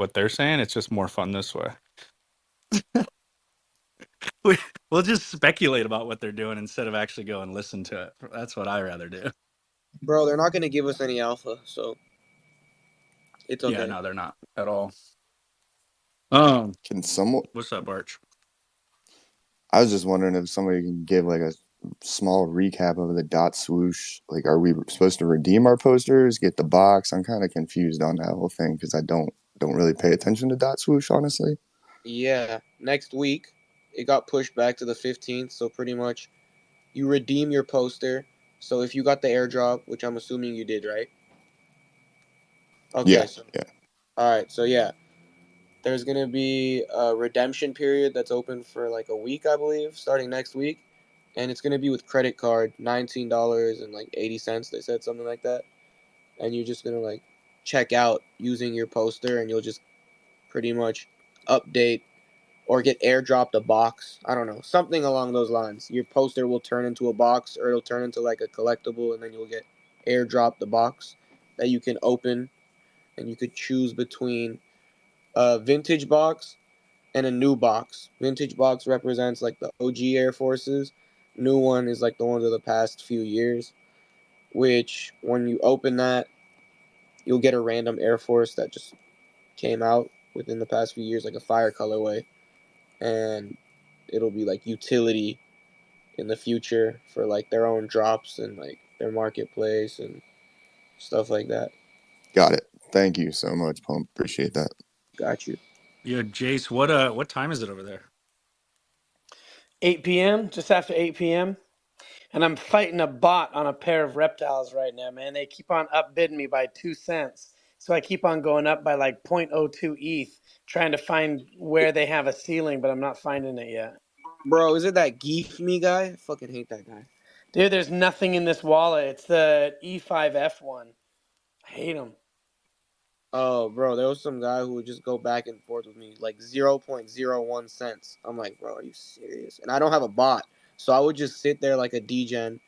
what they're saying. It's just more fun this way. We'll just speculate about what they're doing instead of actually go and listen to it. That's what I rather do. Bro, they're not going to give us any alpha, so it's okay. Yeah, no, they're not at all. Can someone? What's up, Arch? I was just wondering if somebody can give like a small recap of the dot swoosh. Like, are we supposed to redeem our posters, get the box? I'm kind of confused on that whole thing because I don't really pay attention to dot swoosh, honestly. Yeah, next week it got pushed back to the 15th, so pretty much you redeem your poster. So if you got the airdrop, which I'm assuming you did, right? Okay, Yeah, so yeah. all right, so yeah, there's gonna be a redemption period that's open for like a week, I believe, starting next week, and it's gonna be with credit card, $19.80. They said something like that, and you're just gonna like check out using your poster, and you'll just pretty much update or get airdropped a box. I don't know, something along those lines. Your poster will turn into a box, or it'll turn into like a collectible, and then you'll get airdropped the box that you can open, and you could choose between a vintage box and a new box. Vintage box represents like the OG Air Forces. New one is like the ones of the past few years, which when you open that, you'll get a random Air Force that just came out within the past few years, like a fire colorway, and it'll be like utility in the future for like their own drops and like their marketplace and stuff like that. Got it. Thank you so much, Pump. Appreciate that. Got you. Yeah, Jace, what time is it over there? 8 p.m., just after 8 p.m. And I'm fighting a bot on a pair of reptiles right now, man. They keep on upbidding me by 2 cents. So I keep on going up by like 0.02 ETH, trying to find where they have a ceiling, but I'm not finding it yet. Bro, is it that Geef Me guy? I fucking hate that guy. Dude, there's nothing in this wallet. It's the E5F one. I hate him. Oh, bro, there was some guy who would just go back and forth with me, like 0.01 cents. I'm like, bro, are you serious? And I don't have a bot, so I would just sit there like a degen,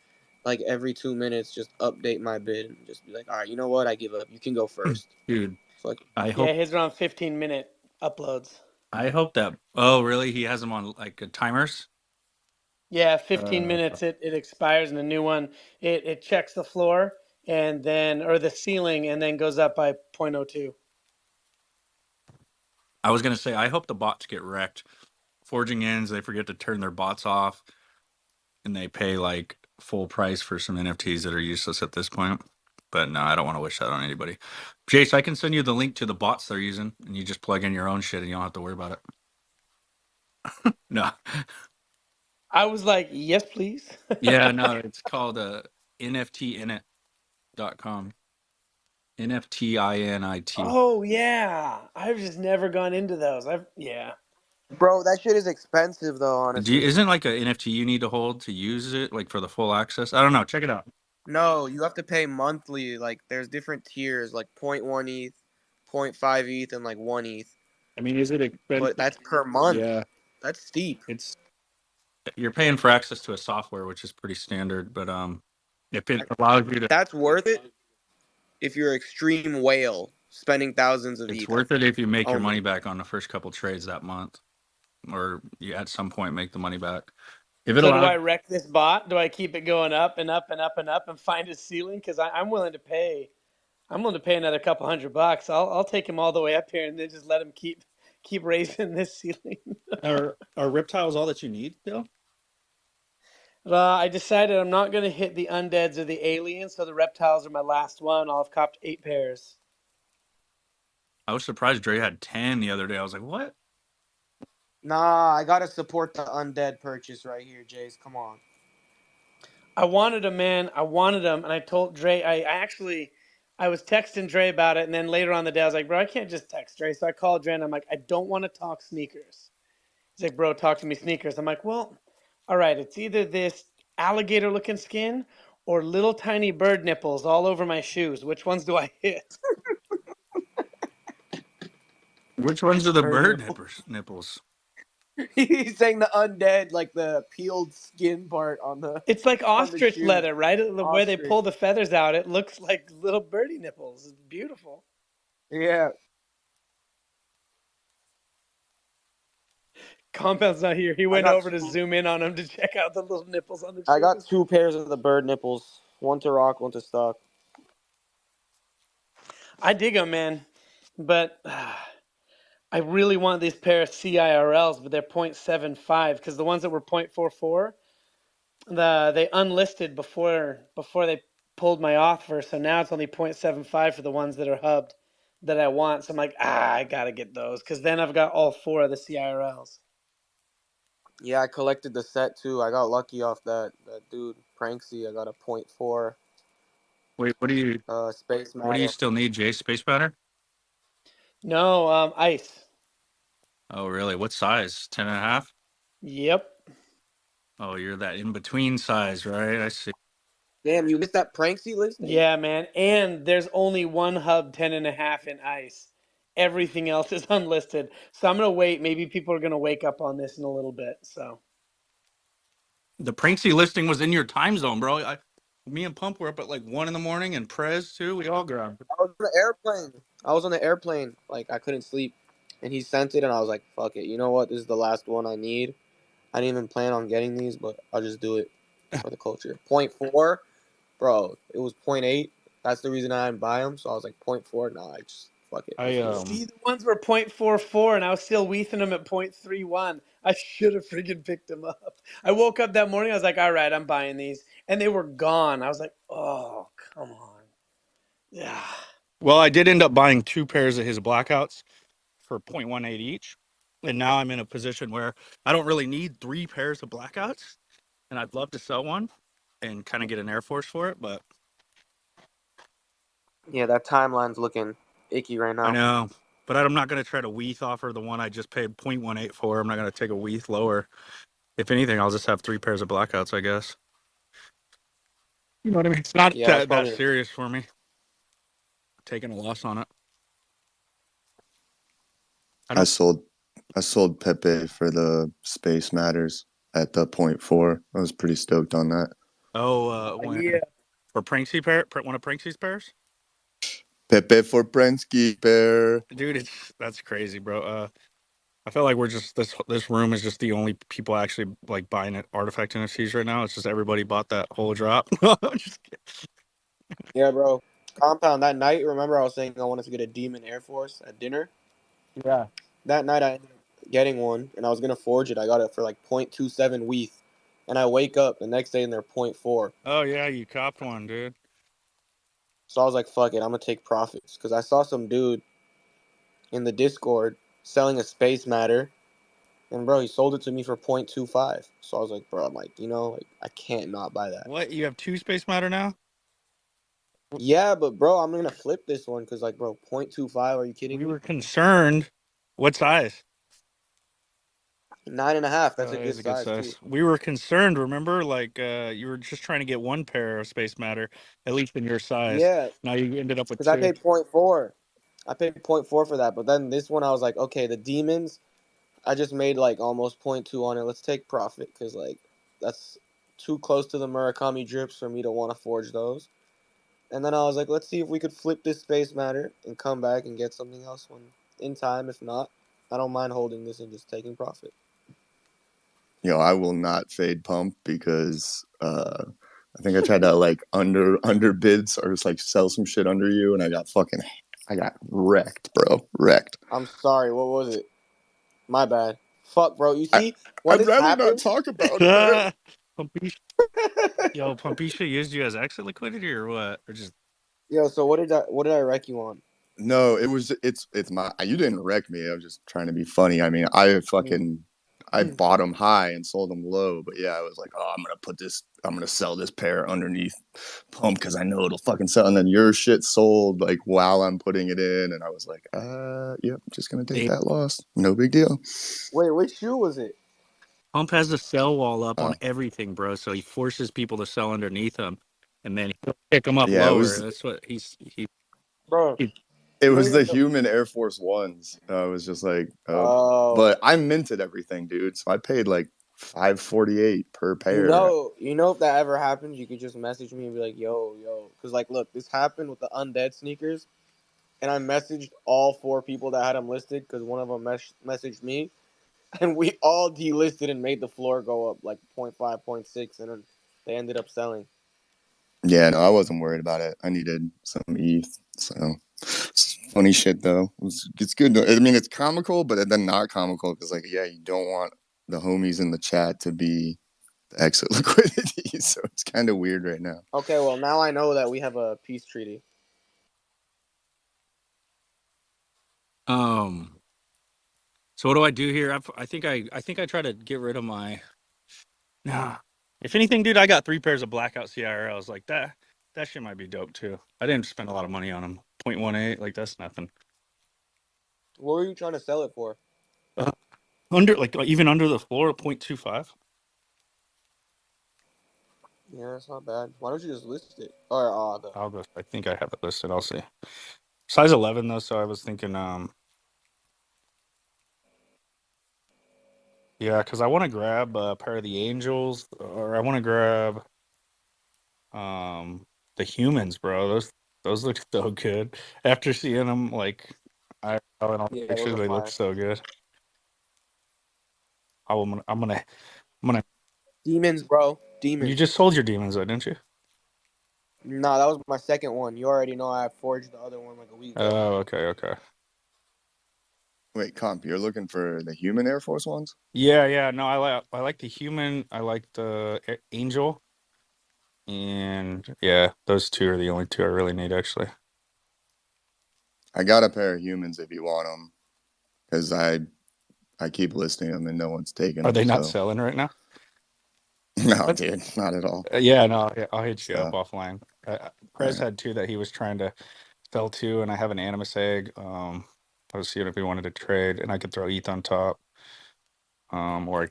like every 2 minutes, just update my bid and just be like, all right, you know what? I give up. You can go first. Dude, Fuck. Yeah, his are on 15-minute uploads. I hope that. Oh, really? He has them on like timers. Yeah, 15 minutes it expires, and the new one it checks the floor and then or the ceiling and then goes up by 0.02. I was gonna say I hope the bots get wrecked. Forging ends, they forget to turn their bots off, and they pay like full price for some NFTs that are useless at this point. But no, I don't want to wish that on anybody. Jace, I can send you the link to the bots they're using, and you just plug in your own shit, and you don't have to worry about it. No. I was like, yes, please. Yeah, no, it's called NFTinit.com. NFTINIT. Oh yeah, I've just never gone into those. Yeah. Bro, that shit is expensive though, honestly. Isn't like an NFT you need to hold to use it, like for the full access? I don't know. Check it out. No, you have to pay monthly. Like, there's different tiers, like 0.1 ETH, 0.5 ETH, and like 1 ETH. I mean, is it expensive? But that's per month. Yeah, That's steep. you're paying for access to a software, which is pretty standard. But if it allows you to, That's worth it if you're extreme whale spending thousands of it's ETH. worth it if you make your only. money back on the first couple trades that month, or you at some point make the money back. If it So do allows, I wreck this bot? Do I keep it going up and up and up and up and find a ceiling? Because I'm willing to pay. I'm willing to pay another couple $100. I'll take him all the way up here and then just let him keep raising this ceiling. are reptiles all that you need, Bill? I decided I'm not going to hit the undeads or the aliens, so the reptiles are my last one. I'll have copped 8 pairs. I was surprised Dre had 10 the other day. I was like, what? Nah, I gotta support the undead purchase right here, Jace. Come on. I wanted them, man. I wanted them, and I told Dre. I was texting Dre about it, and then later on the day, I was like, bro, I can't just text Dre. So I called Dre, and I'm like, I don't want to talk sneakers. He's like, bro, talk to me sneakers. I'm like, well, all right. It's either this alligator-looking skin or little tiny bird nipples all over my shoes. Which ones do I hit? Which ones are the bird nipples? He's saying the undead, like the peeled skin part on the. It's like ostrich shoe. leather, right? The way they Ostrich. pull the feathers out, it looks like little birdie nipples. It's beautiful. Yeah. Compound's not here. He went got over to zoom in on him to check out the little nipples on the I got shoes. 2 pairs of the bird nipples. One to rock, one to stock. I dig them, man. But I really want these pair of CIRLs, but they're 0.75 because the ones that were 0.44, they unlisted before they pulled my offer. So now it's only 0.75 for the ones that are hubbed that I want. So I'm like, I gotta get those because then I've got all 4 of the CIRLs. Yeah, I collected the set too. I got lucky off that dude Pranksy. I got a .4 Wait, Space what do you Matter. still need, Jay? Space Batter? No, ice. Oh, really? What size? 10.5? Yep. Oh, you're that in between size, right? I see. Damn, you missed that Pranksy listing? Yeah, man. And there's only one hub 10.5 in ice. Everything else is unlisted. So I'm gonna wait. Maybe people are gonna wake up on this in a little bit. So The Pranksy listing was in your time zone, bro. Me and Pump were up at like 1 in the morning, and Prez too. We all ground. I was on the airplane. I was on the airplane. Like, I couldn't sleep. And he sent it, and I was like, fuck it. You know what? This is the last one I need. I didn't even plan on getting these, but I'll just do it for the culture. .4? Bro, it was .8. That's the reason I didn't buy them. So I was like, .4? Nah, I just, fuck it. Let's I do it. see, the ones were 0.44, and I was still weething them at 0.31. I should have freaking picked them up. I woke up that morning. I was like, all right, I'm buying these, and they were gone. I was like, oh, come on. Yeah. Well, I did end up buying 2 pairs of his blackouts for 0.18 each, and now I'm in a position where I don't really need 3 pairs of blackouts, and I'd love to sell one and kind of get an Air Force for it, but Yeah, that timeline's looking icky right I now. know. But I'm not going to try to WETH offer the one I just paid 0.18 for. I'm not going to take a WETH lower. If anything, I'll just have 3 pairs of blackouts, I guess. You know what I mean? It's not Yeah, that's that probably. serious for me. Taking a loss on it. I sold Pepe for the Space Matters at the .4. I was pretty stoked on that. Oh, when Yeah. for Pranksy pair, one of Pranksy's pairs, Pepe for Prensky pair. dude. That's crazy, bro. I feel like we're just this room is just the only people actually like buying it artifact NFTs right now. It's just everybody bought that whole drop. Just kidding. Yeah, bro. Compound, that night, remember I was saying I wanted to get a Demon Air Force at dinner? Yeah. That night I ended up getting one, and I was going to forge it. I got it for like .27 WETH. And I wake up the next day and they're .4. Oh yeah, you copped one, dude. So I was like, fuck it, I'm going to take profits. Because I saw some dude in the Discord selling a Space Matter. And, bro, he sold it to me for .25. So I was like, bro, I'm like, like, I can't not buy that. What? You have 2 Space Matter now? Yeah, but, bro, I'm going to flip this one because, like, bro, .25, are you kidding We me? were concerned. What size? 9.5. That's a It is good a good size, too. size. We were concerned. Remember, like you were just trying to get 1 pair of Space Matter, at least in your size. Yeah, Now you ended up with because I 2. paid .4. I paid .4 for that. But then this one, I was like, okay, the Demons, I just made, like, almost .2 on it. Let's take profit because, like, that's too close to the Murakami drips for me to want to forge those. And then I was like, let's see if we could flip this Space Matter and come back and get something else when in time. If not, I don't mind holding this and just taking profit. I will not fade Pump because I think I tried to like underbid or just like sell some shit under you, and I got wrecked, bro. Wrecked. I'm sorry. What was it? My bad. Fuck, bro. You I see, when I'd this rather not happens, talk about it, man. Pumpisha, Pumpisha used you as exit liquidity or what? Or just yo. So what did I wreck you on? No, it's my. You didn't wreck me. I was just trying to be funny. I mean, I bought them high and sold them low, but yeah, I was like, oh, I'm gonna sell this pair underneath Pump because I know it'll fucking sell. And then your shit sold like while I'm putting it in, and I was like, yep, just gonna take that loss. No big deal. Wait, which shoe was it? Pump has a sell wall up Uh, on everything, bro. So he forces people to sell underneath him, and then he'll pick them up yeah, lower. That's what he. Bro, it you know was you're the the. human Air Force Ones. I was just like, Oh, but I minted everything, dude. So I paid like $548 per pair. if that ever happens, you could just message me and be like, yo, because like, look, this happened with the undead sneakers, and I messaged all 4 people that had them listed because one of them messaged me, and we all delisted and made the floor go up like 0.5, 0.6, and then they ended up selling. Yeah, no, I wasn't worried about it. I needed some ETH, so it's funny shit though. It's good. I mean, it's comical, but then not comical because, like, yeah, you don't want the homies in the chat to be the exit liquidity, so it's kind of weird right now. Okay, well now I know that we have a peace treaty. So what do I do here? I think I try to get rid of my. Nah. If anything, dude, I got 3 pairs of blackout CIRLs like that. That shit might be dope too. I didn't spend a lot of money on them. 0.18, like that's nothing. What were you trying to sell it for? Under even under the floor, 0.25. Yeah, that's not bad. Why don't you just list it? Or I think I have it listed. I'll see. Size 11 though, so I was thinking, yeah, because I want to grab a pair of the Angels, or I want to grab the Humans, bro. Those look so good. After seeing them, like I in all the yeah, those pictures, are they look fire. so good. I'm gonna. Demons, bro. You Demons. just sold your demons, though, didn't you? Nah, that was my second one. You already know I forged the other one like a week ago. Oh, okay. Wait, Comp, you're looking for the human Air Force ones? Yeah. No, I like the Human. I like the Angel, and yeah, those 2 are the only 2 I really need, actually. I got a pair of humans if you want them, because I keep listing them and no one's taking Are them. they not So selling right now? no, What? dude, not at all. Yeah, no, yeah, I'll hit you up So offline. all Prez right. had 2 that he was trying to sell to, and I have an Animus egg. I was seeing if we wanted to trade, and I could throw ETH on top. Or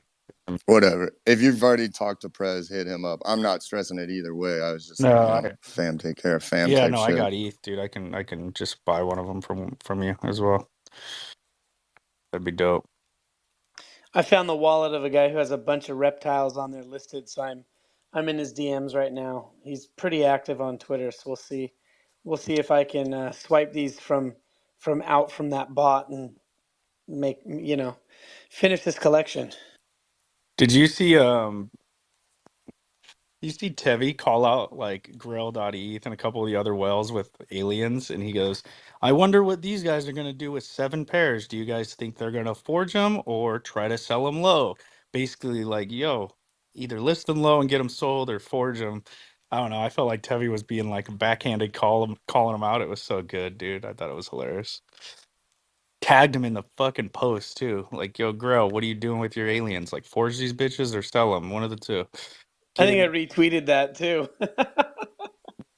Whatever. If you've already talked to Prez, hit him up. I'm not stressing it either way. I was just, no, fam take care of fam yeah, type no, I shit. got ETH, dude. I can just buy one of them from you as well. That'd be dope. I found the wallet of a guy who has a bunch of reptiles on there listed, so I'm in his DMs right now. He's pretty active on Twitter, so we'll see if I can swipe these from out from that bot and make finish this collection. Did you see Tevi call out like Grail.eth and a couple of the other whales with aliens, and he goes, "I wonder what these guys are gonna do with 7 pairs. Do you guys think they're gonna forge them or try to sell them low?" Basically, like, yo, either list them low and get them sold or forge them. I don't know. I felt like Tevi was being like backhanded, calling them out. It was so good, dude. I thought it was hilarious. Tagged him in the fucking post too. Like, yo, Grail, what are you doing with your aliens? Like, forge these bitches or sell them? One of the two. I Get think I him. retweeted that too.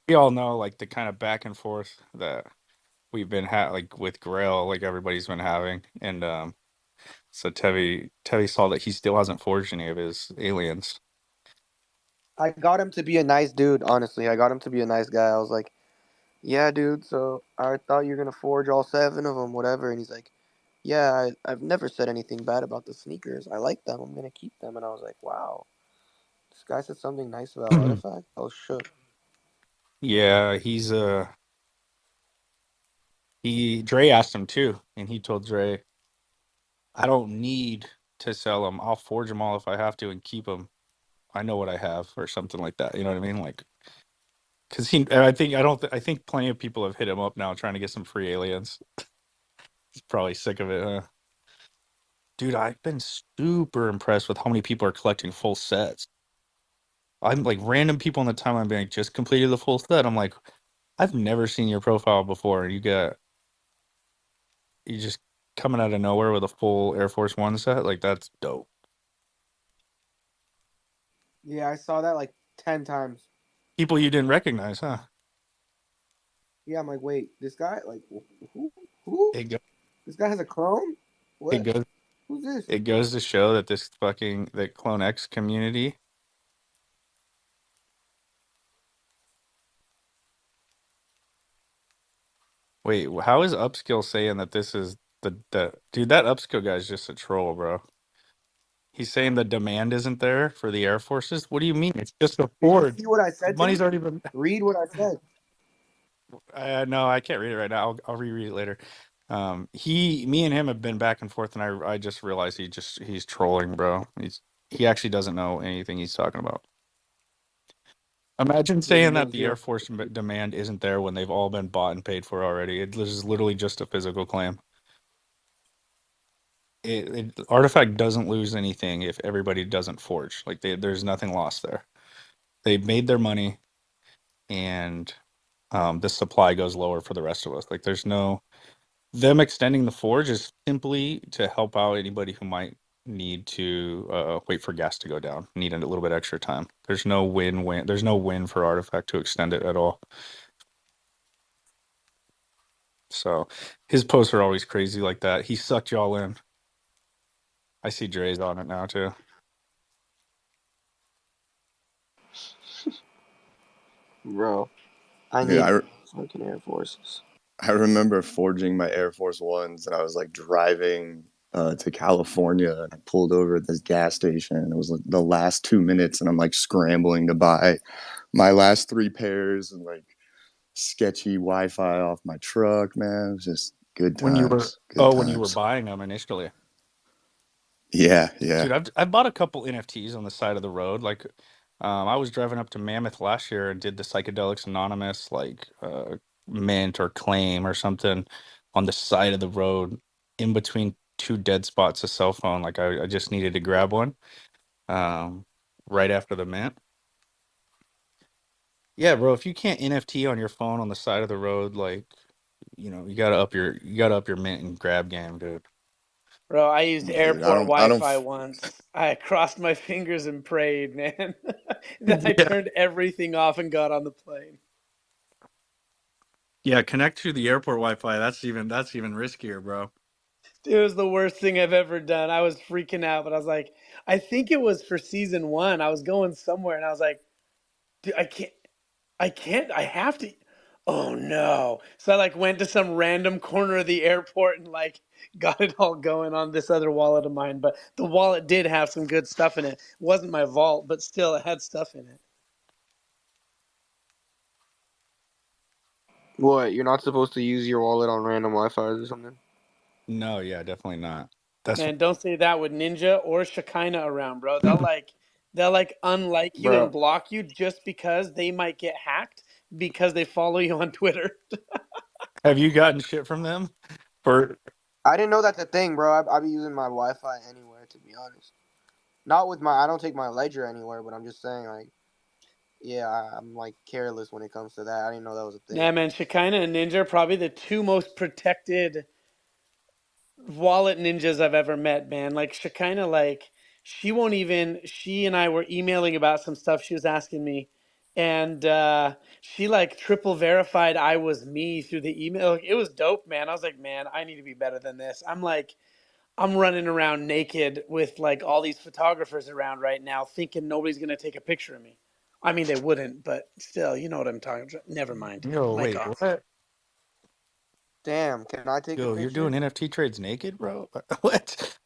We all know like the kind of back and forth that we've been like with Grail, like everybody's been having, and so Tevi saw that he still hasn't forged any of his aliens. I got him to be a nice dude, honestly. I got him to be a nice guy. I was like, yeah, dude, so I thought you're going to forge all 7 of them, whatever. And he's like, yeah, I've never said anything bad about the sneakers. I like them. I'm going to keep them. And I was like, wow, this guy said something nice about Artifact? I was shook. Yeah, he Dre asked him too, and he told Dre, "I don't need to sell them. I'll forge them all if I have to and keep them. I know what I have," or something like that. You know what I mean? Like, because I think plenty of people have hit him up now trying to get some free aliens. He's probably sick of it, huh? Dude, I've been super impressed with how many people are collecting full sets. I'm like random people on the timeline being like, just completed the full set. I'm like, I've never seen your profile before. You just coming out of nowhere with a full Air Force One set. Like, that's dope. Yeah, I saw that like 10 times. People you didn't recognize, huh? Yeah, I'm like, wait, this guy? Like, who? Who? It go, This guy has a clone? it What? goes Who's this? it goes to show that that CloneX community. Wait, how is Upskill saying that this is the dude? That Upskill guy's just a troll, bro. He's saying the demand isn't there for the Air Forces. What do you mean? It's just a Did you Ford. see what I The said to money's him? already been. Read what I said. No, I can't read it right now. I'll reread it later. Me and him have been back and forth, and I just realized he's trolling, bro. He actually doesn't know anything he's talking about. Imagine Yeah, he saying that knows the Air zero. Force demand isn't there when they've all been bought and paid for already. It is literally just a physical claim. Artifact doesn't lose anything if everybody doesn't forge. Like there's nothing lost there. They made their money, and the supply goes lower for the rest of us. Like there's no them extending the forge is simply to help out anybody who might need to wait for gas to go down, need a little bit extra time. There's no win-win. There's no win for Artifact to extend it at all. So his posts are always crazy like that. He sucked y'all in. I see Dre's on it now too. Bro, I Yeah, need fucking Air Forces. I remember forging my Air Force Ones, and I was like driving to California, and I pulled over at this gas station. And it was like the last 2 minutes, and I'm like scrambling to buy my last three pairs and like sketchy Wi-Fi off my truck. Man, it was just good When you were times. Good when you were times. buying them initially. Yeah, yeah. Dude, I've bought a couple NFTs on the side of the road. Like, I was driving up to Mammoth last year and did the Psychedelics Anonymous like mint or claim or something on the side of the road in between two dead spots of cell phone. Like I just needed to grab one right after the mint. Yeah, bro, if you can't NFT on your phone on the side of the road, like you gotta up your mint and grab game, dude. Bro, I used Dude, airport I don't. Wi-Fi once. I crossed my fingers and prayed, man. Then I Yeah. turned everything off and got on the plane. Yeah, connect to the airport Wi-Fi. That's even riskier, bro. It was the worst thing I've ever done. I was freaking out, but I was like, I think it was for season one. I was going somewhere and I was like, dude, I have to. Oh no. So I like went to some random corner of the airport and like got it all going on this other wallet of mine. But the wallet did have some good stuff in it. It wasn't my vault, but still it had stuff in it. What? You're not supposed to use your wallet on random Wi-Fi or something? No, yeah, definitely not. That's Man, don't say that with Ninja or Shekinah around, bro. They'll like unlike you and Bro, block you just because they might get hacked because they follow you on Twitter. Have you gotten shit from them? For I didn't know that's a thing, bro. I be using my Wi-Fi anywhere, to be honest. Not with my. I don't take my ledger anywhere, but I'm just saying, like, yeah, I'm like careless when it comes to that. I didn't know that was a thing. Nah, man, Shekinah and Ninja are probably the two most protected wallet ninjas I've ever met, man. Like Shekinah, like she won't even. She and I were emailing about some stuff she was asking me, and she like triple verified I was me through the email. Like, it was dope, man. I was like, man, I need to be better than this. I'm running around naked with like all these photographers around right now, thinking nobody's gonna take a picture of me. I mean, they wouldn't, but still, you know what I'm talking about. Never mind. yo, Mic wait, off. what? Damn, can I take a Yo, you're picture? doing NFT trades naked, bro? What?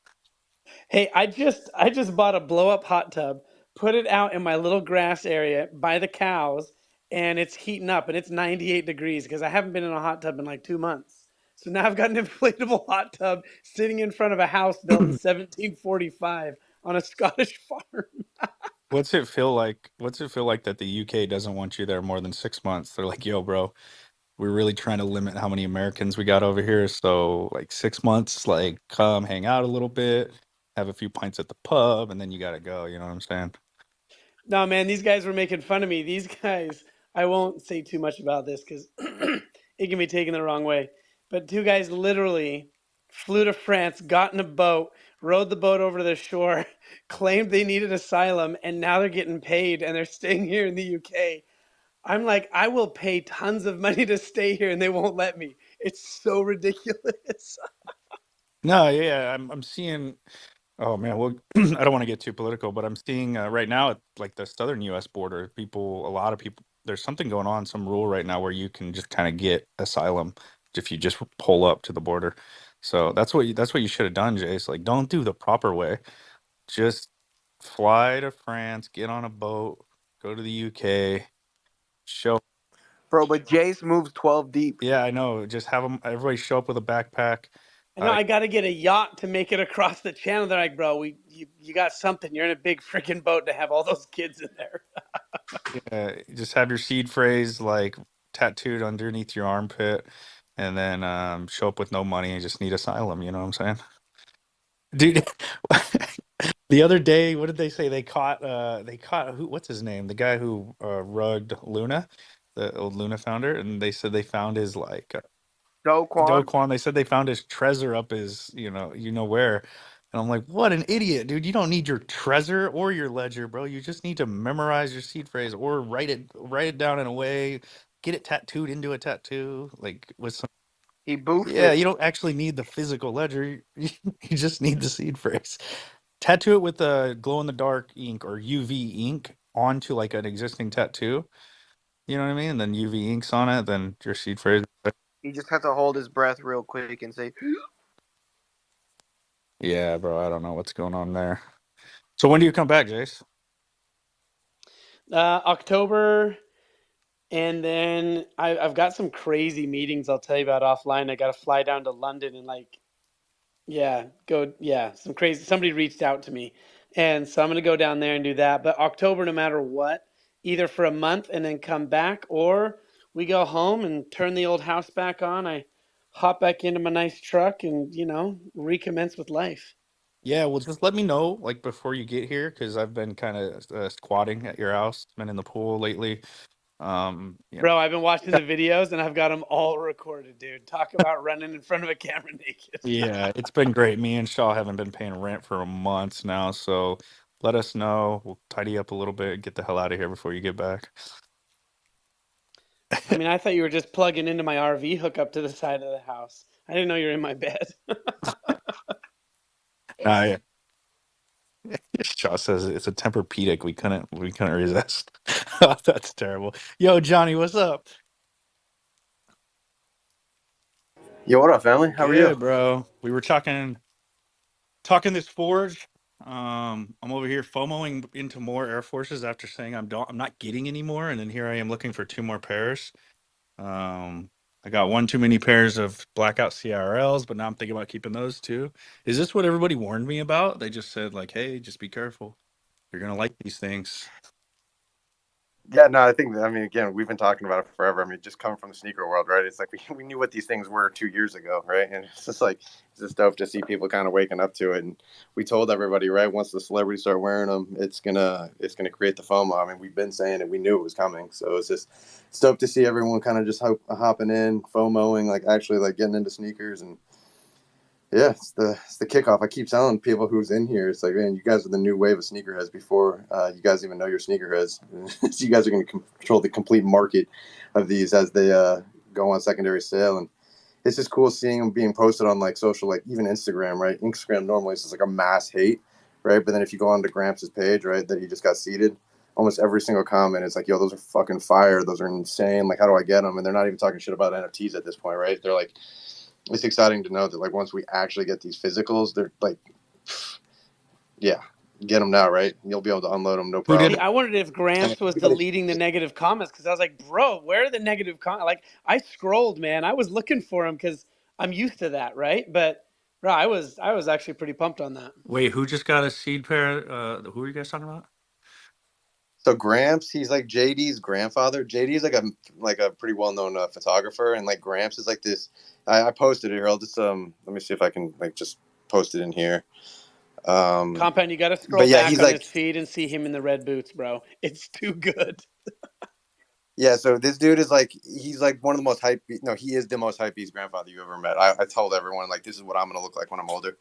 Hey, I just bought a blow up hot tub, put it out in my little grass area by the cows, and it's heating up and it's 98 degrees because I haven't been in a hot tub in like 2 months. So now I've got an inflatable hot tub sitting in front of a house built in 1745 on a Scottish farm. What's it feel like that the UK doesn't want you there more than 6 months? They're like, yo, bro, we're really trying to limit how many Americans we got over here. So like 6 months, like come hang out a little bit, have a few pints at the pub, and then you gotta go. You know what I'm saying? No, man, these guys were making fun of me. These guys, I won't say too much about this because it can be taken the wrong way. But two guys literally flew to France, got in a boat, rowed the boat over to the shore, claimed they needed asylum, and now they're getting paid and they're staying here in the UK. I'm like, I will pay tons of money to stay here and they won't let me. It's so ridiculous. No, yeah, I'm seeing. Oh man, well, I don't want to get too political, but I'm seeing right now at like the southern U.S. border, a lot of people, there's something going on, some rule right now where you can just kind of get asylum if you just pull up to the border. So that's what you should have done, Jace. Like, don't do the proper way. Just fly to France, get on a boat, go to the UK, show. Bro, but Jace moves 12 deep. Yeah, I know. Just have them. Everybody show up with a backpack. I know I got to get a yacht to make it across the channel. They're like, bro, you got something. You're in a big freaking boat to have all those kids in there. Just have your seed phrase like tattooed underneath your armpit, and then show up with no money and just need asylum. You know what I'm saying, dude? The other day, what did they say? They caught who? What's his name? The guy who rugged Luna, the old Luna founder, and they said they found his like Do Do Kwon. Kwon. They said they found his treasure up his, where. And I'm like, what an idiot, dude. You don't need your treasure or your ledger, bro. You just need to memorize your seed phrase or write it down in a way, get it tattooed into a tattoo, like with some. He boofed Yeah, it. you don't actually need the physical ledger. You just need the seed phrase. Tattoo it with a glow in the dark ink or UV ink onto like an existing tattoo. You know what I mean? And then UV inks on it, then your seed phrase. He just had to hold his breath real quick and say, Yeah, bro, I don't know what's going on there. So when do you come back, Jace? October, and then I've got some crazy meetings I'll tell you about offline. I got to fly down to London and some crazy. Somebody reached out to me, and so I'm gonna go down there and do that. But October, no matter what, either for a month and then come back, or we go home and turn the old house back on. I hop back into my nice truck and recommence with life. Yeah, well, just let me know like before you get here because I've been kind of squatting at your house, been in the pool lately. Yeah, Bro, I've been watching the videos and I've got them all recorded, dude. Talk about running in front of a camera naked. yeah, it's been great. Me and Shaw haven't been paying rent for months now, so let us know. We'll tidy up a little bit, get the hell out of here before you get back. I mean, I thought you were just plugging into my RV hookup to the side of the house. I didn't know you were in my bed. Yeah. Shaw says it's a Tempur-Pedic. We couldn't resist. Oh, that's terrible. Yo, Johnny, what's up? Yo, what up, family? How are you? Good, bro. We were talking this forge. I'm over here FOMOing into more Air Forces after saying I'm not getting any more, and then here I am looking for 2 more pairs. I got one too many pairs of blackout CRLs, but now I'm thinking about keeping those too. Is this what everybody warned me about? They just said like, "Hey, just be careful. You're gonna like these things." Yeah, no, I mean, again, we've been talking about it forever. I mean, just coming from the sneaker world, right? It's like we knew what these things were 2 years ago, right? And it's just like, it's just dope to see people kind of waking up to it. And we told everybody, right? Once the celebrities start wearing them, it's gonna create the FOMO. I mean, we've been saying it, we knew it was coming. So it's dope to see everyone kind of just hopping in, FOMOing, like actually like getting into sneakers. And yeah, it's the kickoff. I keep telling people who's in here, it's like, man, you guys are the new wave of sneakerheads before you guys even know you're sneakerheads. So you guys are going to control the complete market of these as they go on secondary sale. And it's just cool seeing them being posted on like social, like even Instagram, right? Instagram normally is just like a mass hate, right? But then if you go on to Gramps' page, right, that he just got seated, almost every single comment is like, yo, those are fucking fire. Those are insane. Like, how do I get them? And they're not even talking shit about NFTs at this point, right? They're like, it's exciting to know that like once we actually get these physicals, they're like, yeah, get them now, right? You'll be able to unload them, no Who problem. See, did? I wondered if Gramps was deleting the negative comments because I was like, bro, where are the negative comments? Like, I scrolled, man. I was looking for them because I'm used to that, right? But, bro, I was actually pretty pumped on that. Wait, who just got a seed pair? Who are you guys talking about? So Gramps, he's like JD's grandfather. JD is like a pretty well known photographer, and like Gramps is like this. I posted it here. I'll just let me see if I can like just post it in here. Compound, you got to scroll But yeah, back he's on like, his feed and see him in the red boots, bro. It's too good. yeah. So this dude is like, he's like one of the most hype. No, he is the most hype beast grandfather you ever met. I told everyone like, this is what I'm gonna look like when I'm older.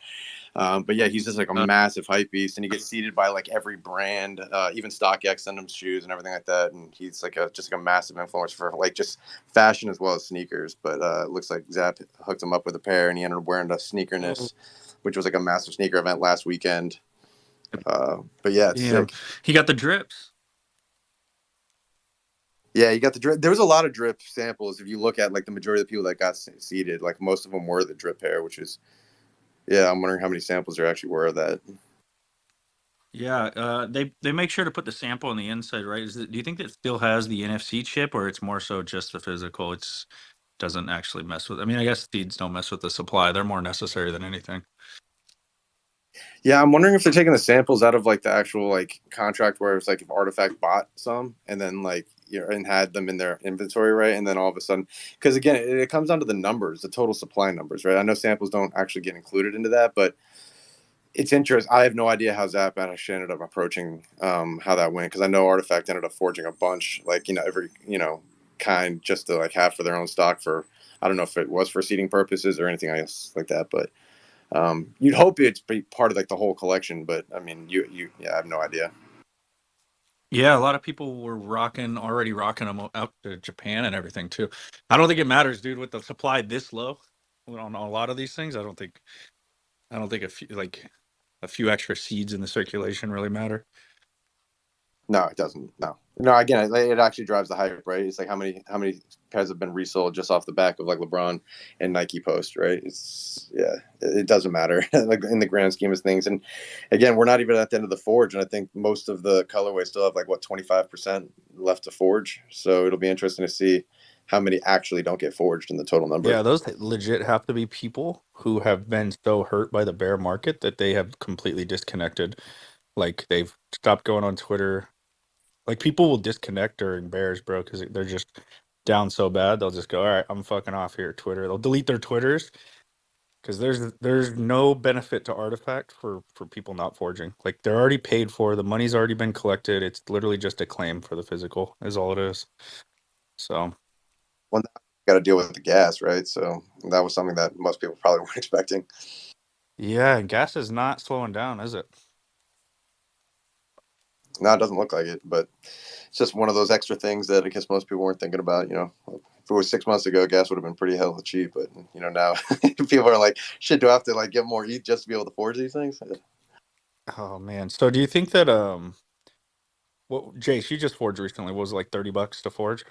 But yeah, he's just like a massive hype beast, and he gets seated by like every brand, even StockX send him shoes and everything like that. And he's like just like a massive influence for like just fashion as well as sneakers. But it looks like Zap hooked him up with a pair, and he ended up wearing a Sneakerness, which was like a massive sneaker event last weekend. But yeah, it's Damn, sick. he got the drips. Yeah, you got the drip. There was a lot of drip samples. If you look at like the majority of the people that got seated, like most of them were the drip pair, which is, yeah, I'm wondering how many samples there actually were of that. Yeah, they make sure to put the sample on the inside, right? Do you think that still has the NFC chip, or it's more so just the physical? It's doesn't actually mess with. I mean, I guess seeds don't mess with the supply. They're more necessary than anything. Yeah, I'm wondering if they're taking the samples out of like the actual like contract where it's like if Artifact bought some and then like and had them in their inventory, right? And then all of a sudden, because again, it comes down to the numbers, the total supply numbers, right? I know samples don't actually get included into that, but it's interesting. I have no idea how Zap actually ended up approaching how that went because I know Artifact ended up forging a bunch, like every kind just to like have for their own stock for I don't know if it was for seeding purposes or anything else like that, but you'd hope it's be part of like the whole collection. But I mean, yeah, I have no idea. Yeah, a lot of people were already rocking them out to Japan and everything too. I don't think it matters, dude, with the supply this low on a lot of these things. I don't think a few extra seeds in the circulation really matter. No, it doesn't. No. Again, it actually drives the hype, right? It's like how many pairs have been resold just off the back of like LeBron and Nike post, right? It doesn't matter like in the grand scheme of things. And again, we're not even at the end of the forge, and I think most of the colorways still have like what 25% left to forge. So it'll be interesting to see how many actually don't get forged in the total number. Yeah, those legit have to be people who have been so hurt by the bear market that they have completely disconnected. Like they've stopped going on Twitter. Like people will disconnect during bears, bro, because they're just down so bad. They'll just go, all right, I'm fucking off here, Twitter. They'll delete their Twitters because there's no benefit to Artifact for people not forging. Like they're already paid for, the money's already been collected. It's literally just a claim for the physical, is all it is. So Well, now you got to deal with the gas, right? So that was something that most people probably weren't expecting. yeah, and gas is not slowing down, is it? No, it doesn't look like it, but it's just one of those extra things that I guess most people weren't thinking about. If it was 6 months ago, gas would have been pretty hell cheap, but now people are like, shit, do I have to like get more ETH just to be able to forge these things? Oh man. So do you think that what Jace, you just forged recently, what was it, like $30 to forge?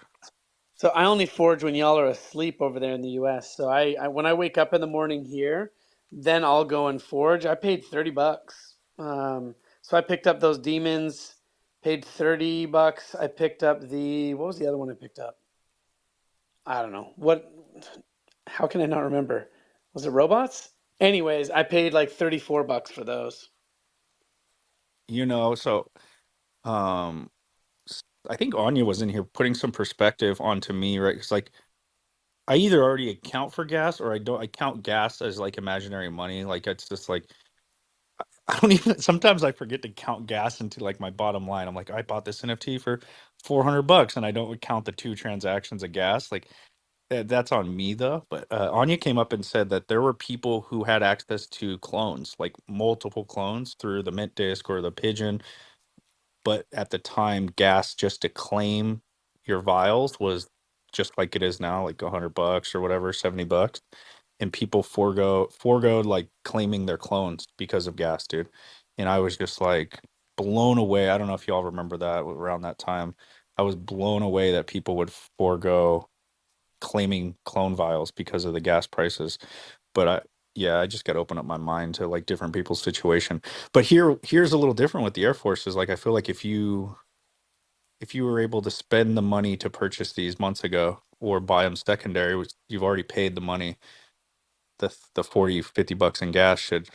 So I only forge when y'all are asleep over there in the U.S. So I when I wake up in the morning here, then I'll go and forge. I paid $30. So I picked up those demons, paid $30. I picked up what was the other one I picked up? I don't know. How can I not remember? Was it robots? Anyways, I paid like $34 for those. So um I think Anya was in here putting some perspective onto me, right? It's like I either already account for gas or I don't. I count gas as like imaginary money. Like it's just like I don't even. Sometimes I forget to count gas into like my bottom line. I'm like, I bought this NFT for $400, and I don't count the 2 transactions of gas. Like that's on me though. But Anya came up and said that there were people who had access to clones, like multiple clones through the Mint Disk or the Pigeon. But at the time, gas just to claim your vials was just like it is now, like $100 or whatever, $70, and people forego like claiming their clones because of gas, dude. And I was just like blown away. I don't know if y'all remember that around that time. I was blown away that people would forego claiming clone vials because of the gas prices. But yeah, I just got to open up my mind to like different people's situation. But here's a little different with the Air Force is like I feel like if you were able to spend the money to purchase these months ago or buy them secondary, which you've already paid the money, the 40, $50 in gas should,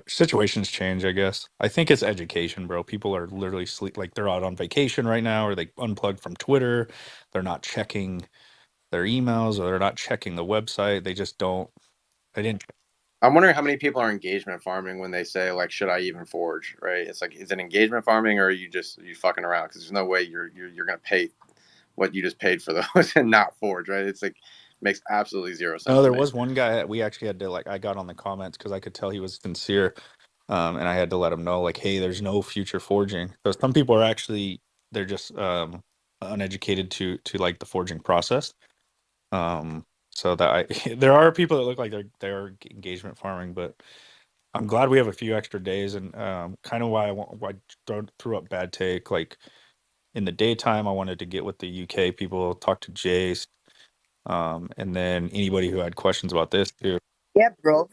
situations change, I guess. I think it's education, bro. People are literally like they're out on vacation right now, or they unplugged from Twitter. They're not checking their emails, or they're not checking the website. They didn't. I'm wondering how many people are engagement farming when they say like, should I even forge? Right? It's like, is it engagement farming or are you fucking around? Because there's no way you're gonna pay what you just paid for those and not forge, right? It's like makes absolutely zero sense No, to there me. was one guy that we actually had to like. I got on the comments because I could tell he was sincere, and I had to let him know like, hey, there's no future forging. So some people are actually they're just uneducated to like the forging process. So that there are people that look like they're engagement farming, but I'm glad we have a few extra days, and kind of why I threw up bad take. Like in the daytime, I wanted to get with the UK people, talk to Jace, and then anybody who had questions about this too. Yeah, bro.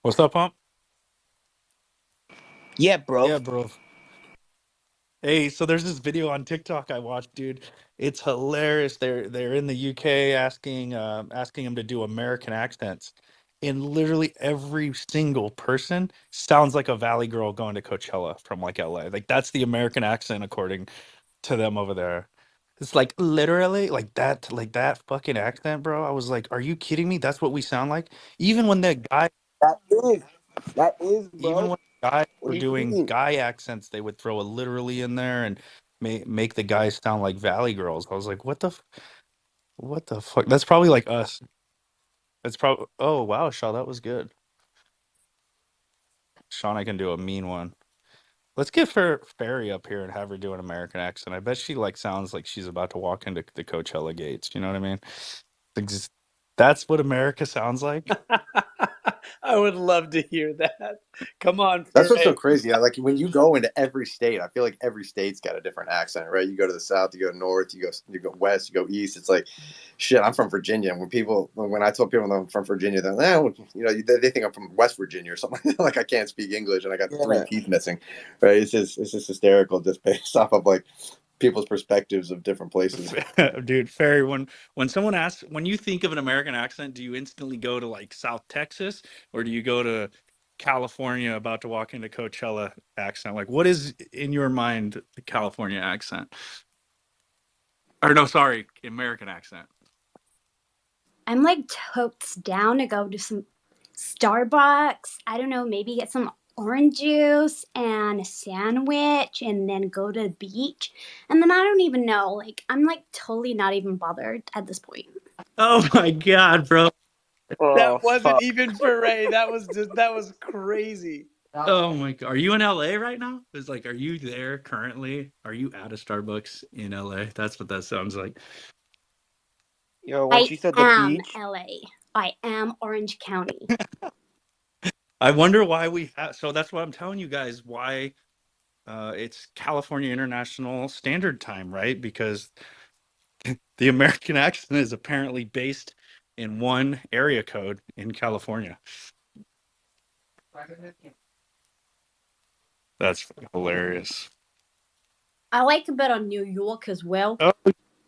What's up, Pump? Yeah, bro. Yeah, bro. Hey, so there's this video on TikTok I watched, dude. It's hilarious. They're in the UK asking him to do American accents. And literally every single person sounds like a Valley girl going to Coachella from like LA. Like that's the American accent according to them over there. It's like literally like that fucking accent, bro. I was like, are you kidding me? That's what we sound like? Even when the guy That is. That is, even bro. when guys What were do you doing mean? guy accents, they would throw a literally in there and make the guys sound like Valley girls. I was like, what the fuck? That's probably like us. It's probably oh wow, Shaw, that was good. Sean, I can do a mean one. Let's get Fairy up here and have her do an American accent. I bet she like sounds like she's about to walk into the Coachella gates. You know what I mean? Ex- That's what America sounds like. I would love to hear that. Come on, That's what's so Foray. crazy. Like when you go into every state, I feel like every state's got a different accent, right? You go to the south, you go north, you go west, you go east. It's like, shit. I'm from Virginia. When I told people I'm from Virginia, they're like, well, they think I'm from West Virginia or something. Like I can't speak English and I got three Yeah. teeth missing, right? It's just hysterical, just based off of like people's perspectives of different places. Dude, Ferry, when someone asks, when you think of an American accent, do you instantly go to like South Texas or do you go to California about to walk into Coachella accent? Like, what is in your mind the California accent? Or no, sorry, American accent. I'm like totes down to go to some Starbucks. I don't know, maybe get some orange juice and a sandwich and then go to the beach. And then I don't even know. Like, I'm like totally not even bothered at this point. Oh my God, bro. Oh That wasn't fuck. even Foray. That was crazy. Oh my God. Are you in LA right now? It's like, are you there currently? Are you at a Starbucks in LA? That's what that sounds like. Yo, when I she said the am beach, LA. I am Orange County. I wonder why we have, so that's what I'm telling you guys, why it's California International Standard Time, right? Because the American accent is apparently based in one area code in California. That's hilarious. I like a bit of New York as well, Oh,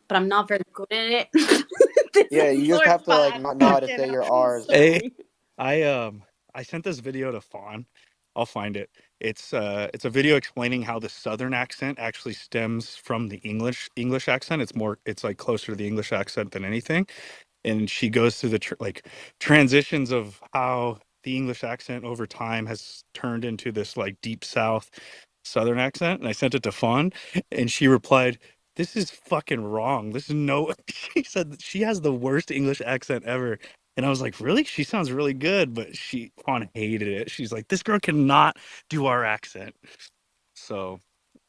but I'm not very good at it. This yeah, is you so just have to like bad. not know how to Fucking say hell. your I'm R's. hey, sorry. I sent this video to Fawn. I'll find it. It's a video explaining how the Southern accent actually stems from the English accent. It's like closer to the English accent than anything. And she goes through the like transitions of how the English accent over time has turned into this like deep South Southern accent. And I sent it to Fawn, and she replied, "This is fucking wrong. This is no." She said that she has the worst English accent ever. And I was like, really? She sounds really good, but Fawn hated it. She's like, this girl cannot do our accent. So,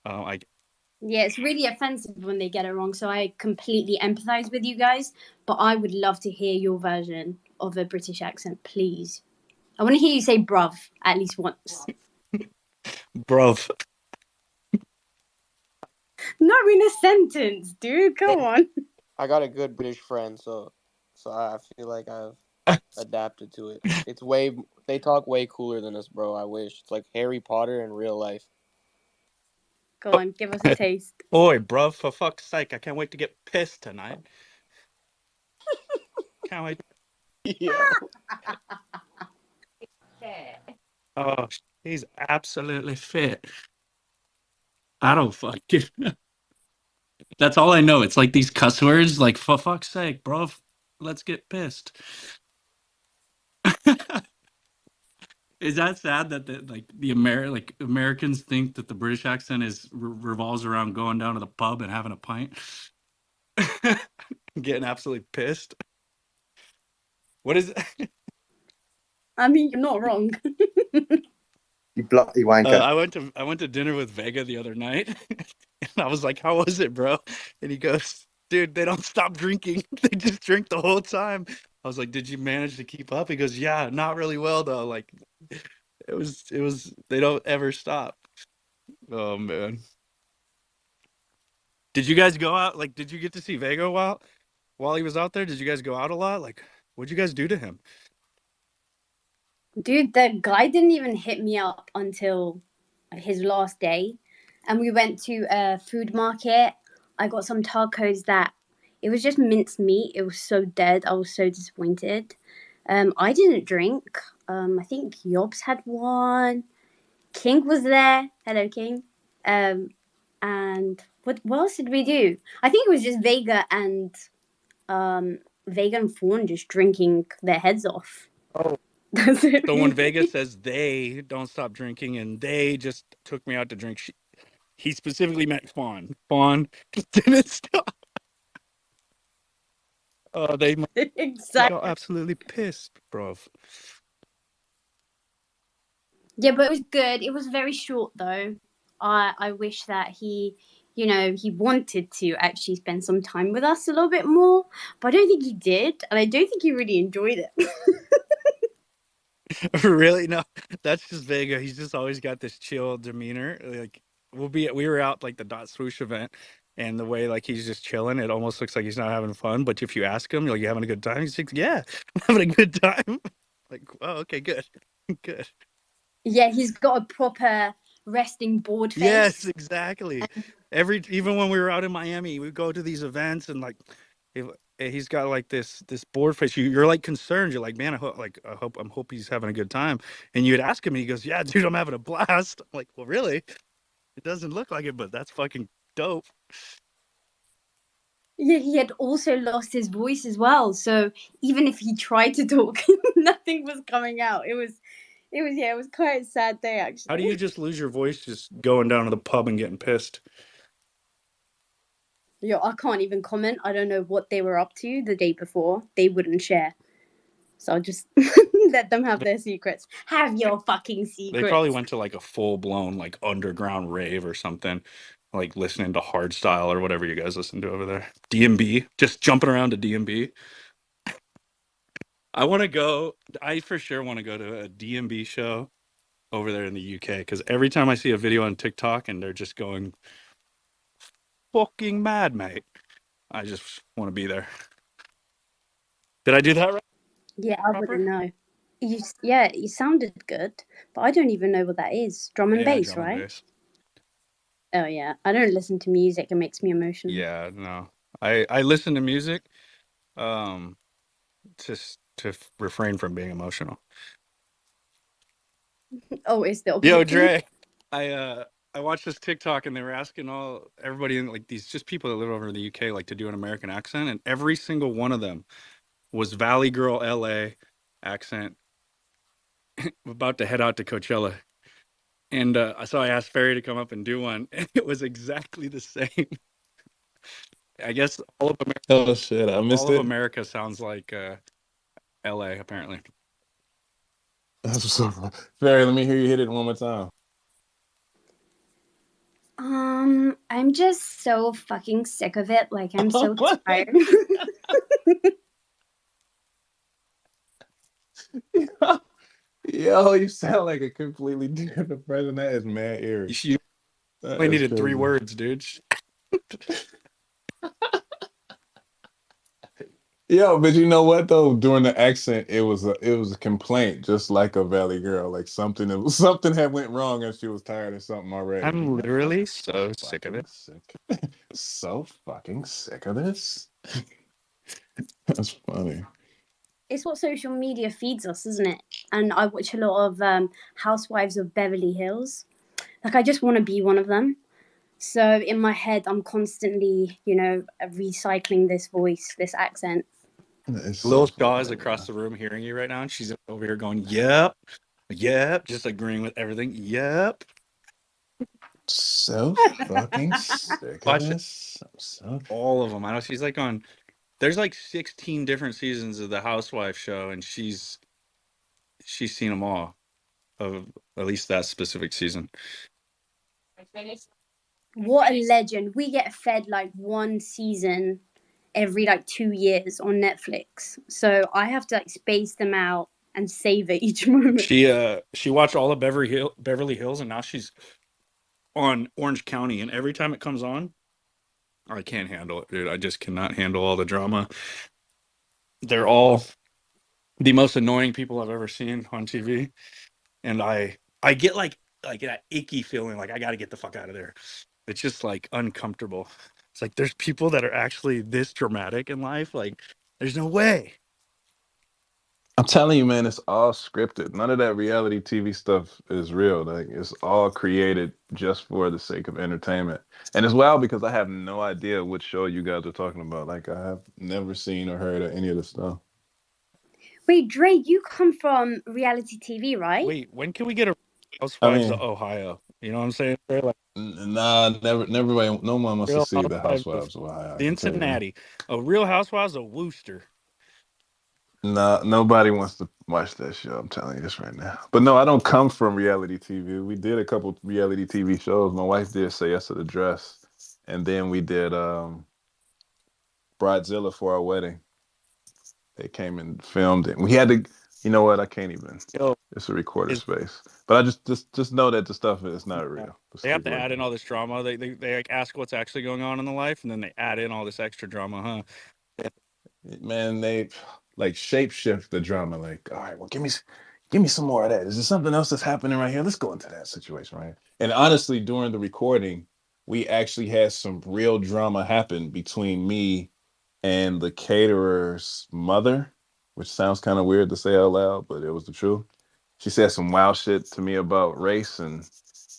I Yeah, it's really offensive when they get it wrong. So I completely empathize with you guys, but I would love to hear your version of a British accent, please. I want to hear you say bruv at least once. bro, Not in a sentence, dude. Come on. I got a good British friend, so I feel like I've adapted to it. It's way they talk way cooler than us, bro. I wish it's like Harry Potter in real life. Go on, give us a taste. Oi, bro, for fuck's sake, I can't wait to get pissed tonight. Can't wait. Yo, Oh, he's absolutely fit. I don't fucking. That's all I know. It's like these cuss words, like for fuck's sake, bro. Let's get pissed. Is that sad that like Americans think that the British accent is revolves around going down to the pub and having a pint, getting absolutely pissed? What is it? I mean, you're not wrong. You wanker. I went to dinner with Vega the other night, and I was like, "How was it, bro?" And he goes, "Dude, they don't stop drinking. They just drink the whole time." I was like, "Did you manage to keep up?" He goes, "Yeah, not really well though. Like, it was. They don't ever stop." Oh man, did you guys go out? Like, did you get to see Vega while he was out there? Did you guys go out a lot? Like, what'd you guys do to him? Dude, that guy didn't even hit me up until his last day, and we went to a food market. I got some tacos that it was just minced meat. It was so dead. I was so disappointed. I didn't drink. I think Yobs had one. King was there. Hello, King. And what else did we do? I think it was just Vega and Fawn just drinking their heads off. Oh. That's it. So when Vega says they don't stop drinking and they just took me out to drink, he specifically meant Fawn. Fawn just didn't stop. They Exactly. got absolutely pissed, bro. Yeah, but it was good. It was very short though. I wish that he wanted to actually spend some time with us a little bit more, but I don't think he did, and I don't think he really enjoyed it. Really? No, that's just Vega. He's just always got this chill demeanor. Like we were out like the dot swoosh event, and the way like he's just chilling, it almost looks like he's not having fun. But if you ask him, like, you having a good time? He's like, yeah, I'm having a good time. Like, oh, okay, good, good. Yeah, he's got a proper resting board face. Yes, exactly. Even when we were out in Miami, we go to these events and like, he's got like this bored face. You're like concerned. You're like, man, I hope he's having a good time. And you'd ask him, and he goes, yeah, dude, I'm having a blast. I'm like, well, really? It doesn't look like it, but that's fucking dope. Yeah, he had also lost his voice as well. So even if he tried to talk, nothing was coming out. It was quite a sad day actually. How do you just lose your voice just going down to the pub and getting pissed? Yo, I can't even comment. I don't know what they were up to the day before. They wouldn't share. So I'll just let them have their secrets. Have your fucking secrets. They probably went to like a full-blown like underground rave or something, like listening to hardstyle or whatever you guys listen to over there. DMB, just jumping around to DMB. I for sure want to go to a DMB show over there in the UK, because every time I see a video on TikTok and they're just going fucking mad, mate, I just want to be there. Did I do that right? Yeah, I wouldn't know. You sounded good, but I don't even know what that is. Drum and bass, drum and right? bass. Oh yeah, I don't listen to music. It makes me emotional. Yeah, no. I listen to music just to refrain from being emotional. Oh, it's the Yo, opposite. Dre, I watched this TikTok and they were asking everybody in like these just people that live over in the UK like to do an American accent, and every single one of them was Valley Girl LA accent about to head out to Coachella. And so I asked Ferry to come up and do one, and it was exactly the same. I guess all of America, Oh shit, I missed all of it. America sounds like LA apparently. That's so fun. Ferry, let me hear you hit it one more time. I'm just so fucking sick of it. Like, I'm so tired. Yo, you sound like a completely different person. That is mad eerie. You only needed 3 words, dude. Yo, but you know what though? During the accent, it was a complaint, just like a Valley Girl, like something had went wrong and she was tired of something already. I'm literally so sick of it. So fucking sick of this. That's funny. It's what social media feeds us, isn't it? And I watch a lot of Housewives of Beverly Hills. Like, I just want to be one of them. So in my head, I'm constantly, recycling this voice, this accent. Lil Shaw is across the room hearing you right now, and she's over here going, yep, just agreeing with everything. Yep. So fucking sick of this. All of them. I know she's like there's like 16 different seasons of the Housewife show, and she's seen them all, of at least that specific season. What a legend. We get fed like one season every like 2 years on Netflix. So I have to like space them out and savor each moment. She watched all of Beverly Hills, and now she's on Orange County, and every time it comes on, I can't handle it, dude. I just cannot handle all the drama. They're all the most annoying people I've ever seen on TV, and I get like like that icky feeling, like I got to get the fuck out of there. It's just like uncomfortable. It's like there's people that are actually this dramatic in life. Like there's no way. I'm telling you, man, it's all scripted. None of that reality TV stuff is real. Like it's all created just for the sake of entertainment. And it's wild because I have no idea what show you guys are talking about. Like I have never seen or heard of any of this stuff. Wait, Dre, you come from reality TV, right? Wait, when can we get a I Housewives of mean, Ohio? You know what I'm saying? They're like nah, never, no one wants to Real see the Housewives of Housewives of Ohio. I can tell you that. Cincinnati, a Real Housewives of Worcester. Nah, nobody wants to watch that show. I'm telling you this right now. But no, I don't come from reality TV. We did a couple reality TV shows. My wife did Say Yes to the Dress, and then we did Bridezilla for our wedding. They came and filmed it. We had to. You know what? I can't even. Yo, It's a recorded is space. But I just know that the stuff is not real. The they have stuff to like add in that. all this drama. They like ask what's actually going on in the life, and then they add in all this extra drama, huh? Man, they like shapeshift the drama. Like, all right, well, give me some more of that. Is there something else that's happening right here? Let's go into that situation, right? And honestly, during the recording, we actually had some real drama happen between me and the caterer's mother, which sounds kind of weird to say out loud, but it was the truth. She said some wild shit to me about race, and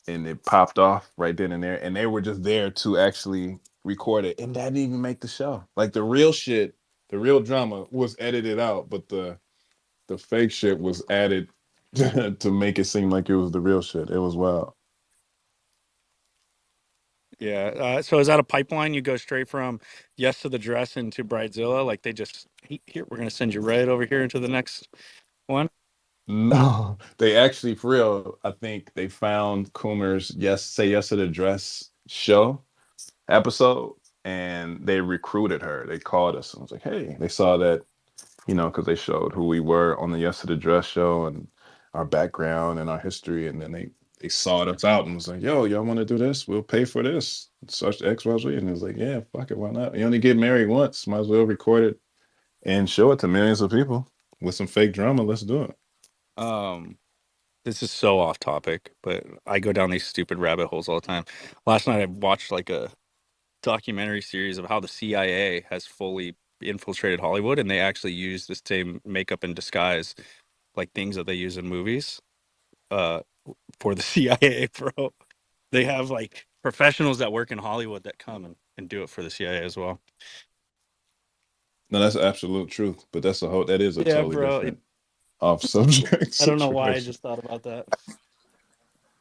it popped off right then and there. And they were just there to actually record it, and that didn't even make the show. Like the real shit, the real drama was edited out, but the fake shit was added to make it seem like it was the real shit. It was wild. Yeah. So is that a pipeline? You go straight from Yes to the Dress into Bridezilla? Like they just here, we're gonna send you right over here into the next one. No, they actually, for real, I think they found Coomer's Say Yes to the Dress show episode, and they recruited her. They called us and was like, hey, they saw that, because they showed who we were on the Yes to the Dress show and our background and our history. And then they sought us out and was like, yo, y'all want to do this? We'll pay for this. Such XYZ. And it was like, yeah, fuck it. Why not? You only get married once. Might as well record it and show it to millions of people with some fake drama. Let's do it. This is so off topic, but I go down these stupid rabbit holes all the time. Last night I watched like a documentary series of how the CIA has fully infiltrated Hollywood, and they actually use the same makeup and disguise, like things that they use in movies, for the CIA, bro. They have like professionals that work in Hollywood that come and do it for the CIA as well. No, that's absolute truth. But that is a Yeah, totally bro. different off subject I don't know why I situation. just thought about that.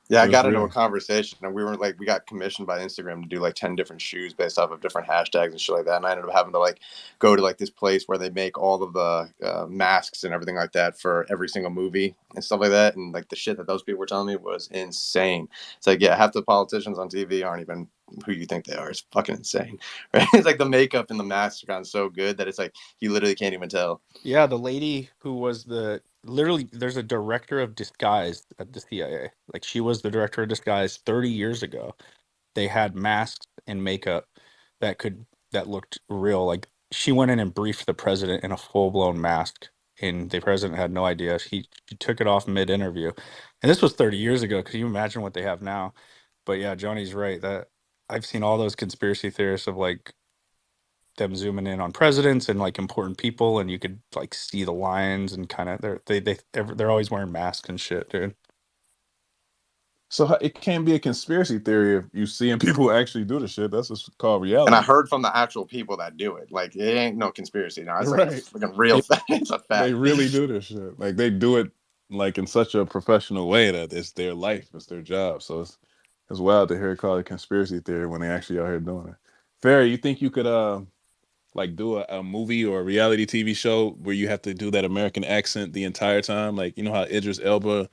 Yeah, I But it's got into a real. conversation, and we got commissioned by Instagram to do like 10 different shoes based off of different hashtags and shit like that. And I ended up having to like go to like this place where they make all of the masks and everything like that for every single movie and stuff like that. And like the shit that those people were telling me was insane. It's like, yeah, half the politicians on TV aren't even who you think they are. It's fucking insane, right? It's like the makeup and the masks are gotten so good that it's like you literally can't even tell. Yeah, the lady who was literally, there's a director of disguise at the CIA. Like she was the director of disguise 30 years ago. They had masks and makeup that looked real. Like she went in and briefed the president in a full blown mask, and the president had no idea. She took it off mid interview, and this was 30 years ago. Can you imagine what they have now? But yeah, Johnny's right that I've seen all those conspiracy theorists of like them zooming in on presidents and like important people, and you could like see the lines and kind of they're always wearing masks and shit, dude. So it can't be a conspiracy theory if you seeing people actually do the shit. That's just called And I reality. heard from the actual people that do it. Like, it ain't no conspiracy. No, it's like a Right. fucking real fact. It's a They fact. really do this shit. Like they do it like in such a professional way that it's their life, it's their job. So it's wild to hear it called a conspiracy theory when they actually out here doing it. Ferry, you think you could like do a movie or a reality TV show where you have to do that American accent the entire time? Like, you know how Idris Elba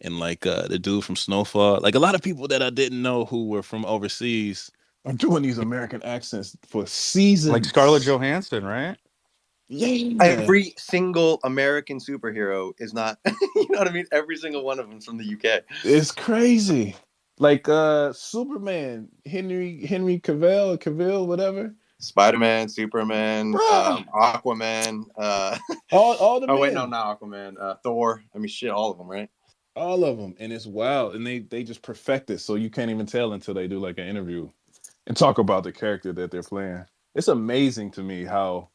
and like the dude from Snowfall, like a lot of people that I didn't know who were from overseas are doing these American accents for Like Scarlett seasons. Johansson, right? Yeah. Every single American superhero is not, you know what I mean? Every single one of them is from the UK. It's crazy. Like Superman, Henry Cavill, whatever. Spider-Man, Superman, Bruh. Aquaman. All the Oh, wait, no, men. not Aquaman. Thor. I mean, shit, all of them, right? All of them, and it's wild, and they just perfect it, so you can't even tell until they do like an interview and talk about the character that they're playing. It's amazing to me how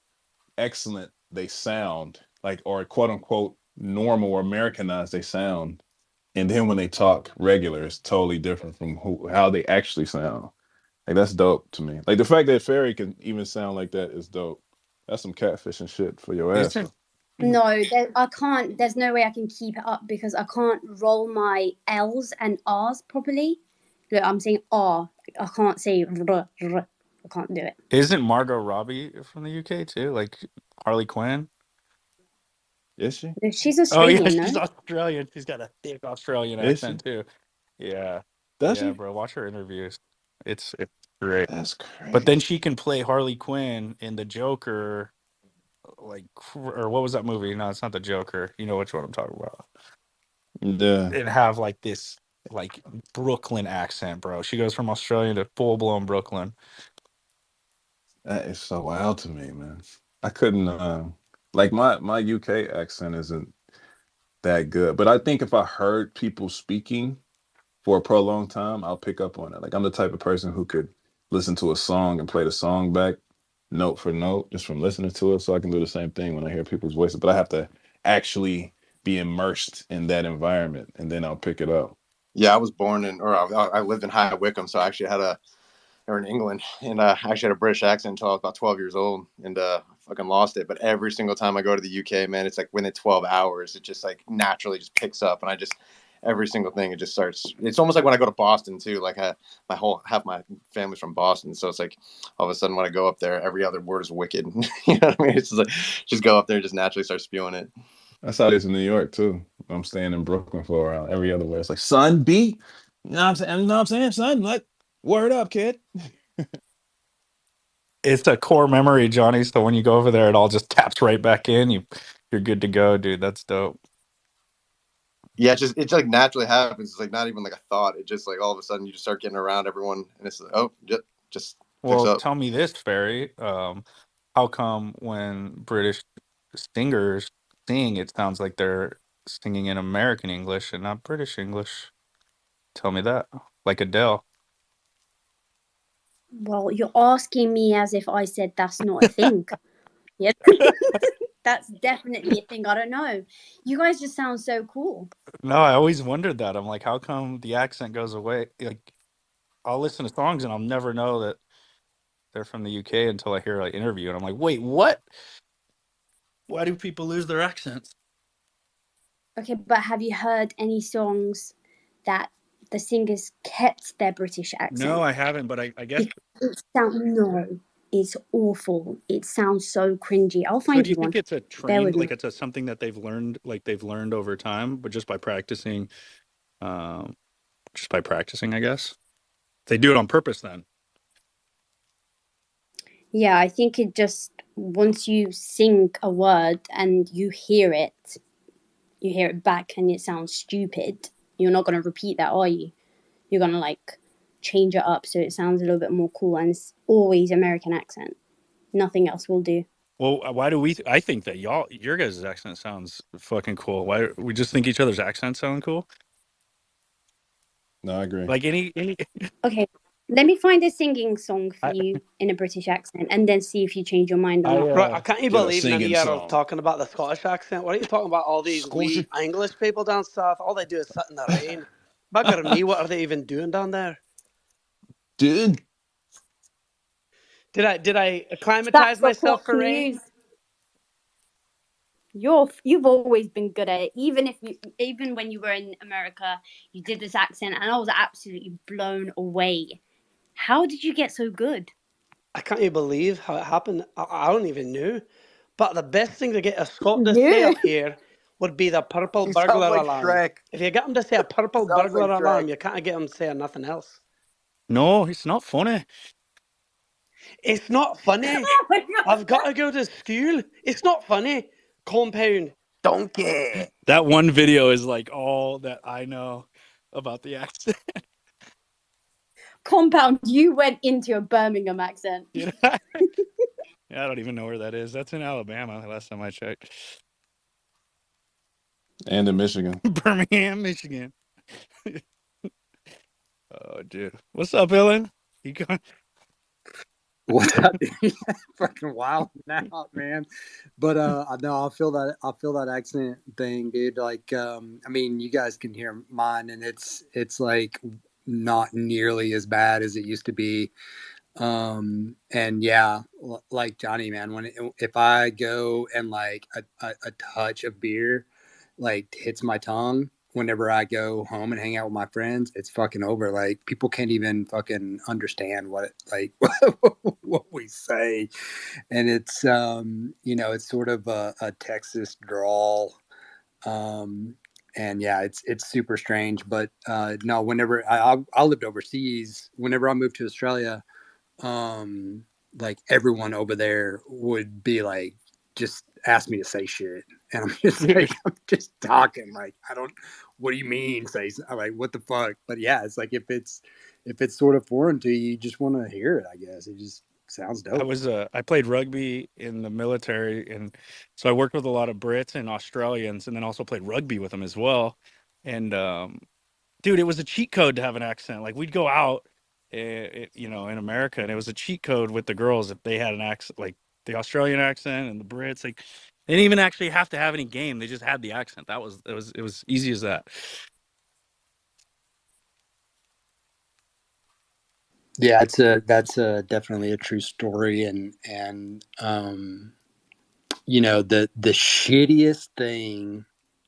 excellent they sound, like, or quote unquote normal or Americanized they sound, and then when they talk regular, it's totally different from how they actually sound. Like that's dope to me. Like the fact that Fairy can even sound like that is dope. That's some catfishing shit for your ass. Isn't No, I can't. There's no way I can keep it up because I can't roll my L's and R's properly. Look, I'm saying R. I can't say r. I can't do it. isn't Margot Robbie from the UK too? Like Harley Quinn? Is she? She's Oh yeah, Australian, she's no? Australian. She's got a thick Australian Is she? accent too. Yeah, Does yeah, she? bro. Watch her interviews. It's great. That's But crazy. then she can play Harley Quinn in the Joker, like, or what was that movie? No, it's not the Joker. You know which one I'm talking about. Yeah, And have like this like Brooklyn accent, bro. She goes from Australia to full blown Brooklyn. that is so wild to me, man. I couldn't like my UK accent isn't that good, but I think if I heard people speaking for a prolonged time, I'll pick up on it. Like I'm the type of person who could listen to a song and play the song back note for note just from listening to it. So I can do the same thing when I hear people's voices, but I have to actually be immersed in that environment and then I'll pick it up. Yeah, I was born in, or I lived in High Wycombe, so I actually had or in England, and I actually had a British accent until I was about 12 years old, and fucking lost it. But every single time I go to the UK, man, it's like within 12 hours, it just like naturally just picks up, and I just every single thing it just starts. It's almost like when I go to Boston too. Like half my family's from Boston, so it's like all of a sudden when I go up there, every other word is wicked. You know what I mean? It's just like just go up there and just naturally start spewing it. That's how it is in New York too. I'm staying in Brooklyn for a while. Every other way, it's like son B. You know what I'm saying? You know what I'm saying, son? Like, word up, kid. It's a core memory, Johnny. So when you go over there, it all just taps right back in. You're good to go, dude. That's dope. Yeah, it just like naturally happens. It's like not even like a thought. It just like all of a sudden you just start getting around everyone, and it's like, oh, just picks Well, up. tell me this, Ferry. How come when British singers sing, it sounds like they're singing in American English and not British English? Tell me that. Like Adele. Well, you're asking me as if I said that's not a thing. Yeah. That's definitely a thing. I don't know. You guys just sound so cool. No, I always wondered that. I'm like, how come the accent goes away? Like, I'll listen to songs and I'll never know that they're from the UK until I hear an interview, and I'm like, wait, what? Why do people lose their accents? Okay, but have you heard any songs that the singers kept their British accent? No, I haven't, but I guess. No, it's awful. It sounds so cringy. I'll So find do you you one. think it's a Bear with trained, me. like it's a something that they've learned over time, but just by practicing, um, I guess they do it on purpose. Then Yeah, I think it just once you sing a word and you hear it back and it sounds stupid. You're not gonna repeat that, are you? You're gonna like change it up so it sounds a little bit more cool, and it's always American accent. Nothing else will do. well, why do we? I think that your guys' accent sounds fucking cool. Why we just think each other's accents sound cool? No, I agree. Like any. Okay, let me find a singing song for I, you in a British accent, and then see if you change your mind or not. Right, I can't Get a believe none of singing you are song. talking about the Scottish accent. What are you talking about? All these Scorcher. wee English people down south, all they do is sit in the rain. Bugger me, what are they even doing down there? Dude. Did I acclimatize That's the myself Fox for rain? News. You've always been good at it. Even when you were in America, you did this accent, and I was absolutely blown away. How did you get so good? I can't even believe how it happened. I don't even know. But the best thing to get a Scot to say No. up here would be the purple He sounds burglar like alarm. Shrek. If you get them to say a purple Sounds burglar like alarm, Shrek. you can't get them saying nothing else. no, it's not funny. It's not funny. Oh my God. I've got to go to school. It's not funny. Compound. Donkey. That one video is like all that I know about the accent. Compound, you went into a Birmingham accent. Did I? Yeah, I don't even know where that is. That's in Alabama. Last time I checked. And in Michigan. Birmingham, Michigan. Oh, dude. What's up, Ellen? You going? What's up, dude? Fucking wild now, man. But no, I feel that accent thing, dude. Like, I mean, you guys can hear mine, and it's like not nearly as bad as it used to be. And yeah, like Johnny, man, if I go and like a touch of beer like hits my tongue whenever I go home and hang out with my friends, it's fucking over. Like people can't even fucking understand what we say. And it's it's sort of a Texas drawl. Um and yeah, it's super strange. But no, whenever I lived overseas, whenever I moved to Australia, um like everyone over there would be like just ask me to say shit, and I'm just like, I'm just talking, like, I don't, what do you mean say, I'm like, what the fuck? But yeah, it's like if it's sort of foreign to you, you just want to hear it. I guess it just sounds dope. I played rugby in the military, and so I worked with a lot of Brits and Australians, and then also played rugby with them as well. And dude, it was a cheat code to have an accent. Like we'd go out, in America, and it was a cheat code with the girls if they had an accent, like the Australian accent and the Brits. Like they didn't even actually have to have any game; they just had the accent. It was easy as that. Yeah, that's definitely a true story. And the shittiest thing,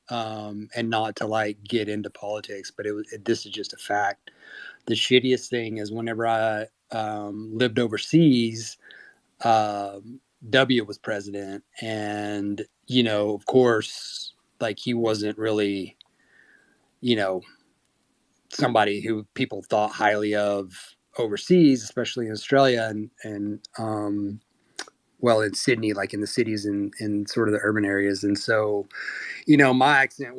and not to like get into politics, but this is just a fact. The shittiest thing is whenever I lived overseas, W was president, and of course, like he wasn't really, you know, somebody who people thought highly of overseas, especially in Australia and well, in Sydney, like in the cities and in sort of the urban areas. And so, my accent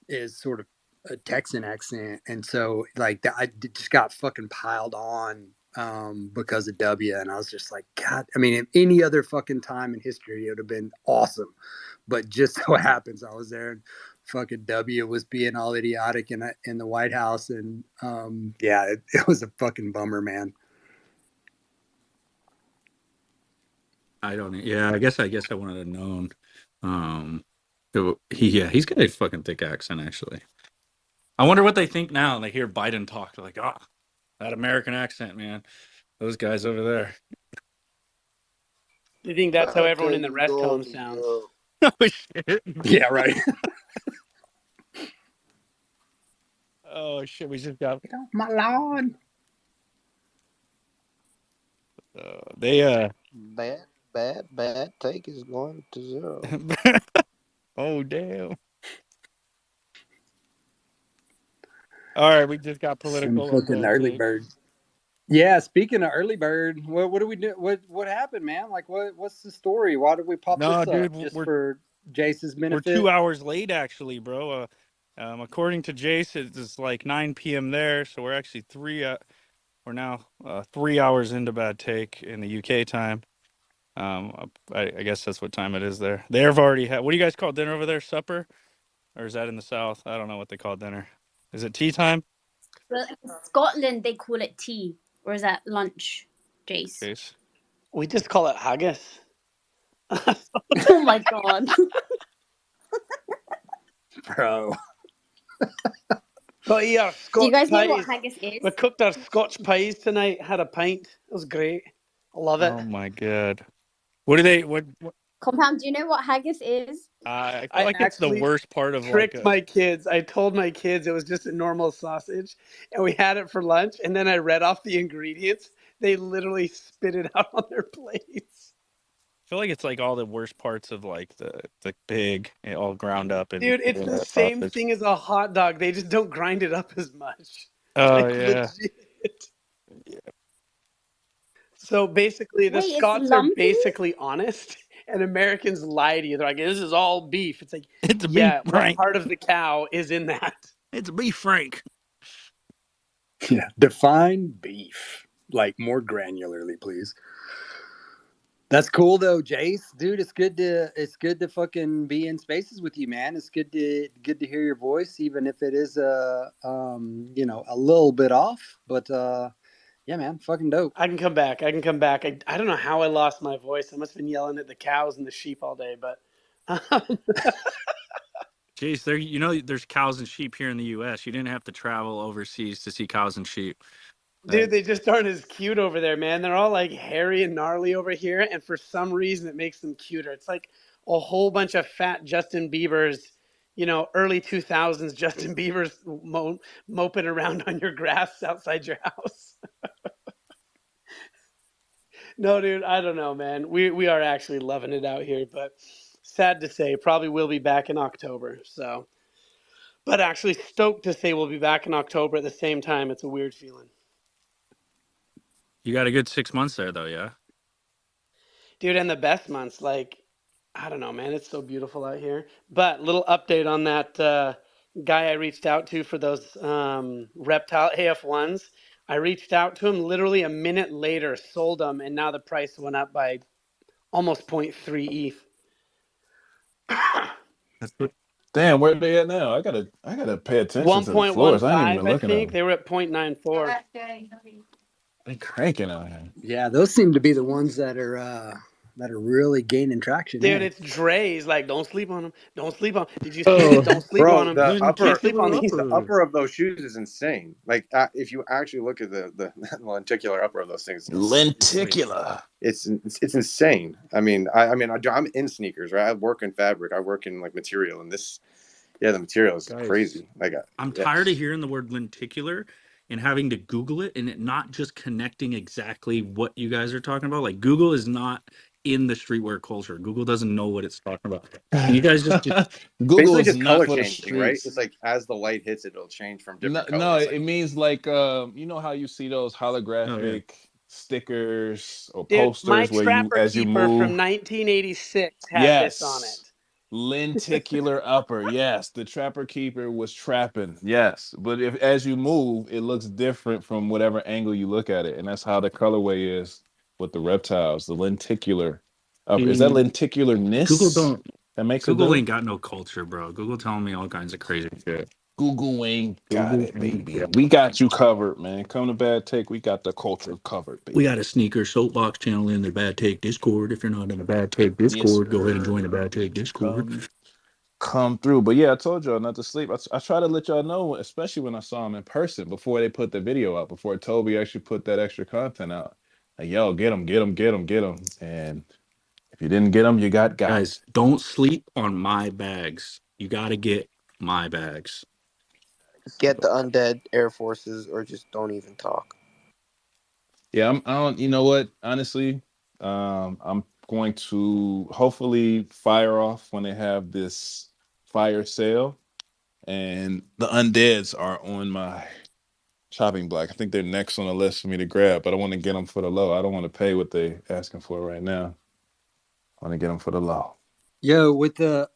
is sort of a Texan accent, and so like that, I just got fucking piled on because of W, and I was just like, God. I mean, at any other fucking time in history, it would have been awesome, but just so happens I was there, and fucking W was being all idiotic in the White House, and yeah, it was a fucking bummer, man. I don't. Yeah, I guess I wanted to known. He's got a fucking thick accent, actually. I wonder what they think now. They hear Biden talk. They're like, oh, that American accent, man. Those guys over there. Do you think that's how everyone in the Fucking rest home dog, sounds? yo. Oh shit. Yeah, right. Oh shit. We just got. Get off my lawn. They. Bad take is going to zero. Oh damn. All right, we just got Some political on fucking bad early take. bird. Yeah, speaking of early bird, what do we do? What happened, man? Like, what's the story? Why did we pop No, this dude, up? Just for Jace's we're benefit? 2 hours late, actually, bro. According to Jace, it's like 9 p.m. there, so we're actually we're now 3 hours into bad take in the UK time. I guess that's what time it is there. They've already had. What do you guys call dinner over there? Supper, or is that in the South? I don't know what they call dinner. Is it tea time? Well, in Scotland, they call it tea. Or is that lunch, Jace? Jace. We just call it haggis. Oh my god. Bro. Got here Do Scotch you guys know what pies. haggis We is? cooked our Scotch pies tonight. Had a pint. It was great. I love it. Oh my god. What do they? What Compound, do you know what haggis is? I feel I like it's the actually worst part of like tricked my kids. I told my kids it was just a normal sausage, and we had it for lunch. And then I read off the ingredients. They literally spit it out on their plates. I feel like it's like all the worst parts of like the pig all ground up and Dude, it's the same sausage. thing as a hot dog. They just don't grind it up as much. Oh Like yeah. legit. So basically, the Wait, it's Scots are lumpy? basically honest, and Americans lie to you. They're like, "This is all beef." It's like, It's a beef yeah, what frank. part of the cow is in that? It's a beef frank. Yeah. Define beef, like more granularly, please. That's cool though, Jace. Dude, it's good to fucking be in spaces with you, man. It's good to hear your voice, even if it is a little bit off. But yeah, man, fucking dope. I can come back. I don't know how I lost my voice. I must have been yelling at the cows and the sheep all day, but Jeez, there's cows and sheep here in the U.S. You didn't have to travel overseas to see cows and sheep. dude, they just aren't as cute over there, man. They're all like hairy and gnarly over here, and for some reason it makes them cuter. It's like a whole bunch of fat Justin Biebers, early 2000s Justin Biebers moping around on your grass outside your house. No, dude, I don't know, man. We are actually loving it out here, but sad to say, probably will be back in October. So, but actually stoked to say we'll be back in October at the same time. It's a weird feeling. You got a good 6 months there, though, yeah? Dude, and the best months, like, I don't know, man. It's so beautiful out here. But little update on that guy I reached out to for those reptile AF1s. I reached out to him literally a minute later, sold them, and now the price went up by almost 0.3 ETH. Damn, where are they at now? I gotta pay attention to the floors. I ain't even 1.15, been I looking at think. them. They were at 0.94. They cranking out here. Yeah, those seem to be the ones that are really gaining traction. Dude, eh? it's Dre's. Like, don't sleep on them. Don't sleep on. Did you see it? Don't sleep Bro, on them. the Can't sleep on these. the upper of those shoes is insane. Like if you actually look at the lenticular upper of those things, Lenticular. it's insane. I'm in sneakers, right? I work in fabric. I work in like material, and the material is Guys, crazy. I'm tired of hearing the word lenticular and having to Google it and it not just connecting exactly what you guys are talking about. Like Google is not in the streetwear culture. Google doesn't know what it's talking about. Can you guys just Google basically is just not color for the changing, right? streets. It's like as the light hits it, it'll change from No, different colors. it means like you know how you see those holographic stickers or Dude, my posters where you Trapper as you Keeper from move. 1986 had this on Yes. it. Lenticular upper. Yes. The Trapper Keeper was trapping. Yes. But if as you move, it looks different from whatever angle you look at it. And that's how the colorway is with the reptiles, the lenticular upper. Is that lenticularness that makes it Google dope? ain't got no culture, bro. Google telling me all kinds of crazy shit. Google ain't got it, baby. We got you covered, man. Come to Bad Take. We got the culture covered, baby. We got a sneaker soapbox channel in the Bad Take Discord. If you're not in the Bad Take Discord, go ahead and join the Bad Take Discord. Come through. But yeah, I told y'all not to sleep. I try to let y'all know, especially when I saw them in person before they put the video out, before Toby actually put that extra content out. Like, yo, get them. And if you didn't get them, you got. Guys, don't sleep on my bags. You got to get my bags. Get the undead Air Forces or just don't even talk. Yeah, I don't. You know what? Honestly, I'm going to hopefully fire off when they have this fire sale, and the undeads are on my chopping block. I think they're next on the list for me to grab, but I want to get them for the low. I don't want to pay what they asking for right now. I want to get them for the low. Yo, with the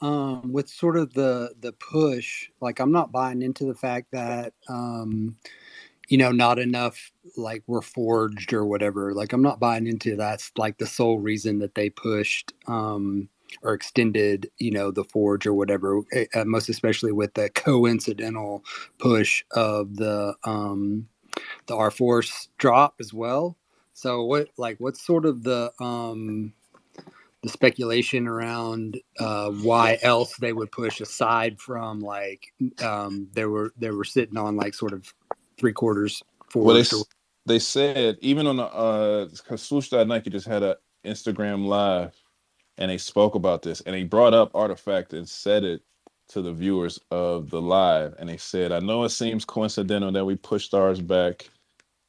with sort of the push, like I'm not buying into the fact that not enough like were forged or whatever. Like I'm not buying into that's like the sole reason that they pushed or extended, the forge or whatever. Most especially with the coincidental push of the R Force drop as well. So what's sort of the speculation around why else they would push aside from like they were sitting on like sort of 3/4 Well, forged. they said even on the because Swoosh.Nike just had a Instagram live and they spoke about this and they brought up Artifact and said it to the viewers of the live and they said, I know it seems coincidental that we pushed ours back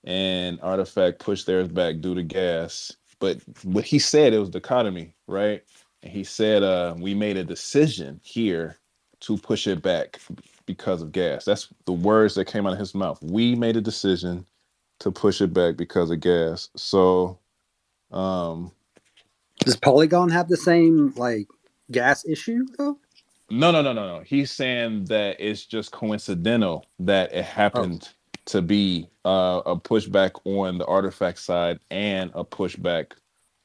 and Artifact pushed theirs back due to gas. But what he said, it was dichotomy, right? And he said, we made a decision here to push it back because of gas. That's the words that came out of his mouth. We made a decision to push it back because of gas. So, does Polygon have the same like gas issue though? No. He's saying that it's just coincidental that it happened to be a pushback on the Artifact side and a pushback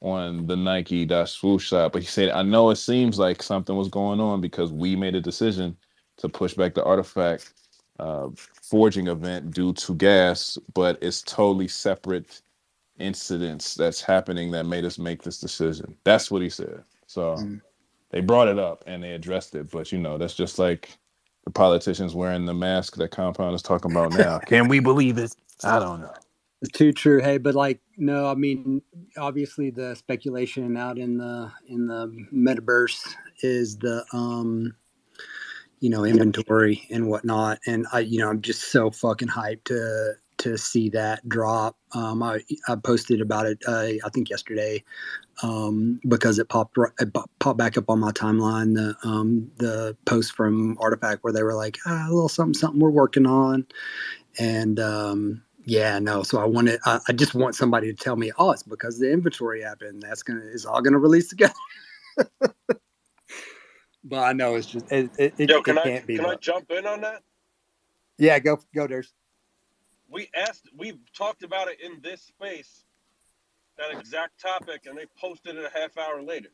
on the Nike swoosh side, but he said, I know it seems like something was going on because we made a decision to push back the artifact forging event due to gas, but it's totally separate incidents that's happening that made us make this decision. That's what he said. So they brought it up and they addressed it, but that's just like the politicians wearing the mask that Compound is talking about now. Can we believe it? I don't know. It's too true. Hey, but like, no, I mean, obviously the speculation out in the metaverse is the inventory and whatnot, and I'm just so fucking hyped to see that drop. I posted about it I think yesterday, because it popped back up on my timeline, the post from Artifact where they were like, a little something we're working on. And yeah, no. So I just want somebody to tell me, oh, it's because the inventory happened. It's all gonna release together. But I know it's just it can't be. Can I jump in on that? Yeah, go Durs. We talked about it in this space, that exact topic, and they posted it a half hour later.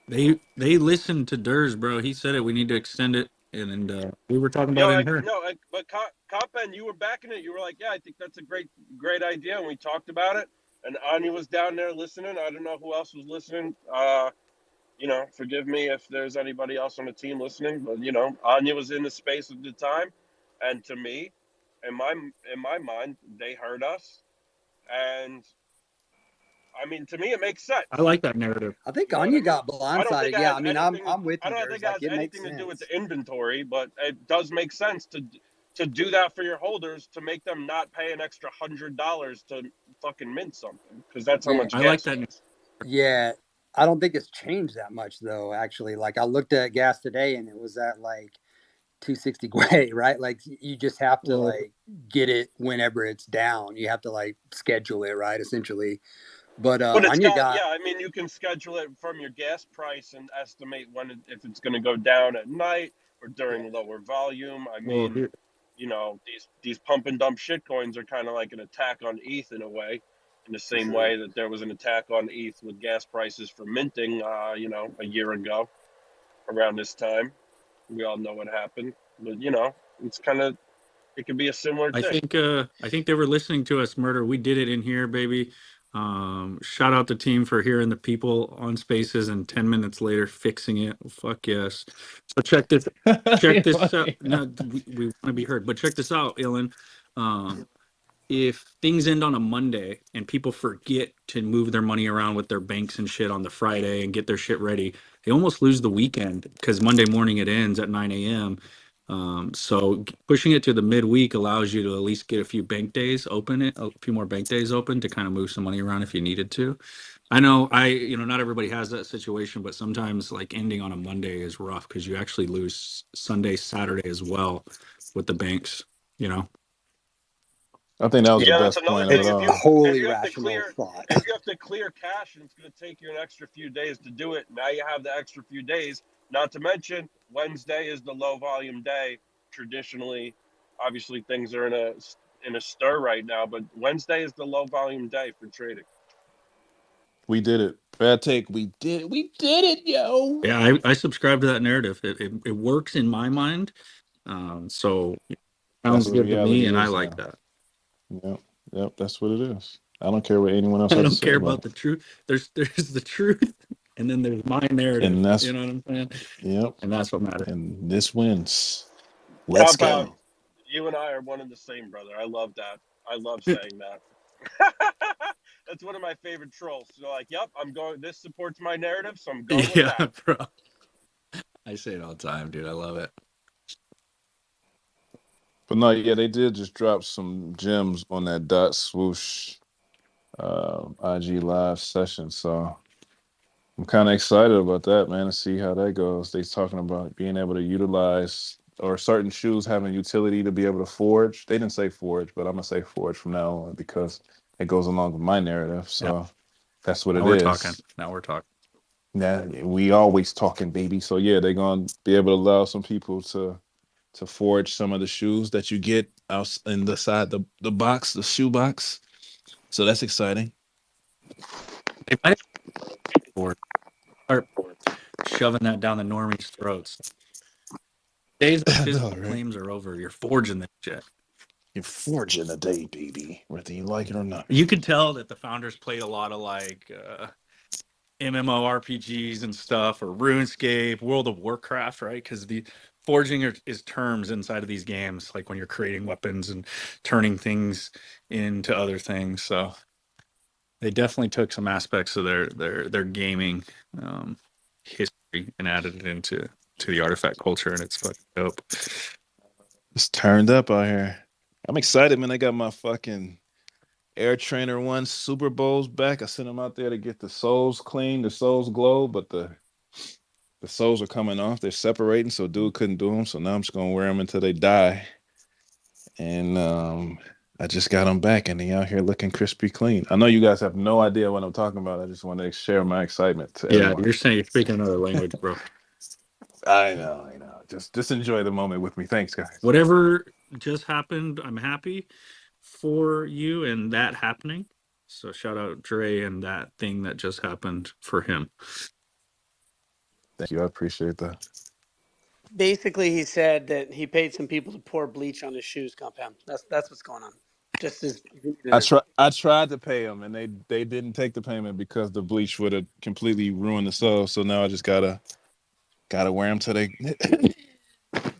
They listened to Durs, bro. He said it. We need to extend it, and we were talking about it in here. But Compen, you were backing it. You were like, yeah, I think that's a great idea, and we talked about it. And Anya was down there listening. I don't know who else was listening. Forgive me if there's anybody else on the team listening, but Anya was in the space at the time, and to me, in my mind, they heard us, and I mean, to me, it makes sense. I like that narrative. I think Anya got blindsided. Yeah, I mean, I'm with you. I don't think it has anything to do with the inventory, but it does make sense to do that for your holders, to make them not pay an extra $100 to fucking mint something, because that's how much. I like that. Yeah, I don't think it's changed that much though. Actually, like I looked at gas today, and it was at like 260 Gwei, right? Like you just have to like get it whenever it's down. You have to like schedule it, right? Essentially. But I mean, you can schedule it from your gas price and estimate if it's going to go down at night or during lower volume. I mean, these pump and dump shit coins are kind of like an attack on ETH in a way, in the same way that there was an attack on ETH with gas prices for minting, a year ago around this time. We all know what happened, but it's kind of. It could be a similar thing. I think they were listening to us, Murder. We did it in here, baby. Shout out the team for hearing the people on Spaces and 10 minutes later fixing it. Fuck yes. So check this out. No, we want to be heard, but check this out, Ilan. If things end on a Monday and people forget to move their money around with their banks and shit on the Friday and get their shit ready, they almost lose the weekend because Monday morning it ends at 9 a.m. So pushing it to the midweek allows you to at least get a few more bank days open to kind of move some money around if you needed to. I know not everybody has that situation, but sometimes like ending on a Monday is rough because you actually lose Sunday, Saturday as well with the banks, I think that was the best point of it all. Wholly rational thought. If you have to clear cash and it's going to take you an extra few days to do it, now you have the extra few days. Not to mention, Wednesday is the low volume day. Traditionally, obviously things are in a stir right now, but Wednesday is the low volume day for trading. We did it. Bad take. We did it, yo. Yeah, I subscribe to that narrative. It works in my mind. So it sounds good to me, and I like that. Yep, that's what it is. I don't care what anyone else has to say. I don't care about the truth. There's the truth, and then there's my narrative. And that's, you know what I'm saying? Yep. And that's what matters. And this wins. Let's go. You and I are one and the same, brother. I love that. I love saying that. That's one of my favorite trolls. So like, yep, this supports my narrative, so I'm going with that. Bro. I say it all the time, dude. I love it. But no, yeah, they did just drop some gems on that dot swoosh IG live session. So I'm kind of excited about that, man, to see how that goes. They're talking about being able to utilize, or certain shoes having utility to be able to forge. They didn't say forge, but I'm going to say forge from now on because it goes along with my narrative. So that's what it is. Now we're talking. Yeah, we always talking, baby. So yeah, they're going to be able to allow some people to forge some of the shoes that you get out in the side, the box, the shoe box. So that's exciting. They might have start shoving that down the normies' throats. Days of physical know, right? claims are over. You're forging this shit. You're forging a day, baby, whether you like it or not. You could tell that the founders played a lot of like MMORPGs and stuff, or RuneScape, World of Warcraft, right? Because the forging is terms inside of these games, like when you're creating weapons and turning things into other things. So they definitely took some aspects of their gaming history and added it into the artifact culture, and it's fucking dope. It's turned up out here. I'm excited, man. I got my fucking Air Trainer 1 Super Bowls back. I sent them out there to get the soles clean, the soles glow, but the soles are coming off. They're separating, so dude couldn't do them. So now I'm just gonna wear them until they die. And I just got them back, and they out here looking crispy clean. I know you guys have no idea what I'm talking about. I just want to share my excitement to everyone. You're speaking another language, bro. I know. Just enjoy the moment with me. Thanks, guys. Whatever just happened, I'm happy for you and that happening. So shout out Dre and that thing that just happened for him. Thank you. I appreciate that. Basically, he said that he paid some people to pour bleach on his shoes, Compound. That's what's going on. Just as I tried to pay them, and they didn't take the payment because the bleach would have completely ruined the sole. So now I just gotta wear them till they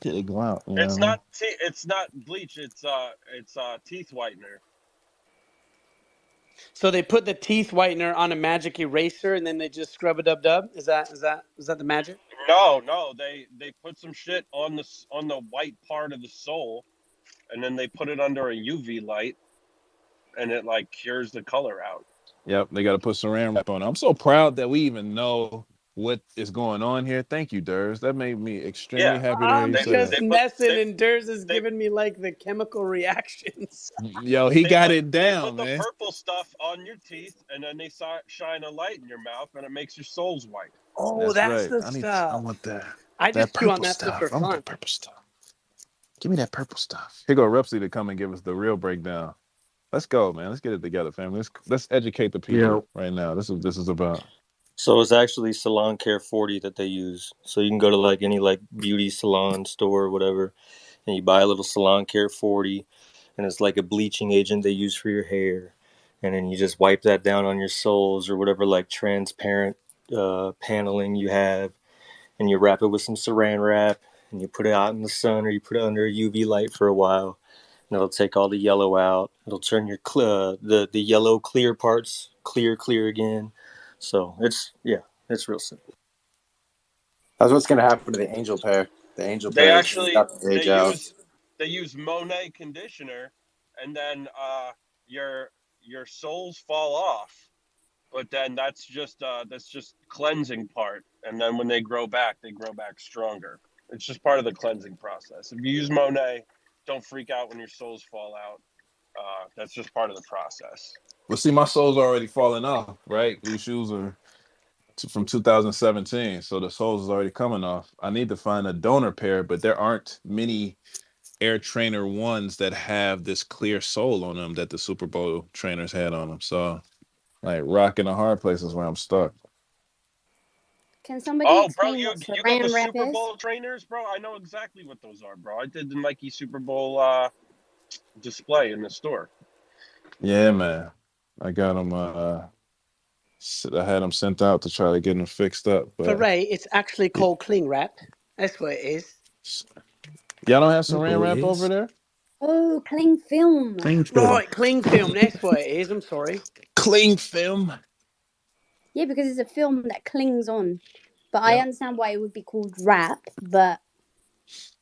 till they go out. You It's know? not it's not bleach. It's teeth whitener. So they put the teeth whitener on a magic eraser, and then they just scrub a dub. Is that the magic? No, they put some shit on the white part of the sole, and then they put it under a UV light, and it like cures the color out. Yep, they got to put saran wrap on it. I'm so proud that we even know what is going on here. Thank you, Durs. That made me extremely happy to hear I'm you say just that. messing, and Durs is giving me like the chemical reactions. Yo, he got it They down, put the man. purple stuff on your teeth, and then they shine a light in your mouth, and it makes your soles white. Oh, that's the stuff. I want that. I just chew on purple that stuff for I want fun. that purple stuff. Give me that purple stuff. Here go Rupsy to come and give us the real breakdown. Let's go, man. Let's get it together, family. Let's educate the people right now. This is what this is about. So it's actually Salon Care 40 that they use. So you can go to like any like beauty salon store or whatever, and you buy a little Salon Care 40, and it's like a bleaching agent they use for your hair, and then you just wipe that down on your soles or whatever like transparent paneling you have, and you wrap it with some Saran wrap, and you put it out in the sun or you put it under a UV light for a while. And it'll take all the yellow out. It'll turn your the yellow clear parts clear again. So it's real simple. That's what's gonna happen to the angel pair. The angel They pair actually got to age out. they use Monet conditioner, and then your soles fall off, but then that's just cleansing part, and then when they grow back stronger. It's just part of the cleansing process. If you use Monet, don't freak out when your soles fall out. That's just part of the process. Well, see, my soles are already falling off, right? These shoes are from 2017, so the soles is already coming off. I need to find a donor pair, but there aren't many Air Trainer 1s that have this clear sole on them that the Super Bowl trainers had on them. So, like, rocking a hard place is where I'm stuck. Can somebody explain you what got the Saran wrap Super is? Bowl trainers, bro? I know exactly what those are, bro. I did the Nike Super Bowl display in the store. Yeah, man. I got them. I had them sent out to try to get them fixed up. But For Ray, it's actually called cling wrap. That's what it is. Y'all don't have saran wrap over there? Oh, cling film. Right, cling film. That's what it is. I'm sorry. Cling film. Yeah, because it's a film that clings on. But I understand why it would be called wrap, but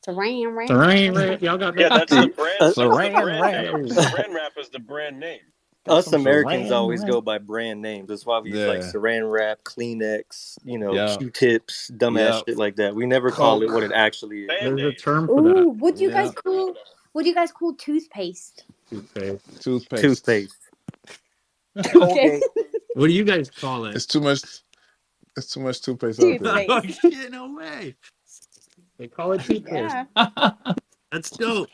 saran wrap. Y'all got that? Yeah, that's the brand. That's the Saran brand wrap. name. Saran wrap is the brand name. Us Americans always go by brand names. That's why we use like Yeah. Saran wrap, Kleenex, Yeah. Q-tips, dumbass shit like that. We never call it what it actually is. Band-Aid. There's a term for Ooh, that. what do you guys call? What do you guys call toothpaste? Toothpaste. Okay. What do you guys call it? It's too much toothpaste out there. Oh shit! No way. They call it toothpaste. Yeah. That's dope.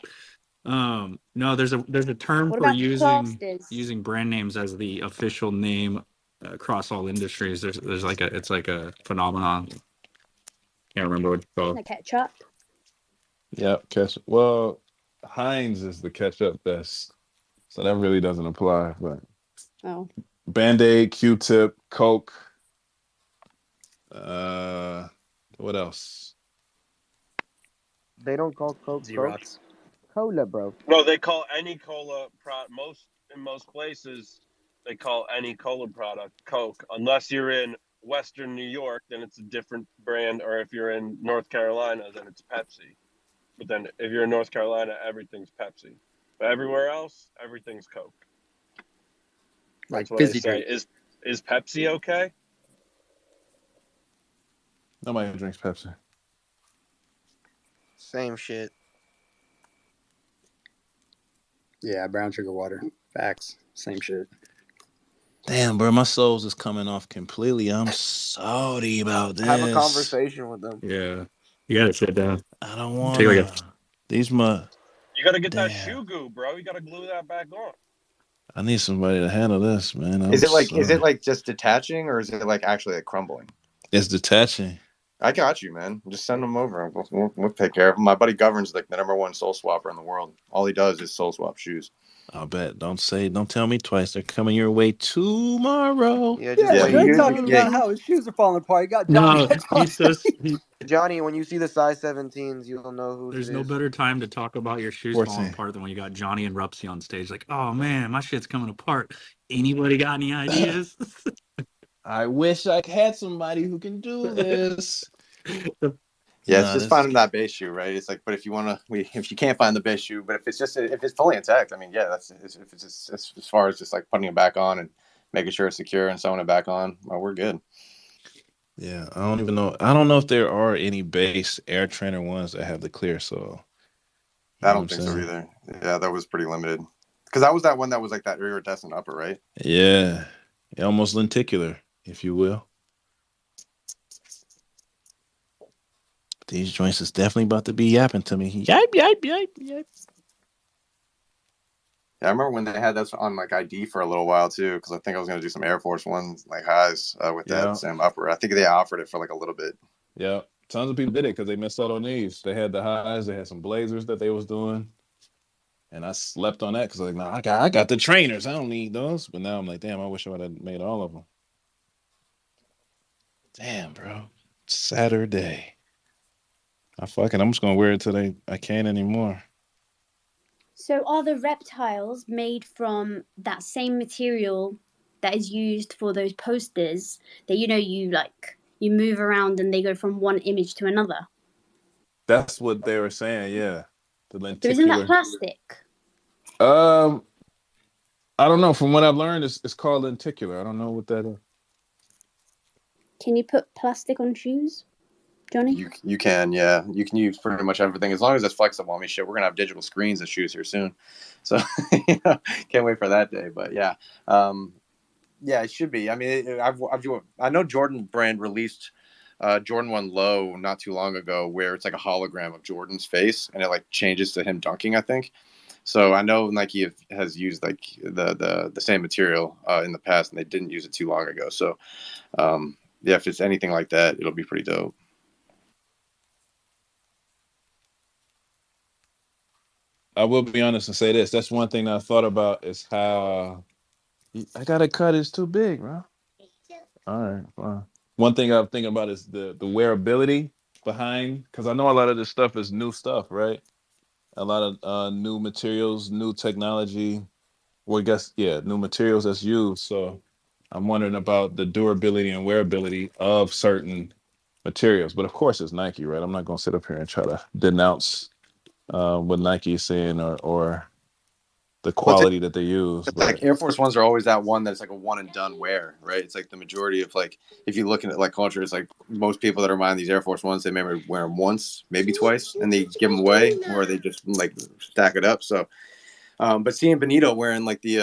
No, there's a term What for about plasters? using brand names as the official name across all industries. There's like it's like a phenomenon. Can't remember what it's called. Like ketchup. Yep, ketchup. Well, Heinz is the ketchup best, so that really doesn't apply. But Oh. Band-Aid, Q-Tip, Coke. What else? They don't call Coke Coke. Xerox. Cola, bro. No, they call any cola in most places. They call any cola product Coke, unless you're in Western New York, then it's a different brand, or if you're in North Carolina, then it's Pepsi. But then if you're in North Carolina, everything's Pepsi. But everywhere else, everything's Coke. Like That's what I fizzy say. drink. Is Pepsi okay? Nobody drinks Pepsi. Same shit. Yeah, brown sugar water. Facts. Same shit. Damn, bro, my soul's is coming off completely. I'm salty about this. Have a conversation with them. Yeah, you gotta sit down. I don't Take like wanna. These my. You got to get that Damn. shoe goo, bro. You got to glue that back on. I need somebody to handle this, man. Is it like just detaching, or is it like actually like crumbling? It's detaching. I got you, man. Just send them over. We'll take care of them. My buddy Govern's like the #1 soul swapper in the world. All he does is soul swap shoes. I'll bet. Don't tell me twice. They're coming your way tomorrow. Yeah, just Yeah, wait. Dre talking about how his shoes are falling apart. You got Johnny. No, he says Johnny, when you see the size 17s, you'll know whose there's it no is. better time to talk about your shoes 14. falling apart than when you got Johnny and Rupsy on stage. Like, oh man, my shit's coming apart. Anybody got any ideas? I wish I had somebody who can do this. Yeah, it's just finding that base shoe, right? It's like, but if you can't find the base shoe, but if it's fully intact, I mean, yeah, if it's just, as far as just like putting it back on and making sure it's secure and sewing it back on, well, we're good. Yeah, I don't even know. I don't know if there are any base Air Trainer ones that have the clear sole. I don't think so either. Yeah, that was pretty limited. Because that was that one that was like that iridescent upper, right? Yeah, almost lenticular, if you will. These joints is definitely about to be yapping to me. Yipe, yipe, yipe, yipe. Yeah, I remember when they had that on like ID for a little while too, because I think I was going to do some Air Force One like highs with that same upper. I think they offered it for like a little bit. Yeah, tons of people did it because they missed out on these. They had the highs, they had some blazers that they was doing, and I slept on that because like, nah, I got the trainers. I don't need those. But now I'm like, damn, I wish I would have made all of them. Damn, bro, Saturday. I'm just gonna wear it today. I can't anymore. So are the reptiles made from that same material that is used for those posters that you move around and they go from one image to another? That's what they were saying. Yeah, the lenticular. So isn't that plastic? I don't know. From what I've learned, it's called lenticular. I don't know what that is. Can you put plastic on shoes, Johnny? You can, yeah. You can use pretty much everything as long as it's flexible. I mean, shit, we're gonna have digital screens of shoes here soon, so can't wait for that day. But yeah, yeah, it should be. I mean, I know Jordan brand released Jordan 1 Low not too long ago, where it's like a hologram of Jordan's face, and it like changes to him dunking, I think. So I know Nike has used like the same material in the past, and they didn't use it too long ago. So yeah, if it's anything like that, it'll be pretty dope. I will be honest and say this. That's one thing that I thought about is how I gotta cut. It's too big, bro. All right, fine. One thing I'm thinking about is the wearability behind, because I know a lot of this stuff is new stuff, right? A lot of new materials, new technology. Well, I guess, yeah, new materials that's used. So I'm wondering about the durability and wearability of certain materials. But of course, it's Nike, right? I'm not going to sit up here and try to denounce what Nike is saying or the quality that they use. But like Air Force Ones are always that one that's like a one and done wear, right? It's like the majority of like, if you look at like culture, it's like most people that are buying these Air Force Ones, they maybe wear them once, maybe twice, and they give them away, or they just like stack it up. So, but seeing Benito wearing like the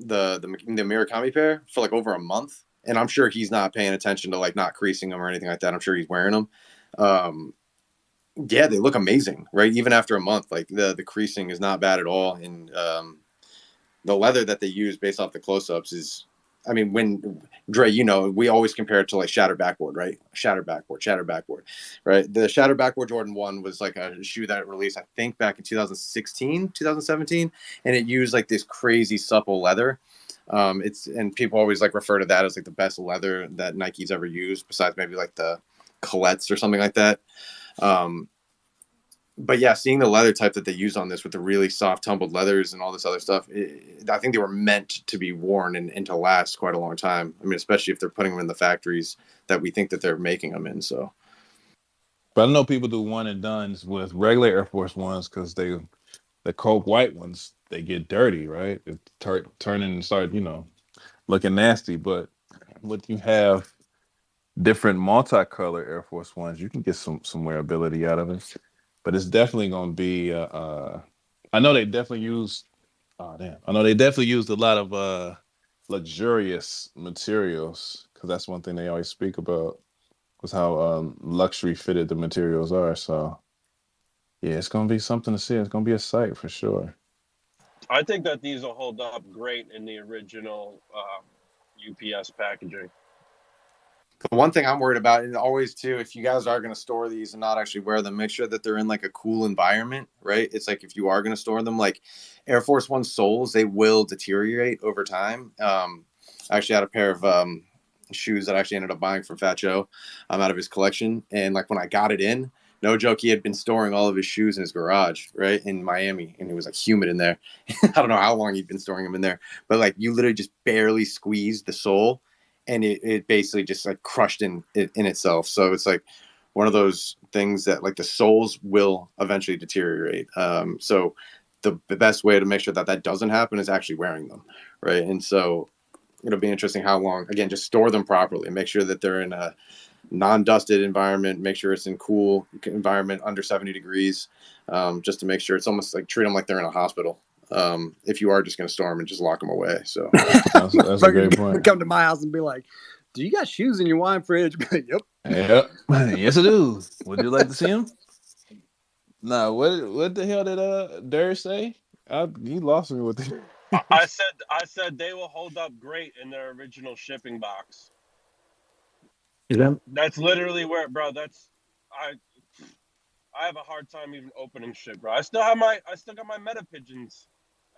Murakami pair for like over a month, and I'm sure he's not paying attention to like not creasing them or anything like that. I'm sure he's wearing them. Yeah, they look amazing, right? Even after a month, like the creasing is not bad at all, and the leather that they use based off the close-ups is I mean, when Dre, we always compare it to like shattered backboard, right? Shattered backboard, right? The shattered backboard Jordan 1 was like a shoe that it released, I think, back in 2016, 2017, and it used like this crazy supple leather. And people always like refer to that as like the best leather that Nike's ever used, besides maybe like the Colette's or something like that. But yeah, seeing the leather type that they use on this with the really soft tumbled leathers and all this other stuff, I think they were meant to be worn and to last quite a long time. I mean, especially if they're putting them in the factories that we think that they're making them in. So, But I know people do one and dones with regular Air Force Ones because the Coke white ones, they get dirty, right? It turning and start, looking nasty. But when you have different multicolor Air Force Ones, you can get some wearability out of it. But it's definitely going to be. I know they definitely use. Oh damn! I know they definitely used a lot of luxurious materials because that's one thing they always speak about was how luxury fitted the materials are. So yeah, it's going to be something to see. It's going to be a sight for sure. I think that these will hold up great in the original UPS packaging. the one thing I'm worried about, and always too, if you guys are going to store these and not actually wear them, make sure that they're in like a cool environment, right? It's like if you are going to store them, like Air Force One soles, they will deteriorate over time. I actually had a pair of shoes that I actually ended up buying from Fat Joe out of his collection. And like when I got it in, no joke, he had been storing all of his shoes in his garage, right, in Miami, and it was like humid in there. I don't know how long he'd been storing them in there, but like you literally just barely squeezed the sole, and it basically just like crushed in itself. So it's like one of those things that like the soles will eventually deteriorate. So the best way to make sure that that doesn't happen is actually wearing them, right? And so it'll be interesting how long. Again, just store them properly and make sure that they're in a non-dusted environment. Make sure it's in cool environment under 70 degrees, just to make sure it's almost like treat them like they're in a hospital. If you are just going to store them and just lock them away. So that's a great point. Come to my house and be like, "Do you got shoes in your wine fridge?" Yep. Yep. Yes, I do. Would you like to see them? Nah. What the hell did Dare say? He lost me with it. I said they will hold up great in their original shipping box. Yeah. That's literally where, bro. I have a hard time even opening shit, bro. I still got my Meta Pigeons.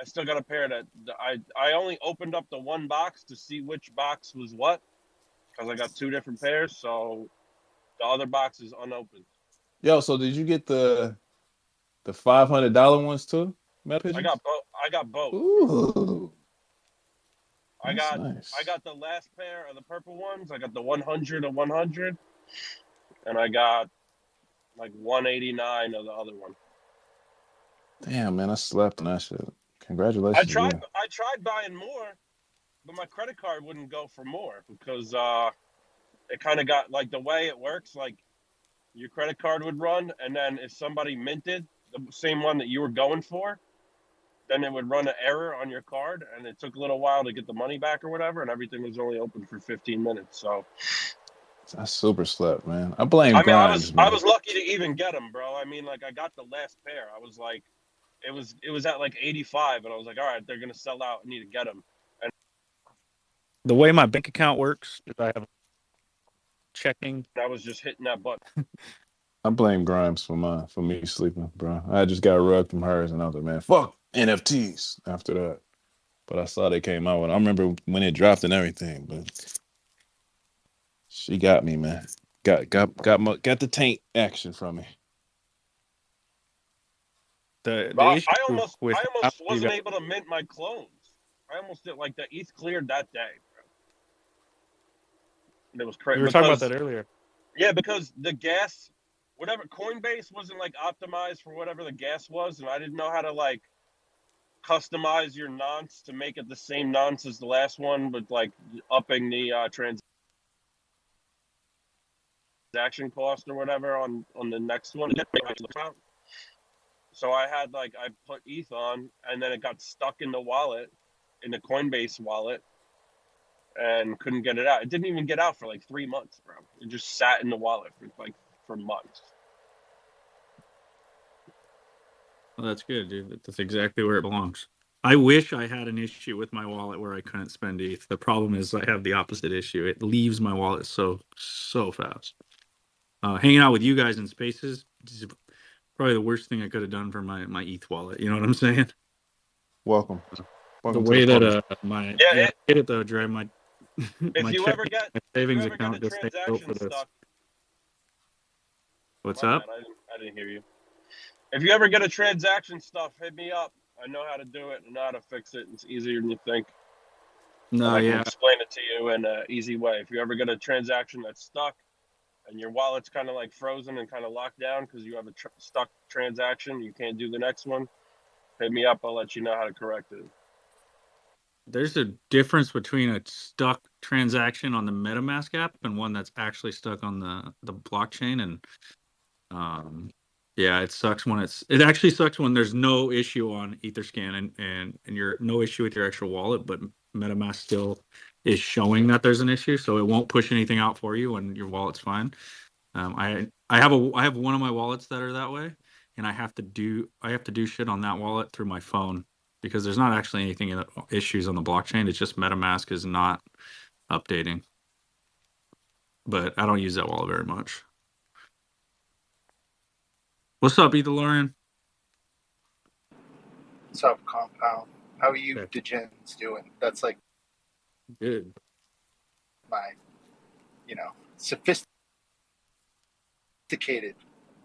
I still got a pair that I only opened up the one box to see which box was what, because I got two different pairs. So the other box is unopened. Yo, so did you get the $500 ones too? Meta I pigeons? got both. I got both. Ooh, I that's got nice. I got the last pair of the purple ones. I got the 100 of 100, and I got like 189 of the other one. Damn, man, I slept on that shit. I Congratulations to tried you. I tried buying more, but my credit card wouldn't go for more because it kind of got like the way it works. Like your credit card would run, and then if somebody minted the same one that you were going for, then it would run an error on your card, and it took a little while to get the money back or whatever, and everything was only open for 15 minutes. So I super slept, man. I blame I mean, Grimes, I man. was lucky to even get them, bro. I mean, like I got the last pair. I was like, it was at like 85, and I was like, all right, they're gonna sell out. I need to get them. And The way my bank account works, if I have checking. I was just hitting that button. I blame Grimes for me sleeping, bro. I just got rugged from hers, and I was like, man, fuck NFTs after that. But I saw they came out with. I remember when it dropped and everything, but she got me, man. Got the taint action from me. The I, issue I with how almost you wasn't got able to mint my clones. I almost did like the ETH cleared that day. And it was we crazy were talking about because that earlier. yeah, because the gas, whatever Coinbase wasn't like optimized for whatever the gas was, and I didn't know how to like customize your nonce to make it the same nonce as the last one, but like upping the transaction cost or whatever on the next one. So I had like I put ETH on, and then it got stuck in the wallet, in the Coinbase wallet, and couldn't get it out. It didn't even get out for like 3 months, bro. It just sat in the wallet for months. Well, that's good, dude. That's exactly where it belongs. I wish I had an issue with my wallet where I couldn't spend ETH. The problem is I have the opposite issue. It leaves my wallet so fast. Hanging out with you guys in spaces is probably the worst thing I could have done for my ETH wallet. You know what I'm saying? Welcome. The Welcome to the way that party. my Yeah, I hate it though, Dre. My if my you check, ever get my if you savings ever get a account just ain't built for transaction this. stuck, What's my bad, up? I didn't hear you. If you ever get a transaction stuff, hit me up. I know how to do it. I know how to fix it. It's easier than you think, and No, I can yeah. explain it to you in an easy way. If you ever get a transaction that's stuck and your wallet's kind of like frozen and kind of locked down because you have a stuck transaction, you can't do the next one, hit me up. I'll let you know how to correct it. There's a difference between a stuck transaction on the MetaMask app and one that's actually stuck on the blockchain. And yeah, it sucks when it actually sucks when there's no issue on Etherscan and you're no issue with your actual wallet, but MetaMask still is showing that there's an issue, so it won't push anything out for you when your wallet's fine. I have one of my wallets that are that way, and I have to do shit on that wallet through my phone because there's not actually anything in issues on the blockchain. It's just MetaMask is not updating. But I don't use that wallet very much. What's up, Ethelorian? What's up, Compound? How are you Okay. degens doing? That's like Good. my, sophisticated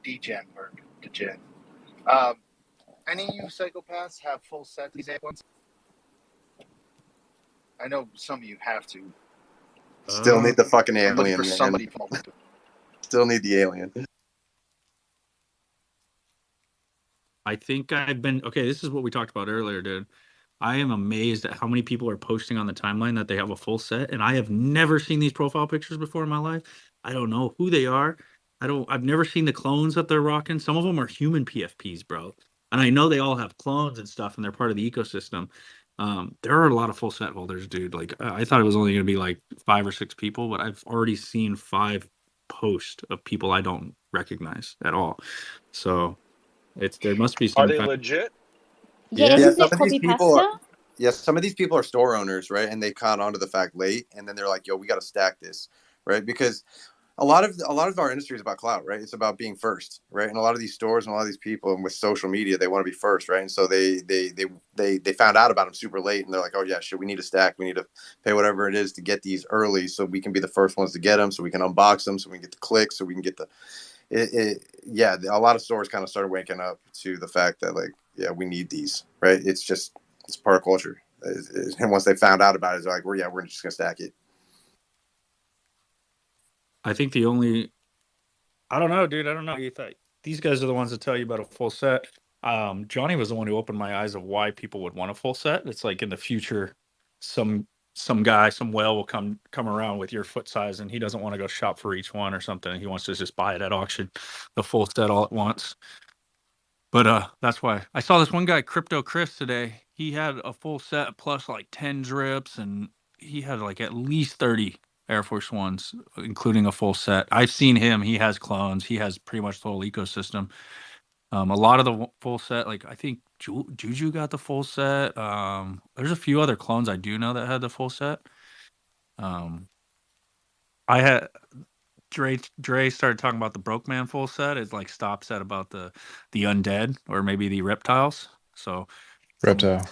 degen work. Degen. Any of you psychopaths have full sets of these ones? I know some of you have to. Still need the fucking I'm looking alien, for man. somebody. Still need the alien. I think I've been okay. This is what we talked about earlier, dude. I am amazed at how many people are posting on the timeline that they have a full set, and I have never seen these profile pictures before in my life. I don't know who they are. I've never seen the clones that they're rocking. Some of them are human PFPs, bro. And I know they all have clones and stuff, and they're part of the ecosystem. There are a lot of full set holders, dude. Like I thought it was only going to be like 5 or 6 people, but I've already seen 5 posts of people I don't recognize at all. So there must be Are some they kind. legit? Yeah, Yeah. Yeah, isn't some it of these copy people are. pasta? Yeah, some of these people are store owners, right? And they caught onto the fact late, and then they're like, "Yo, we got to stack this," right? Because a lot of our industry is about clout, right? It's about being first, right? And a lot of these stores and a lot of these people, and with social media, they want to be first, right? And so they found out about them super late, and they're like, "Oh yeah, shit, we need to stack, we need to pay whatever it is to get these early, so we can be the first ones to get them, so we can unbox them, so we can get the clicks, so we can get the." Yeah, a lot of stores kind of started waking up to the fact that like, yeah, we need these, right? It's part of culture, and once they found out about it, they're like, we're just gonna stack it. I think I don't know, dude. I don't know. These guys are the ones that tell you about a full set. Johnny was the one who opened my eyes of why people would want a full set. It's like in the future, some guy, some whale will come around with your foot size, and he doesn't want to go shop for each one or something. He wants to just buy it at auction, the full set all at once. But that's why I saw this one guy, Crypto Chris, today. He had a full set plus like 10 drips, and he had like at least 30 Air Force Ones, including a full set. I've seen him. He has clones. He has pretty much the whole ecosystem. A lot of the full set, like I think Juju got the full set. There's a few other clones I do know that had the full set. I had Dre started talking about the Broke Man full set. It like stops at about the undead or maybe the reptiles. So Reptile.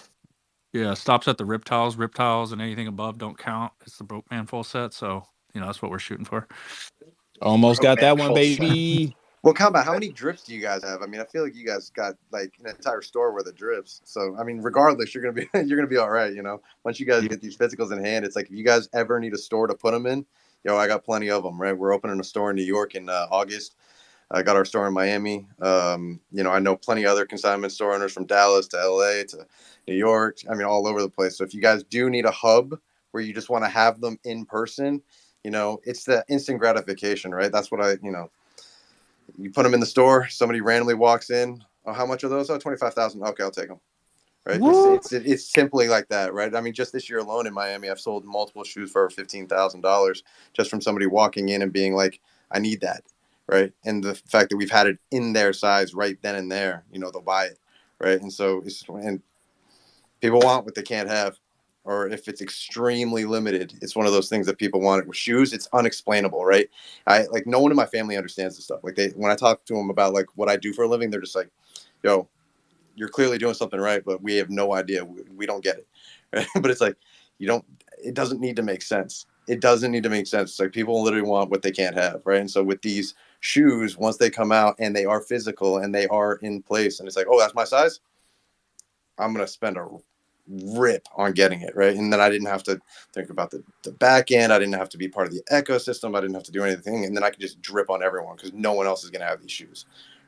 yeah, stops at the reptiles and anything above don't count. It's the Broke Man full set. So that's what we're shooting for. Almost got that one, Full set. baby. Well, Combat, how many drips do you guys have? I mean, I feel like you guys got like an entire store worth of drips. So, I mean, regardless, you're gonna be all right. Once you guys get these physicals in hand, it's like if you guys ever need a store to put them in, I got plenty of them. Right, we're opening a store in New York in August. I got our store in Miami. I know plenty of other consignment store owners from Dallas to LA to New York. I mean, all over the place. So if you guys do need a hub where you just want to have them in person, it's the instant gratification, right? That's what you put them in the store. Somebody randomly walks in. Oh, how much are those? Oh, 25,000. Okay, I'll take them. Right. It's simply like that, right? I mean, just this year alone in Miami, I've sold multiple shoes for over $15,000 just from somebody walking in and being like, I need that. Right. And the fact that we've had it in their size right then and there, they'll buy it. Right. And so People want what they can't have, or if it's extremely limited, it's one of those things that people want. It with shoes, it's unexplainable, right? I like no one in my family understands this stuff. Like they, when I talk to them about like what I do for a living, they're just like, "Yo, you're clearly doing something right, but we have no idea. We don't get it." Right? But it's like you don't. It doesn't need to make sense. It doesn't need to make sense. It's like people literally want what they can't have, right? And so with these shoes, once they come out and they are physical and they are in place, and it's like, oh, that's my size. I'm gonna spend a rip on getting it, right? And then I didn't have to think about the back end. I didn't have to be part of the ecosystem. I didn't have to do anything, and then I could just drip on everyone because no one else is gonna have these shoes,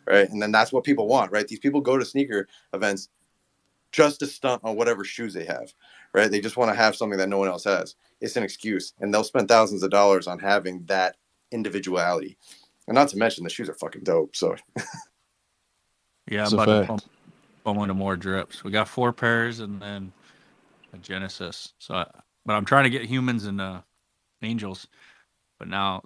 right? And then that's what people want, right? These people go to sneaker events just to stunt on whatever shoes they have, right? They just want to have something that no one else has. It's an excuse, and they'll spend thousands of dollars on having that individuality. And not to mention the shoes are fucking dope. So Yeah, That's I'm a about to fact. bump into more drips. We got 4 pairs and then a Genesis. But I'm trying to get humans and angels. But now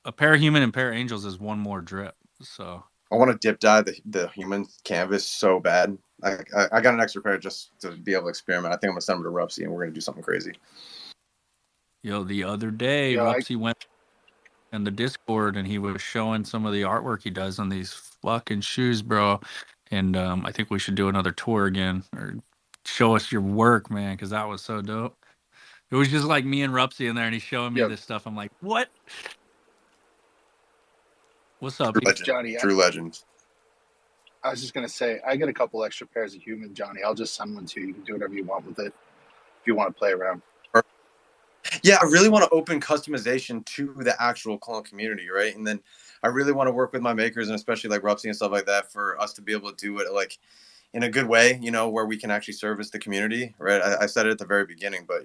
a pair of human and pair of angels is one more drip. So I want to dip dye the human canvas so bad. I got an extra pair just to be able to experiment. I think I'm gonna send them to Rupsy and we're gonna do something crazy. the other day, Yo, Rupsy went in the Discord and he was showing some of the artwork he does on these fucking shoes, bro. And I think we should do another tour again or show us your work, man, because that was so dope. It was just like me and Rupsy in there, and he's showing me yo, this stuff. I'm like, what? What's up? True E? legend. Johnny, True legend. I was just gonna say, I got a couple extra pairs of human, Johnny. I'll just send one to you. You can do whatever you want with it if you want to play around. Yeah, I really want to open customization to the actual clone community, right? And then I really want to work with my makers and especially like Rupsy and stuff like that for us to be able to do it like in a good way, where we can actually service the community, right? I said it at the very beginning, but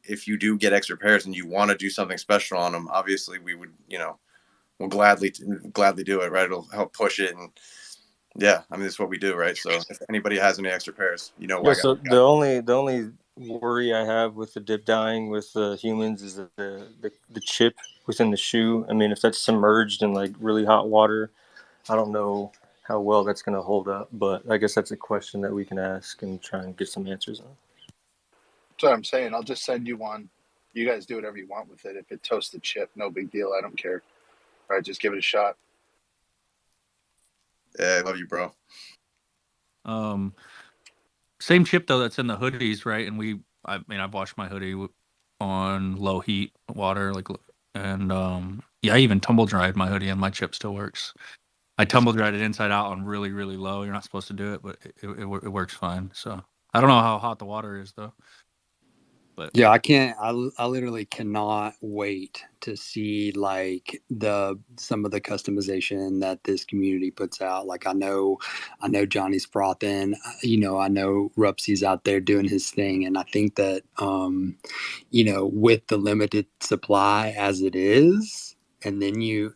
if you do get extra pairs and you want to do something special on them, obviously we would, we'll gladly do it, right? It'll help push it, and yeah, I mean it's what we do, right? So if anybody has any extra pairs, Yeah. I So got the only worry I have with the dip dyeing with humans is that the chip within the shoe. I mean, if that's submerged in like really hot water, I don't know how well that's going to hold up. But I guess that's a question that we can ask and try and get some answers on. That's what I'm saying. I'll just send you one. You guys do whatever you want with it. If it toasts the chip, no big deal. I don't care. All right, just give it a shot. Yeah, I love you, bro. Same chip though that's in the hoodies, right? And I mean, I've washed my hoodie on low heat water, and yeah, I even tumble dried my hoodie, and my chip still works. I tumble dried it inside out on really, really low. You're not supposed to do it, but it works fine. So I don't know how hot the water is though. But Yeah, I can't. I literally cannot wait to see like some of the customization that this community puts out. Like I know Johnny's frothing. I know Rupsy's out there doing his thing, and I think that with the limited supply as it is, and then you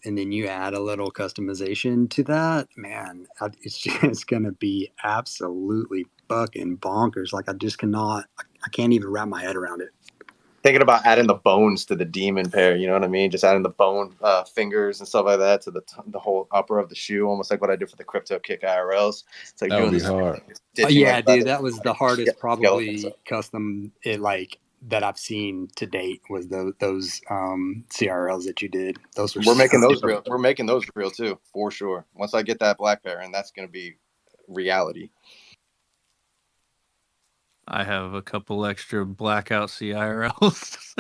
add a little customization to that, man, it's just gonna be absolutely fucking bonkers. Like I can't even wrap my head around it. Thinking about adding the bones to the demon pair, you know what I mean? Just adding the bone fingers and stuff like that to the whole upper of the shoe, almost like what I do for the Crypto Kick IRLs. It's like That would doing be this hard. stitching Yeah, like dude, leather, that was the like hardest skeleton stuff. probably custom that I've seen to date was those CRLs that you did. Those were We're making so those real. We're making those real too, for sure. Once I get that black pair, and that's going to be reality. I have a couple extra blackout CIRLs.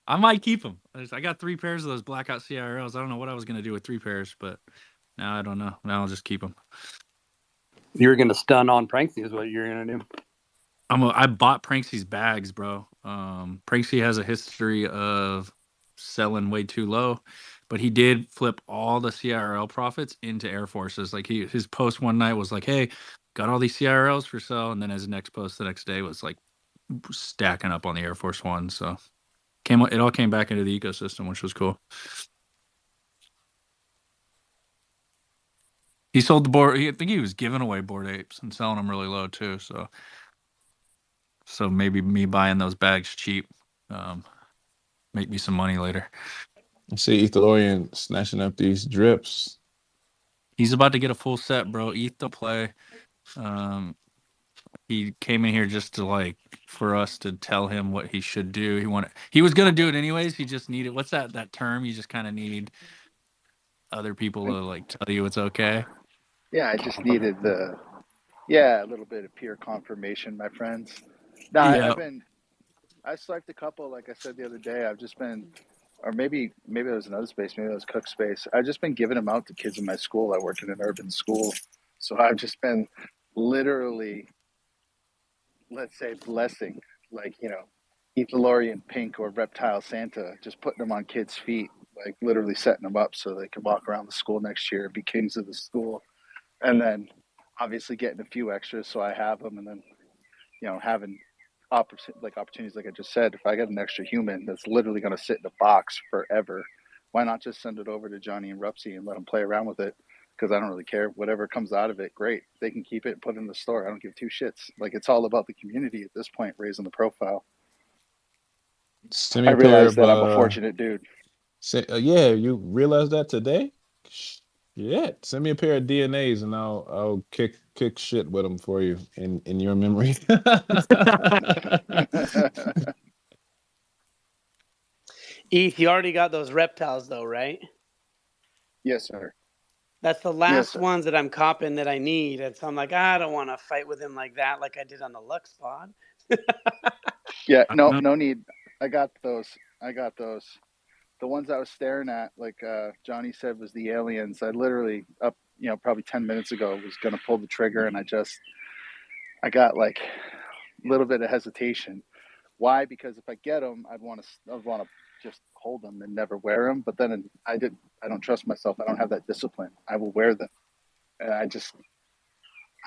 I might keep them. I got 3 pairs of those blackout CIRLs. I don't know what I was going to do with 3 pairs, but now I don't know. Now I'll just keep them. You're gonna stun on Pranksy is what you're gonna do. I bought Pranksy's bags, bro. Pranksy has a history of selling way too low, but he did flip all the CIRL profits into Air Forces. Like his post one night was like, "Hey, got all these CIRLs for sale," and then his next post the next day was like stacking up on the Air Force One. So it all came back into the ecosystem, which was cool. He sold the board. I think he was giving away Bored Apes and selling them really low too. So maybe me buying those bags cheap, make me some money later. I see Ethorian snatching up these drips. He's about to get a full set, bro. ETH to play. He came in here just to like for us to tell him what he should do. He was gonna do it anyways. He just needed what's that term? You just kind of need other people to like tell you it's okay. Yeah, I just needed a little bit of peer confirmation, my friends. No, Yeah. I swiped a couple, like I said the other day. I've just been, or maybe it was another space, maybe it was Cook Space. I've just been giving them out to kids in my school. I work in an urban school. So I've just been literally, let's say, blessing, like, Etholorean Pink or Reptile Santa, just putting them on kids' feet, like literally setting them up so they can walk around the school next year, be kings of the school. And then obviously getting a few extras so I have them, and then having opportunities like I just said. If I get an extra human that's literally going to sit in a box forever, why not just send it over to Johnny and Rupsy and let them play around with it? Because I don't really care. Whatever comes out of it, great. They can keep it and put it in the store. I don't give two shits. Like, it's all about the community at this point, raising the profile. Send me I a pair realize of that I'm a fortunate dude. yeah, you realized that today? Yeah, send me a pair of DNAs and I'll kick shit with them for you in your memory. Eth, you already got those reptiles though, right? Yes, sir. That's the Yes, last sir. ones that I'm copping that I need. And so I'm like, I don't want to fight with him like that, like I did on the Lux pod. Yeah, I no don't know. need. I got those. The ones I was staring at, like Johnny said, was the aliens. I literally probably 10 minutes ago was going to pull the trigger, and I got like a little bit of hesitation. Why? Because if I get them, I'd want to just hold them and never wear them. But then I don't trust myself. I don't have that discipline. I will wear them, and I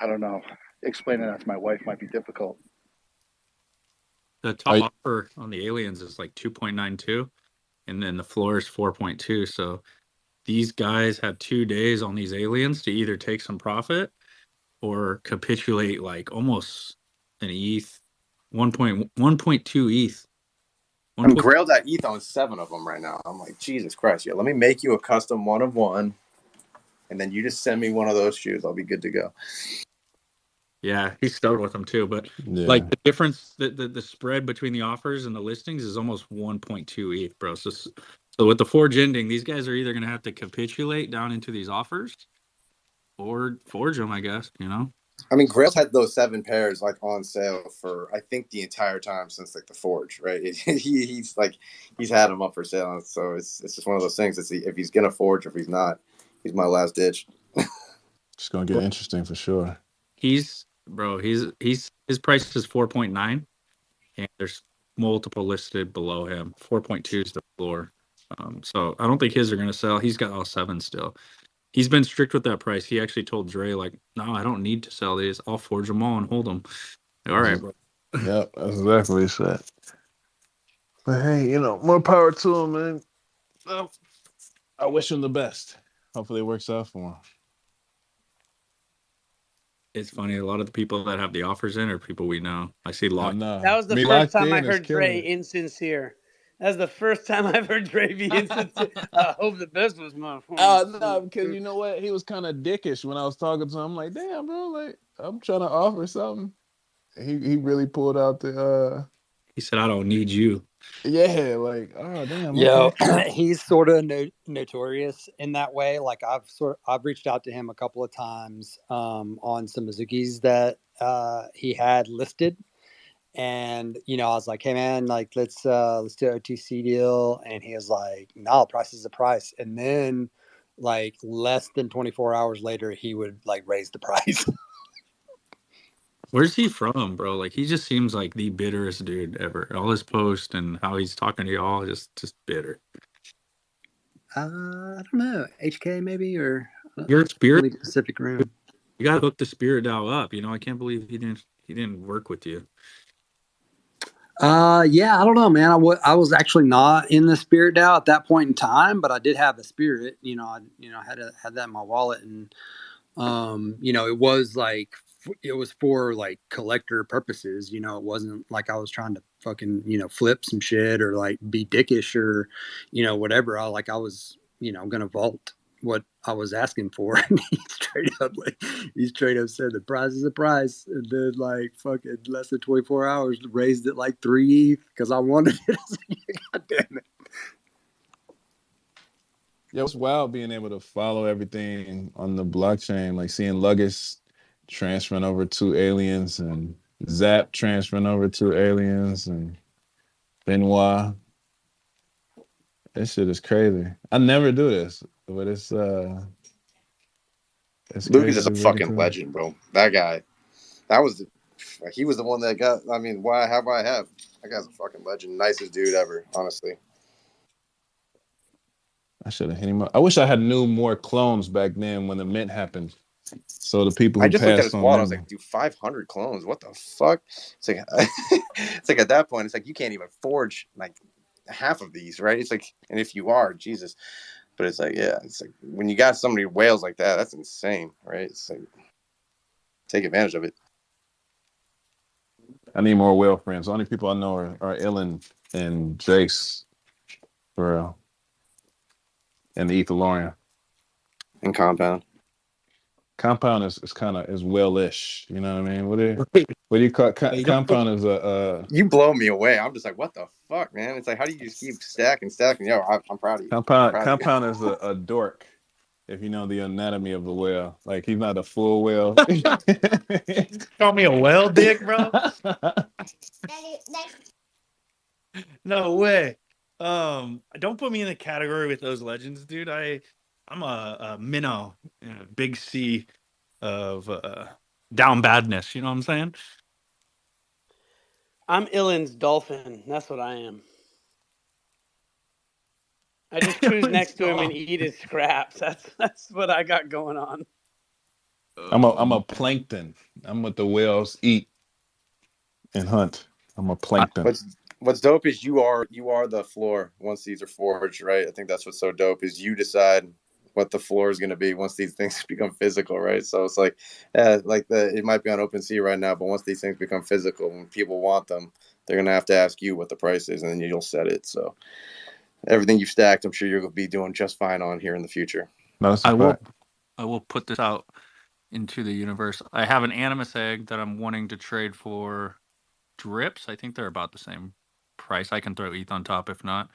don't know. Explaining that to my wife might be difficult. The top offer on the aliens is like 2.92, and then the floor is 4.2. So these guys have 2 days on these aliens to either take some profit or capitulate like almost an ETH, 1.2 ETH. I'm grailed at ETH on 7 of them right now. I'm like, Jesus Christ, let me make you a custom one of one, and then you just send me one of those shoes. I'll be good to go. Yeah, he's stoked with them too. But like the difference, the spread between the offers and the listings is almost 1.2 ETH, bro. So with the forge ending, these guys are either going to have to capitulate down into these offers or forge them, I guess, I mean, Grail's had those 7 pairs like on sale for I think the entire time since like the forge, right? He's had them up for sale, so it's just one of those things. If he's gonna forge, or if he's not, he's my last ditch. It's gonna get interesting for sure. His price is 4.9, and there's multiple listed below him. 4.2 is the floor. So I don't think his are going to sell. He's got all 7 still. He's been strict with that price. He actually told Dre, like, no, I don't need to sell these. I'll forge them all and hold them. All right, bro. Yep, that's exactly what he said. But hey, more power to him, man. Well, I wish him the best. Hopefully it works out for him. It's funny. A lot of the people that have the offers in are people we know. I see locked. That was the first time I heard Dre insincere. That's the first time I've heard Dre be insincere. I hope the best was my phone. No, because you know what? He was kind of dickish when I was talking to him. I'm like, damn, bro, like I'm trying to offer something. He really pulled out the He said, I don't need you. Yeah, like, oh damn. Yeah, Okay. he's sort of notorious in that way. Like I've reached out to him a couple of times on some Mizukis that he had listed, and I was like, hey man, like let's do an OTC deal, and he was like, no, price is the price. And then like less than 24 hours later, he would like raise the price. Where's he from, bro? Like, he just seems like the bitterest dude ever. All his posts and how he's talking to y'all is just bitter. I don't know, HK maybe, or Your spirit Pacific Rim. You gotta hook the spirit DAO up. I can't believe he didn't work with you. Yeah, I don't know, man. I was actually not in the spirit DAO at that point in time, but I did have the spirit. I had that in my wallet, and it was for like collector purposes. It wasn't like I was trying to fucking flip some shit or like be dickish or whatever. I was gonna vault what I was asking for. And he straight up said the price is the price, and then like fucking less than 24 hours raised it like 3 ETH because I wanted it. I was like, God damn it. Yeah, it's wild being able to follow everything on the blockchain, like seeing Luggage transferring over to aliens and Zap transferring over to aliens and Benoit. This shit is crazy. I never do this, but it's Lucas crazy is a to really fucking do. legend, bro. That guy. He was the one that got. I mean, why have I have? That guy's a fucking legend. Nicest dude ever, honestly. I should have hit him up. I wish I had knew more clones back then when the mint happened. So the people I who just looked at his passed on wallet. I was like, them. dude, 500 clones. What the fuck? It's like, it's like at that point, it's like you can't even forge like half of these, right? It's like, and if you are, Jesus. But it's like, yeah, it's like when you got so many whales like that, that's insane, right? It's like, take advantage of it. I need more whale friends. The only people I know are Ellen and Jace, for real, and the Etherian. And Compound. Compound is kind of is whale-ish. You know what I mean? What do you call Compound? Is a You blow me away. I'm just like, what the fuck, man? It's like, how do you just keep stacking? Yo, I'm proud of you. compound. Proud of you. Compound is a dork. If you know the anatomy of a whale, like he's not a full whale. Call me a whale dick, bro? No way. Don't put me in the category with those legends, dude. I'm a minnow, big C of down badness. You know what I'm saying? I'm Illin's dolphin. That's what I am. I just cruise next to him and eat his scraps. That's what I got going on. I'm a plankton. I'm what the whales eat and hunt. I'm a plankton. What's dope is you are the floor once these are forged, right? I think that's what's so dope is you decide what the floor is going to be once these things become physical, right? So it's like, it might be on OpenSea right now, but once these things become physical, when people want them, they're going to have to ask you what the price is, and then you'll set it. So everything you've stacked, I'm sure you're going to be doing just fine on here in the future. No, that's a fact. I will put this out into the universe. I have an Animus egg that I'm wanting to trade for drips. I think they're about the same price. I can throw ETH on top if not.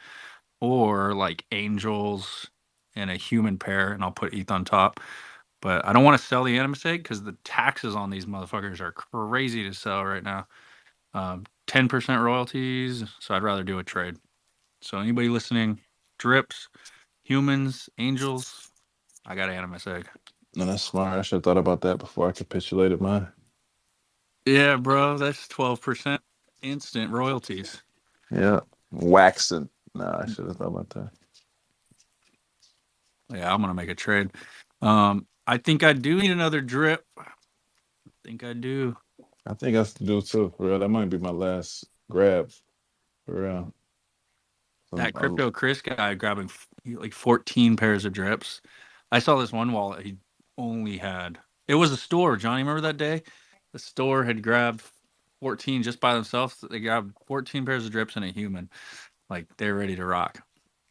Or like angels and a human pair, and I'll put ETH on top. But I don't want to sell the Animus egg because the taxes on these motherfuckers are crazy to sell right now. 10% royalties, so I'd rather do a trade. So anybody listening, drips, humans, angels, I got an Animus egg. No, that's smart. I should have thought about that before I capitulated mine. Yeah, bro, that's 12% instant royalties. Yeah, waxing. No, I should have thought about that. Yeah, I'm gonna make a trade. I think I do need another drip. I think I do. I think I do too, for real. That might be my last grab, for real. That Crypto Chris guy grabbing like 14 pairs of drips. I saw this one wallet. He only had. It was a store. Johnny, remember that day? The store had grabbed 14 just by themselves. They grabbed 14 pairs of drips and a human. Like they're ready to rock.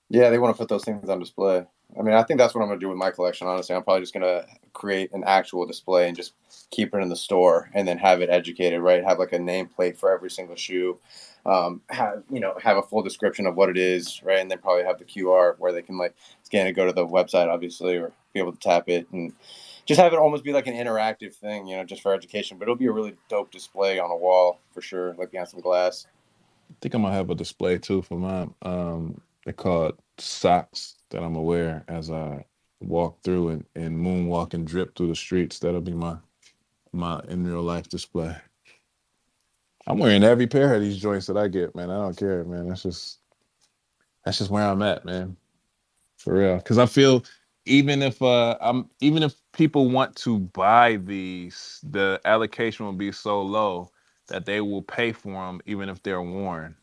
Yeah, they want to put those things on display. I mean, I think that's what I'm going to do with my collection, honestly. I'm probably just going to create an actual display and just keep it in the store and then have it educated, right? Have like a nameplate for every single shoe. Have a full description of what it is, right? And then probably have the QR where they can like scan it, go to the website, obviously, or be able to tap it and just have it almost be like an interactive thing, just for education. But it'll be a really dope display on a wall for sure, like behind some glass. I think I'm gonna have a display too for mine. They're called socks that I'm gonna wear as I walk through and moonwalk and drip through the streets. That'll be my in real life display. I'm wearing every pair of these joints that I get, man. I don't care, man. That's just where I'm at, man. For real. Because I feel even if people want to buy these, the allocation will be so low that they will pay for them even if they're worn.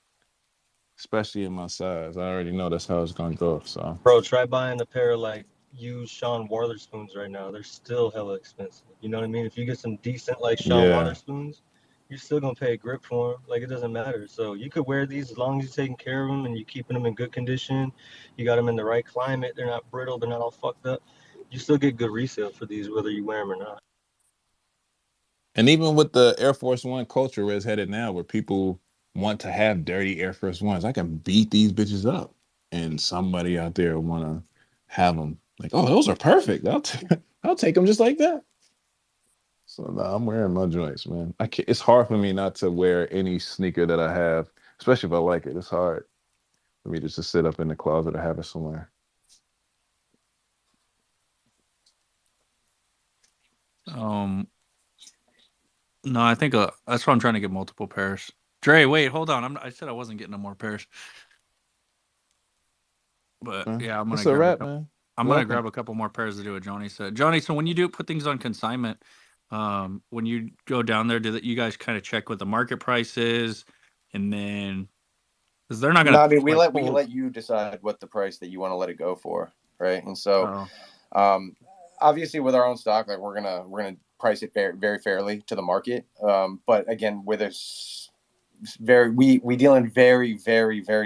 Especially in my size. I already know that's how it's gonna go. So Bro, try buying a pair of like used Sean Waterspoons right now. They're still hella expensive. You know what I mean? If you get some decent like Sean Waterspoons, you're still gonna pay a grip for them. Like it doesn't matter. So you could wear these as long as you're taking care of them and you're keeping them in good condition. You got them in the right climate. They're not brittle. They're not all fucked up. You still get good resale for these, whether you wear them or not. And even with the Air Force One culture where it's headed now, where people want to have dirty Air Force Ones, I can beat these bitches up, and somebody out there want to have them. Like, oh, those are perfect. I'll take them just like that. So no, I'm wearing my joints, man. I can't, it's hard for me not to wear any sneaker that I have, especially if I like it. It's hard for me just to sit up in the closet or have it somewhere. No, I think that's why I'm trying to get multiple pairs. Dre, wait, hold on. I said I wasn't getting no more pairs, but yeah, I'm It's gonna a grab a wrap, couple. man. I'm gonna Welcome. grab a couple more pairs to do what Johnny said. Johnny, so when you do put things on consignment, when you go down there, you guys kind of check what the market price is, and then because they're not No, gonna I mean like we pull. let you decide what the price that you want to let it go for, right? And so, Oh, obviously with our own stock, like we're gonna price it very fairly to the market. But again, with us we deal in very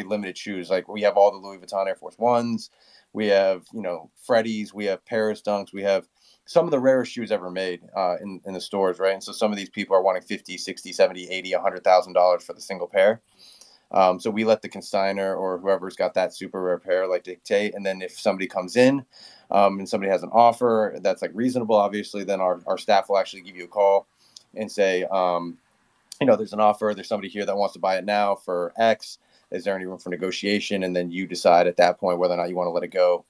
limited shoes. Like we have all the Louis Vuitton Air Force Ones, we have Freddies, we have Paris Dunks, we have some of the rarest shoes ever made in the stores, right? And so some of these people are wanting 50, 60, 70, 80, $100,000 for the single pair. So we let the consigner or whoever's got that super rare pair like dictate. And then if somebody comes in and somebody has an offer that's like reasonable, obviously, then our staff will actually give you a call and say, there's an offer. There's somebody here that wants to buy it now for X. Is there any room for negotiation? And then you decide at that point whether or not you want to let it go.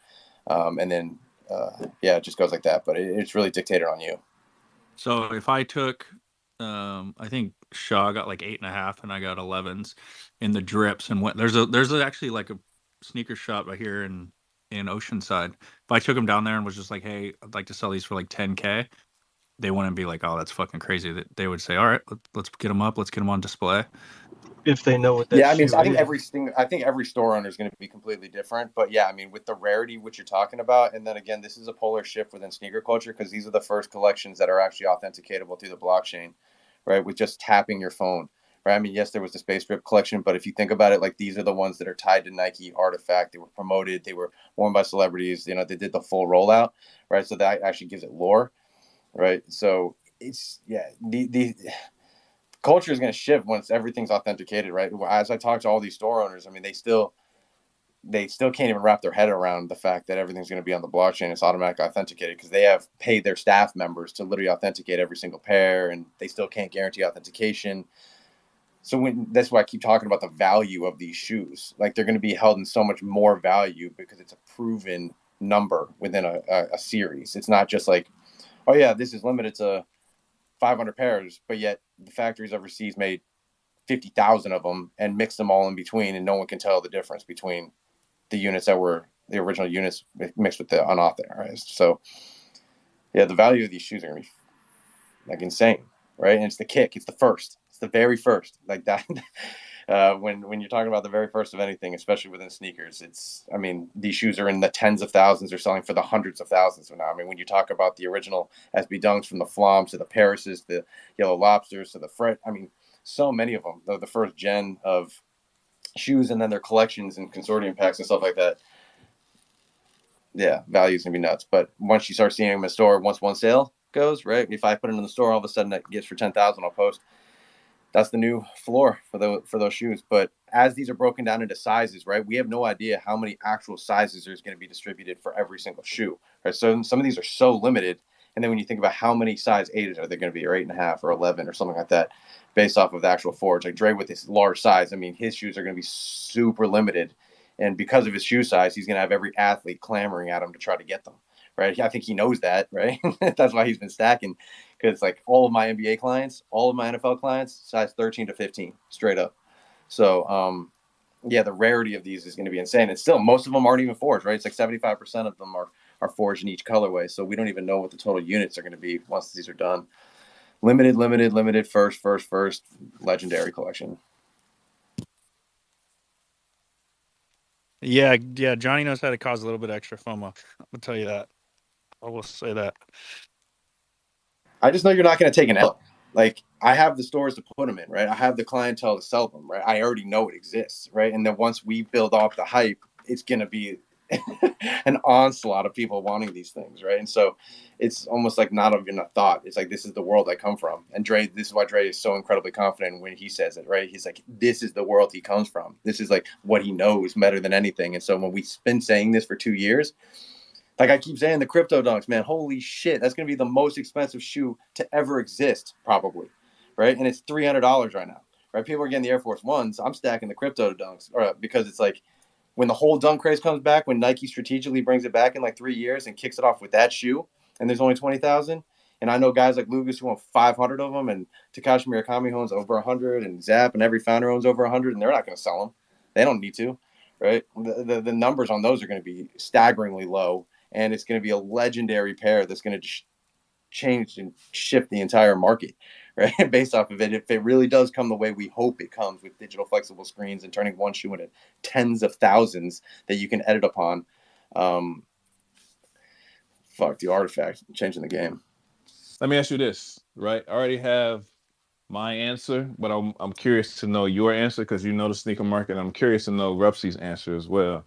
And then, it just goes like that. But it's really dictated on you. so if I took, I think Shaw got like 8.5, and I got 11s in the drips, and what there's actually like a sneaker shop right here in Oceanside. If I took them down there and was just like, hey, I'd like to sell these for like 10K, they wouldn't be like, oh, that's fucking crazy. That they would say, all right, let's get them up, let's get them on display. If they know what that Yeah, I mean, shoe I think is. every store owner is going to be completely different. But yeah, I mean, with the rarity which you're talking about, and then again, this is a polar shift within sneaker culture because these are the first collections that are actually authenticatable through the blockchain, right? With just tapping your phone, right? I mean, yes, there was the Space Grip collection, but if you think about it, like these are the ones that are tied to Nike Artifact. They were promoted, they were worn by celebrities. They did the full rollout, right? So that actually gives it lore, right? So it's the culture is going to shift once everything's authenticated, right? As I talk to all these store owners, I mean, they still can't even wrap their head around the fact that everything's going to be on the blockchain. It's automatically authenticated because they have paid their staff members to literally authenticate every single pair, and they still can't guarantee authentication. So that's why I keep talking about the value of these shoes. Like they're going to be held in so much more value because it's a proven number within a series. It's not just like, oh yeah, this is limited to 500 pairs, but yet the factories overseas made 50,000 of them and mixed them all in between, and no one can tell the difference between the units that were the original units mixed with the unauthorized. So, yeah, the value of these shoes are gonna be like insane, right? And it's the kick, it's the very first, like that. When you're talking about the very first of anything, especially within sneakers, I mean, these shoes are in the tens of thousands. They're selling for the hundreds of thousands now. I mean, when you talk about the original SB Dunks, from the Floms to the Parises, the Yellow Lobsters to the Fred, I mean, so many of them. They're the first gen of shoes, and then their collections and consortium packs and stuff like that. Yeah, value's gonna be nuts. But once you start seeing them in the store, once one sale goes, right? If I put it in the store, all of a sudden it gets for 10,000, I'll post. That's the new floor for those shoes. But as these are broken down into sizes, right, we have no idea how many actual sizes there's going to be distributed for every single shoe, right? So some of these are so limited. And then when you think about how many size 8s are there going to be, or 8.5 or 11 or something like that, based off of the actual forge, like Dre with his large size, I mean, his shoes are going to be super limited. And because of his shoe size, he's going to have every athlete clamoring at him to try to get them, right? I think he knows that, right? That's why he's been stacking, because like all of my NBA clients, all of my NFL clients, size 13 to 15, straight up. So, the rarity of these is going to be insane. And still, most of them aren't even forged, right? It's like 75% of them are forged in each colorway. So we don't even know what the total units are going to be once these are done. Limited, first, legendary collection. Yeah, Johnny knows how to cause a little bit extra FOMO. I'll tell you that. I will say that. I just know you're not going to take an L. Like, I have the stores to put them in, right? I have the clientele to sell them, right? I already know it exists, right? And then once we build off the hype, it's going to be an onslaught of people wanting these things, right? And so it's almost like not even a thought. It's like, this is the world I come from. And this is why Dre is so incredibly confident when he says it, right? He's like, this is the world he comes from. This is like what he knows better than anything. And so when we've been saying this for 2 years, like I keep saying, the crypto dunks, man, holy shit, that's going to be the most expensive shoe to ever exist, probably, right? And it's $300 right now, right? People are getting the Air Force Ones. I'm stacking the crypto dunks because it's like, when the whole dunk craze comes back, when Nike strategically brings it back in like 3 years and kicks it off with that shoe, and there's only 20,000, and I know guys like Lucas who own 500 of them, and Takashi Murakami owns over 100, and Zap and every founder owns over 100, and they're not going to sell them. They don't need to, right? The numbers on those are going to be staggeringly low, and it's going to be a legendary pair that's going to change and shift the entire market, right? Based off of it, if it really does come the way we hope it comes, with digital flexible screens and turning one shoe into tens of thousands that you can edit upon. The artifact changing the game. Let me ask you this, right? I already have my answer, but I'm curious to know your answer, because you know the sneaker market. I'm curious to know Rupsy's answer as well.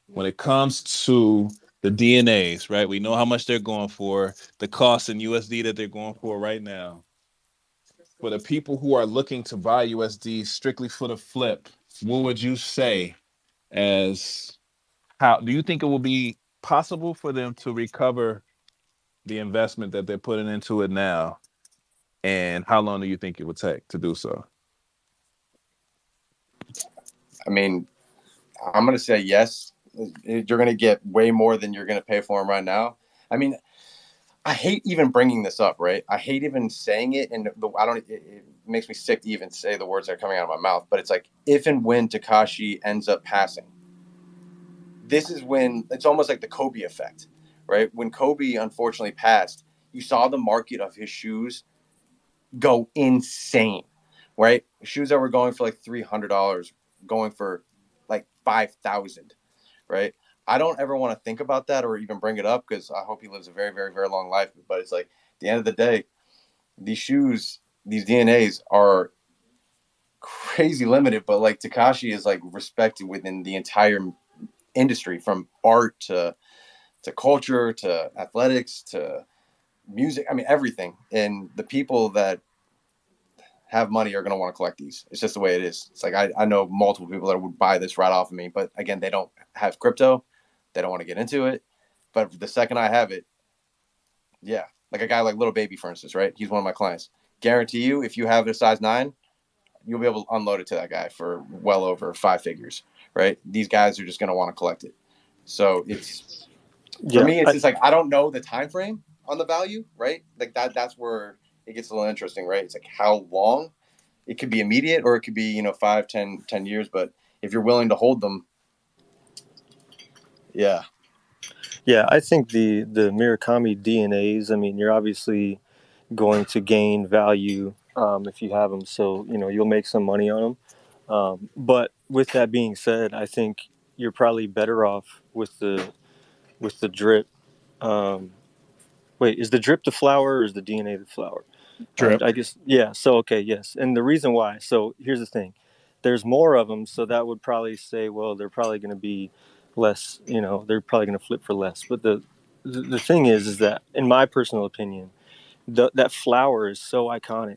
When it comes to the DNAs, right? We know how much they're going for, the cost in USD that they're going for right now. For the people who are looking to buy USD strictly for the flip, what would you say as how do you think it will be possible for them to recover the investment that they're putting into it now? And how long do you think it would take to do so? I mean, I'm going to say yes. You're going to get way more than you're going to pay for them right now. I mean, I hate even bringing this up, right? I hate even saying it, and it makes me sick to even say the words that are coming out of my mouth. But it's like, if and when Takashi ends up passing, this is when it's almost like the Kobe effect, right? When Kobe unfortunately passed, you saw the market of his shoes go insane, right? Shoes that were going for like $300, going for like 5,000, right? I don't ever want to think about that or even bring it up, because I hope he lives a very, very, very long life. But it's like, at the end of the day, these shoes, these DNAs are crazy limited. But like, Takashi is like respected within the entire industry, from art to culture to athletics to music. I mean, everything. And the people that have money are going to want to collect these. It's just the way it is. It's like, I know multiple people that would buy this right off of me, but again, they don't have crypto. They don't want to get into it. But the second I have it, yeah, like a guy like Little Baby, for instance, right? He's one of my clients. Guarantee you, if you have a size 9, you'll be able to unload it to that guy for well over 5 figures, right? These guys are just going to want to collect it. So it's, for me, it's just like, I don't know the time frame on the value, right? Like that's where it gets a little interesting, right? It's like, how long? It could be immediate, or it could be, 5, 10 years. But if you're willing to hold them, yeah. Yeah, I think the Murakami DNAs, I mean, you're obviously going to gain value if you have them. So, you'll make some money on them. But with that being said, I think you're probably better off with the drip. Wait, is the drip the flower, or is the DNA the flower? Drip. I guess, yeah. So, okay, yes. And the reason why, so here's the thing. There's more of them, so that would probably say, well, they're probably going to be less, they're probably going to flip for less. But the thing is that, in my personal opinion, that flower is so iconic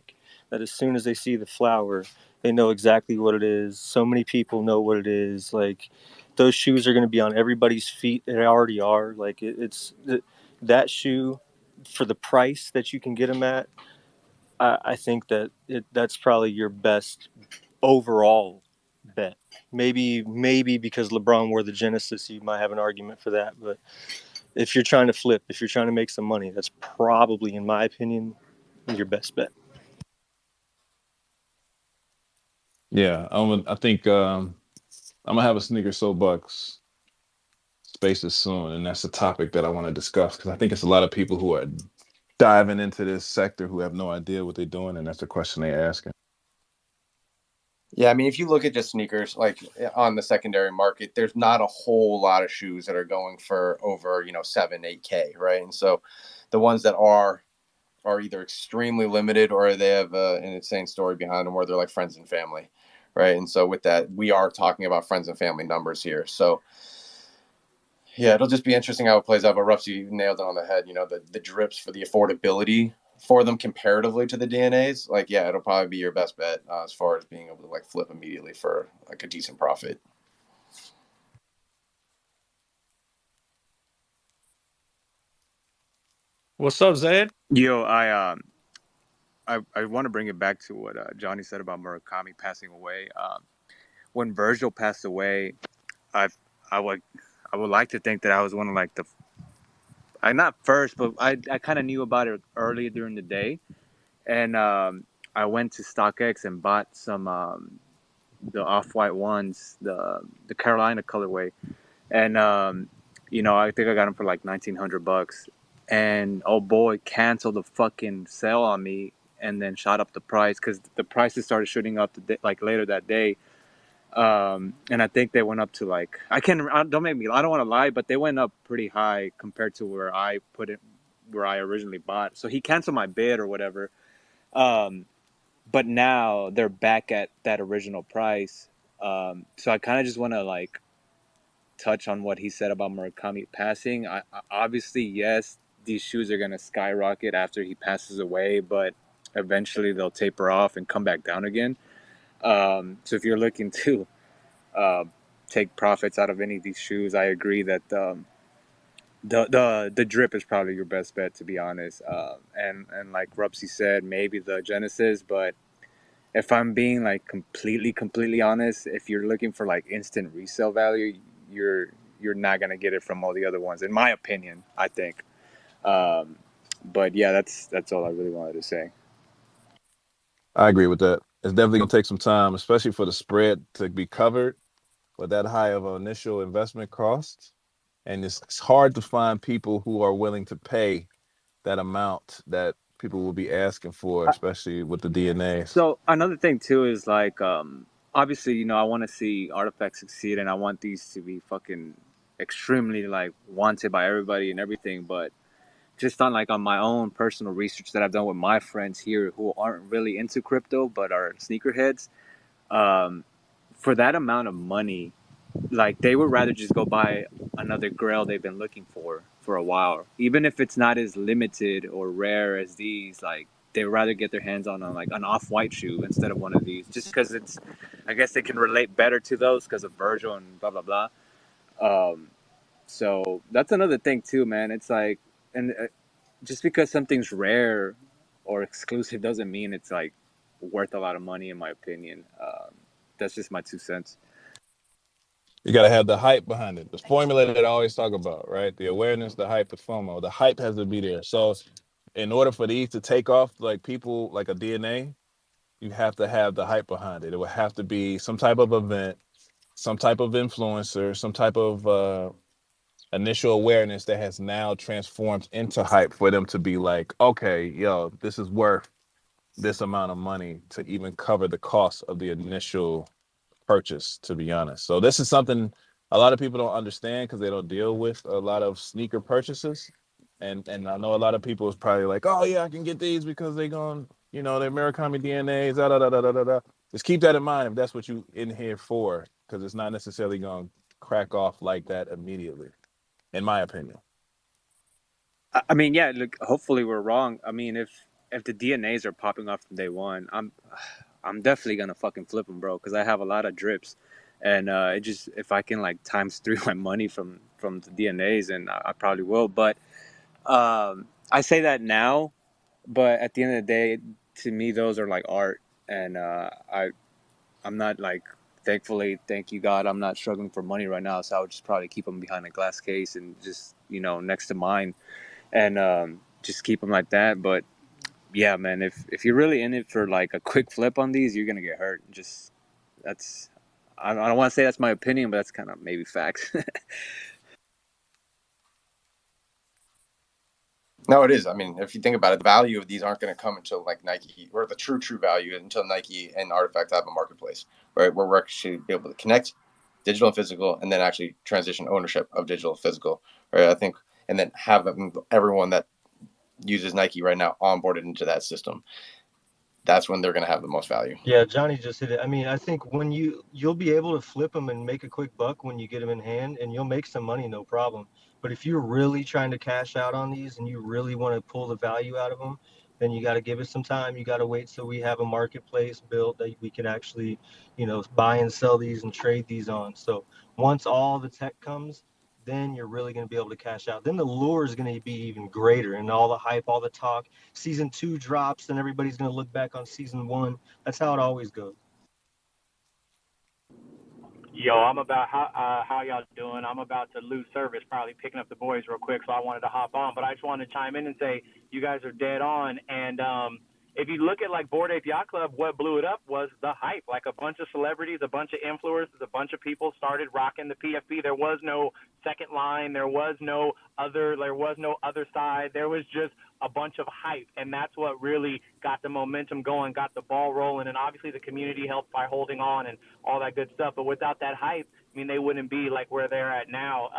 that as soon as they see the flower, they know exactly what it is. So many people know what it is. Like, those shoes are going to be on everybody's feet. They already are. Like, that shoe, for the price that you can get them at, I think that's probably your best overall bet. Maybe because LeBron wore the Genesis, you might have an argument for that. But if you're trying to flip, if you're trying to make some money, that's probably, in my opinion, your best bet. Yeah, I think I'm gonna have a sneaker soapbox spaces soon, and that's a topic that I want to discuss, because I think it's a lot of people who are diving into this sector who have no idea what they're doing, and that's the question they're asking. Yeah, I mean, if you look at just sneakers, like on the secondary market, there's not a whole lot of shoes that are going for over, 7, 8K, right? And so the ones that are either extremely limited, or they have an insane story behind them, where they're like friends and family, right? And so with that, we are talking about friends and family numbers here. So Yeah, it'll just be interesting how it plays out. But Ruffs, you nailed it on the head. You know, the drips for the affordability for them comparatively to the DNAs. Like, yeah, it'll probably be your best bet as far as being able to like flip immediately for like a decent profit. What's up, Zayd? Yo, I want to bring it back to what Johnny said about Murakami passing away. When Virgil passed away, I I would I would like to think that I was one of like the I not first, but I kind of knew about it earlier during the day, and I went to StockX and bought some the off white ones, the Carolina colorway, and I think I got them for like $1,900, and oh boy, canceled the fucking sale on me, and then shot up the price because the prices started shooting up like later that day. And I think they went up to like don't make me, I don't want to lie, but they went up pretty high compared to where I put it, where I originally bought. So he canceled my bid or whatever. Um, but now they're back at that original price. So I kind of just want to like touch on what he said about Murakami passing. Obviously, yes, these shoes are gonna skyrocket after he passes away, but eventually they'll taper off and come back down again. So if you're looking to uh, take profits out of any of these shoes, I agree that the drip is probably your best bet, to be honest. And like Rupsy said, maybe the Genesis, but if I'm being like completely honest, if you're looking for like instant resale value, you're you're not gonna get it from all the other ones, in my opinion. I think. Um, but yeah, that's all I really wanted to say. I agree with that. It's definitely gonna take some time, especially for the spread to be covered with that high of an initial investment cost. And it's hard to find people who are willing to pay that amount that people will be asking for, especially with the DNAs. So another thing too is like, obviously, I want to see artifacts succeed, and I want these to be fucking extremely like wanted by everybody and everything. But just on my own personal research that I've done with my friends here who aren't really into crypto but are sneakerheads, um, for that amount of money, like they would rather just go buy another grail they've been looking for a while, even if it's not as limited or rare as these. Like they would rather get their hands on like an off-white shoe instead of one of these, just because it's, I guess they can relate better to those because of Virgil and blah blah blah. So that's another thing too, man. It's like, and just because something's rare or exclusive doesn't mean it's like worth a lot of money, in my opinion. That's just my 2 cents. You got to have the hype behind it. The formula that I always talk about, right? The awareness, the hype, the FOMO. The hype has to be there. So, in order for these to take off, like people, like a DNA, you have to have the hype behind it. It would have to be some type of event, some type of influencer, some type of initial awareness that has now transformed into hype for them to be like, okay, yo, this is worth this amount of money to even cover the cost of the initial purchase, to be honest. So this is something a lot of people don't understand because they don't deal with a lot of sneaker purchases. And I know a lot of people is probably like, oh yeah, I can get these because they going, they're Murakami DNAs, da da da da da da. Just keep that in mind if that's what you in here for, because it's not necessarily going to crack off like that immediately, in my opinion. I mean, yeah. Look, hopefully we're wrong. I mean, if the DNAs are popping off from day one, I'm definitely gonna fucking flip them, bro. Because I have a lot of drips, and it just, if I can like times three my money from the DNAs, and I probably will. But I say that now, but at the end of the day, to me, those are like art, and I'm not like. Thankfully, thank you God, I'm not struggling for money right now, so I would just probably keep them behind a glass case and just next to mine, and just keep them like that. But yeah, man, if you're really in it for like a quick flip on these, you're gonna get hurt. Just that's, I don't want to say that's my opinion, but that's kind of maybe facts. No, it is. I mean, if you think about it, the value of these aren't going to come until like Nike, or the true value until Nike and Artifact have a marketplace, right? Where we're actually be able to connect digital and physical, and then actually transition ownership of digital and physical, right? I think, and then have everyone that uses Nike right now onboarded into that system. that's when they're going to have the most value. Yeah, Johnny just hit it. I mean, I think when you'll be able to flip them and make a quick buck when you get them in hand, and you'll make some money, no problem. But if you're really trying to cash out on these and you really want to pull the value out of them, then you got to give it some time. You got to wait till we have a marketplace built that we can actually, buy and sell these and trade these on. So once all the tech comes, then you're really going to be able to cash out. Then the lure is going to be even greater, and all the hype, all the talk. Season 2 drops, and everybody's going to look back on season 1. That's how it always goes. Yo, I'm about how y'all doing? I'm about to lose service, probably picking up the boys real quick, so I wanted to hop on. But I just wanted to chime in and say you guys are dead on. And if you look at like Bored Ape Yacht Club, what blew it up was the hype. Like a bunch of celebrities, a bunch of influencers, a bunch of people started rocking the PFP. There was no second line. There was no other side. There was just a bunch of hype, and that's what really got the momentum going, got the ball rolling, and obviously the community helped by holding on and all that good stuff. But without that hype, I mean, they wouldn't be like where they're at now,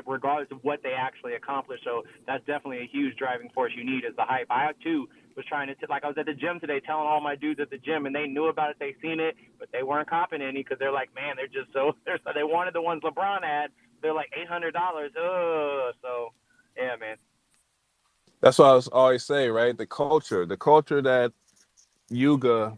regardless of what they actually accomplished. So that's definitely a huge driving force you need is the hype. I, too, was trying to, I was at the gym today telling all my dudes at the gym, and they knew about it, they seen it, but they weren't copping any because they're like, man, they're just they wanted the ones LeBron had. They're like $800. So, yeah, man. That's what I was always say, right? The culture that Yuga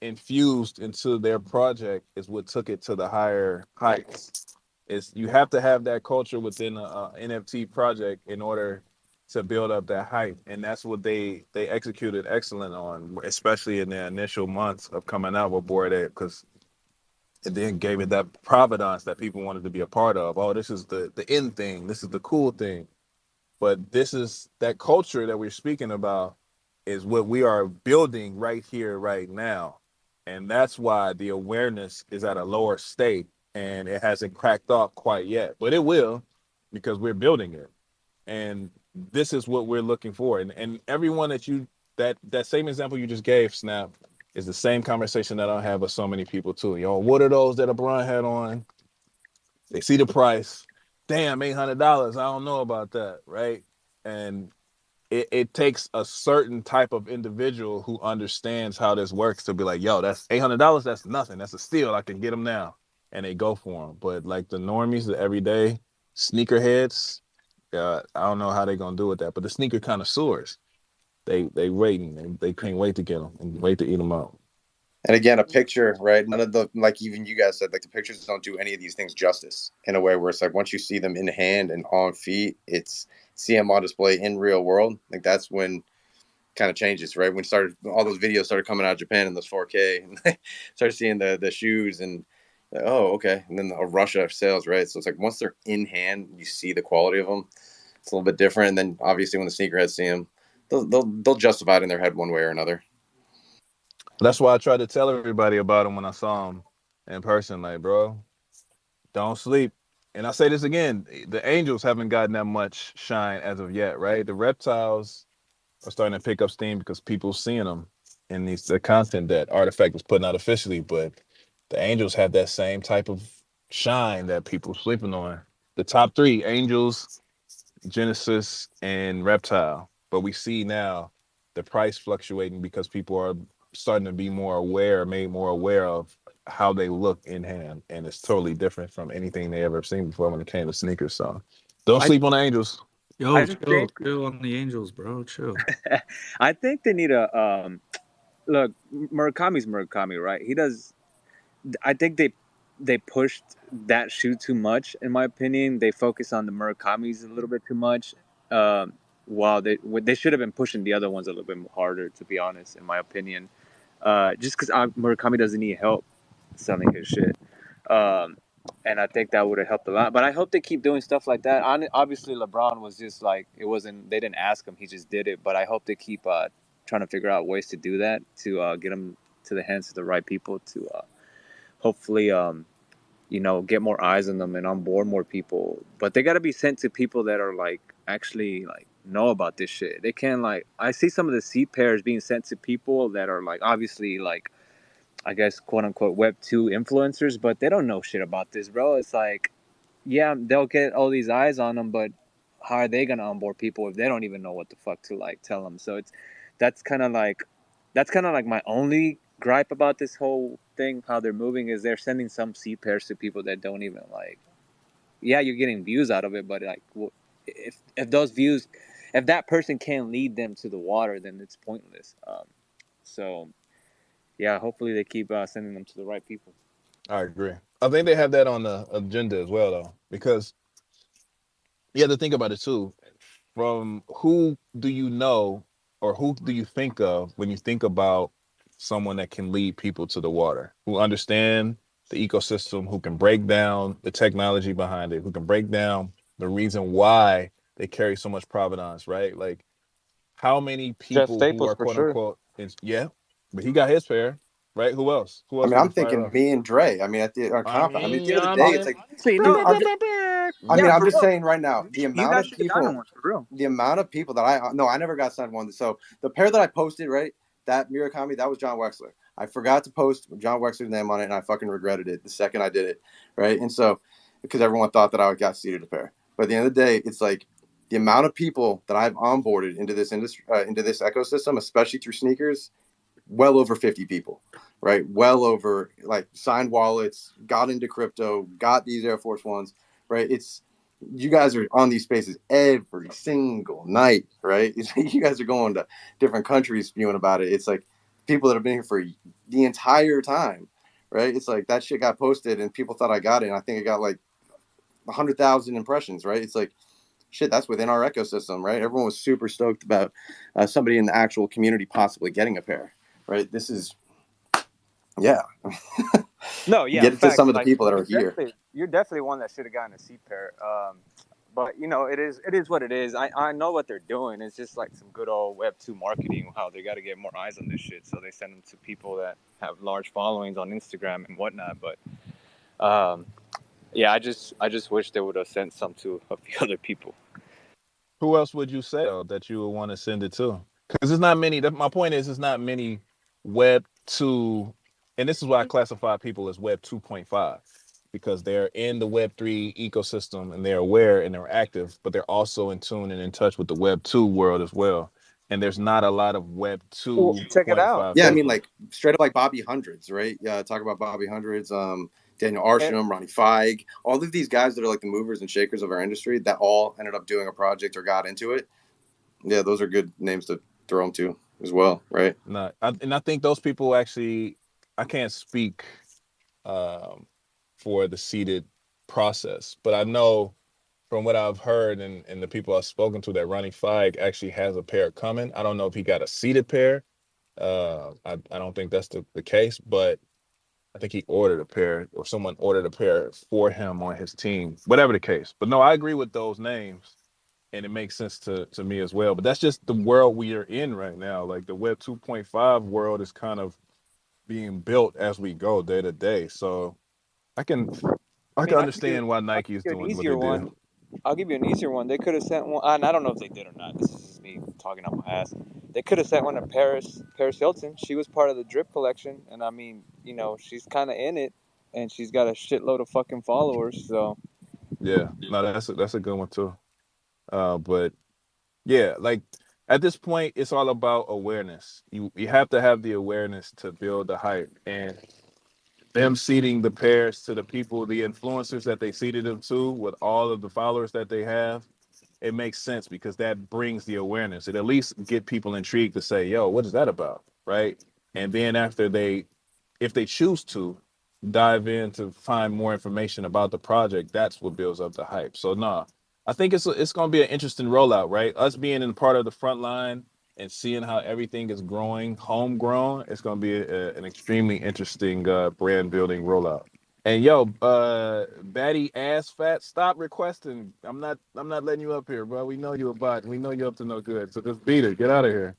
infused into their project is what took it to the higher heights. Is you have to have that culture within a NFT project in order to build up that hype, and that's what they executed excellent on, especially in the initial months of coming out with Bored Ape, because it then gave it that provenance that people wanted to be a part of. Oh, this is the in thing. This is the cool thing. But this is that culture that we're speaking about is what we are building right here, right now. And that's why the awareness is at a lower state and it hasn't cracked off quite yet. But it will, because we're building it. And this is what we're looking for. And everyone that same example you just gave, Snap, is the same conversation that I have with so many people too. Yo, what are those that LeBron had on? They see the price. Damn, $800. I don't know about that, right? And it takes a certain type of individual who understands how this works to be like, yo, that's $800. That's nothing. That's a steal. I can get them now, and they go for them. But like the normies, the everyday sneakerheads, I don't know how they're gonna do with that. But the sneaker connoisseurs, they waiting. They can't wait to get them and wait to eat them out. And again, a picture, right? None of the, like even you guys said, like the pictures don't do any of these things justice in a way where it's like once you see them in hand and on feet, it's see them on display in real world. Like that's when kind of changes, right? When all those videos started coming out of Japan in those 4K, and they started seeing the shoes and oh, okay, and then a rush of sales, right? So it's like once they're in hand, you see the quality of them. It's a little bit different. And then obviously when the sneakerheads see them, they'll justify it in their head one way or another. That's why I tried to tell everybody about them when I saw them in person. Like, bro, don't sleep. And I say this again, the angels haven't gotten that much shine as of yet, right? The reptiles are starting to pick up steam because people seeing them in the content that Artifact was putting out officially. But the angels have that same type of shine that people sleeping on. The top three, angels, Genesis, and reptile. But we see now the price fluctuating because people are starting to be made more aware of how they look in hand, and it's totally different from anything they ever seen before when it came to sneakers. So don't sleep on the angels. Yo, chill on the Angels, bro. Chill. I think they need a look. Murakami's Murakami, right? He does. I think they pushed that shoe too much, in my opinion. They focus on the Murakamis a little bit too much. While they should have been pushing the other ones a little bit harder, to be honest, in my opinion. Just because Murakami doesn't need help selling his shit. And I think that would have helped a lot. But I hope they keep doing stuff like that. Obviously, LeBron was just like, they didn't ask him, he just did it. But I hope they keep trying to figure out ways to do that, to get them to the hands of the right people, to hopefully, get more eyes on them and onboard more people. But they got to be sent to people that are like, actually like know about this shit. They can't like, I see some of the seat pairs being sent to people that are like, obviously like, I guess, quote unquote, Web 2 influencers, but they don't know shit about this, bro. It's like, yeah, they'll get all these eyes on them, but how are they going to onboard people if they don't even know what the fuck to like tell them? So that's kind of like that's kind of like my only gripe about this whole thing. How they're moving is they're sending some sea pairs to people that don't even like. Yeah, you're getting views out of it, but like, if those views, if that person can't lead them to the water, then it's pointless. So yeah, hopefully they keep sending them to the right people. I agree. I think they have that on the agenda as well, though, because you have to think about it too. From who do you know, or who do you think of when you think about someone that can lead people to the water, who understand the ecosystem, who can break down the technology behind it, who can break down the reason why they carry so much provenance, right? Like, how many Jeff people who Staples are for quote sure. unquote, yeah, but he got his pair, right? Who else? Who I else mean, would I'm you fire thinking off? me and Dre. I mean, at the I I mean, at mean, the you end know of what the I'm day, saying? it's like, Honestly, dude, no. I Yeah, mean, I'm for just real. saying right now, the You amount guys of should have gotten people, one for real. the amount of people that no, I never got signed one. So the pair that I posted, right, that Murakami, that was John Wexler. I forgot to post John Wexler's name on it, and I fucking regretted it the second I did it, right? And so, because everyone thought that I got seeded a pair, but at the end of the day, it's like the amount of people that I've onboarded into this industry, into this ecosystem, especially through sneakers, well over 50 people, right? Well over, like, signed wallets, got into crypto, got these Air Force Ones, right? It's, you guys are on these spaces every single night, right? It's like you guys are going to different countries spewing about it. It's like people that have been here for the entire time, right? It's like that shit got posted and people thought I got it. And I think it got like 100,000 impressions, right? It's like, shit, that's within our ecosystem, right? Everyone was super stoked about somebody in the actual community possibly getting a pair, right? This is, yeah. No, yeah, Get it to facts. some of the Like people that are here. you're definitely one that should have gotten a seat pair. But you know, it is what it is. I know what they're doing. It's just like some good old Web2 marketing. How they got to get more eyes on this shit, so they send them to people that have large followings on Instagram and whatnot. But um, yeah, I just wish they would have sent some to a few other people. Who else would you say though, that you would want to send it to? Because there's not many. My point is, there's not many Web 2, and this is why I classify people as Web 2.5, because they're in the Web 3 ecosystem and they're aware and they're active, but they're also in tune and in touch with the Web 2 world as well. And there's not a lot of Web Well, check it out. 2.5 Yeah, I If mean, people. like straight up like Bobby Hundreds, right? Yeah, talk about Bobby Hundreds, Daniel and, Arsham, Ronnie Feig, all of these guys that are like the movers and shakers of our industry that all ended up doing a project or got into it. Yeah, those are good names to throw them to as well, right? No, and I think those people actually, I can't speak um, for the seeded process, but I know from what I've heard and the people I've spoken to that Ronnie Feig actually has a pair coming. I don't know if he got a seeded pair. I don't think that's the case, but I think he ordered a pair or someone ordered a pair for him on his team, whatever the case. But no, I agree with those names and it makes sense to me as well. But that's just the world we are in right now. Like the Web 2.5 world is kind of being built as we go day to day. So I can I I mean, can understand why I'll Nike give is you an doing what they easier did. one. I'll give you an easier one. They could have sent one, and I don't know if they did or not. This is just me talking out my ass. They could have sent one to Paris Hilton. She was part of the drip collection, and I mean, you know, she's kind of in it, and she's got a shitload of fucking followers. So Yeah, no, that's a good one too. But yeah, like at this point, it's all about awareness. You have to have the awareness to build the hype, and them seeding the pairs to the people, the influencers that they seeded them to, with all of the followers that they have. It makes sense because that brings the awareness. It at least get people intrigued to say, "Yo, what is that about?" Right? And then after they, if they choose to dive in to find more information about the project, that's what builds up the hype. So nah, I think it's going to be an interesting rollout, right? Us being in part of the front line and seeing how everything is growing homegrown, it's going to be an extremely interesting brand building rollout. And yo, Batty ass fat, stop requesting. I'm not letting you up here, bro. We know you a bot. We know you're up to no good. So just beat it. Get out of here.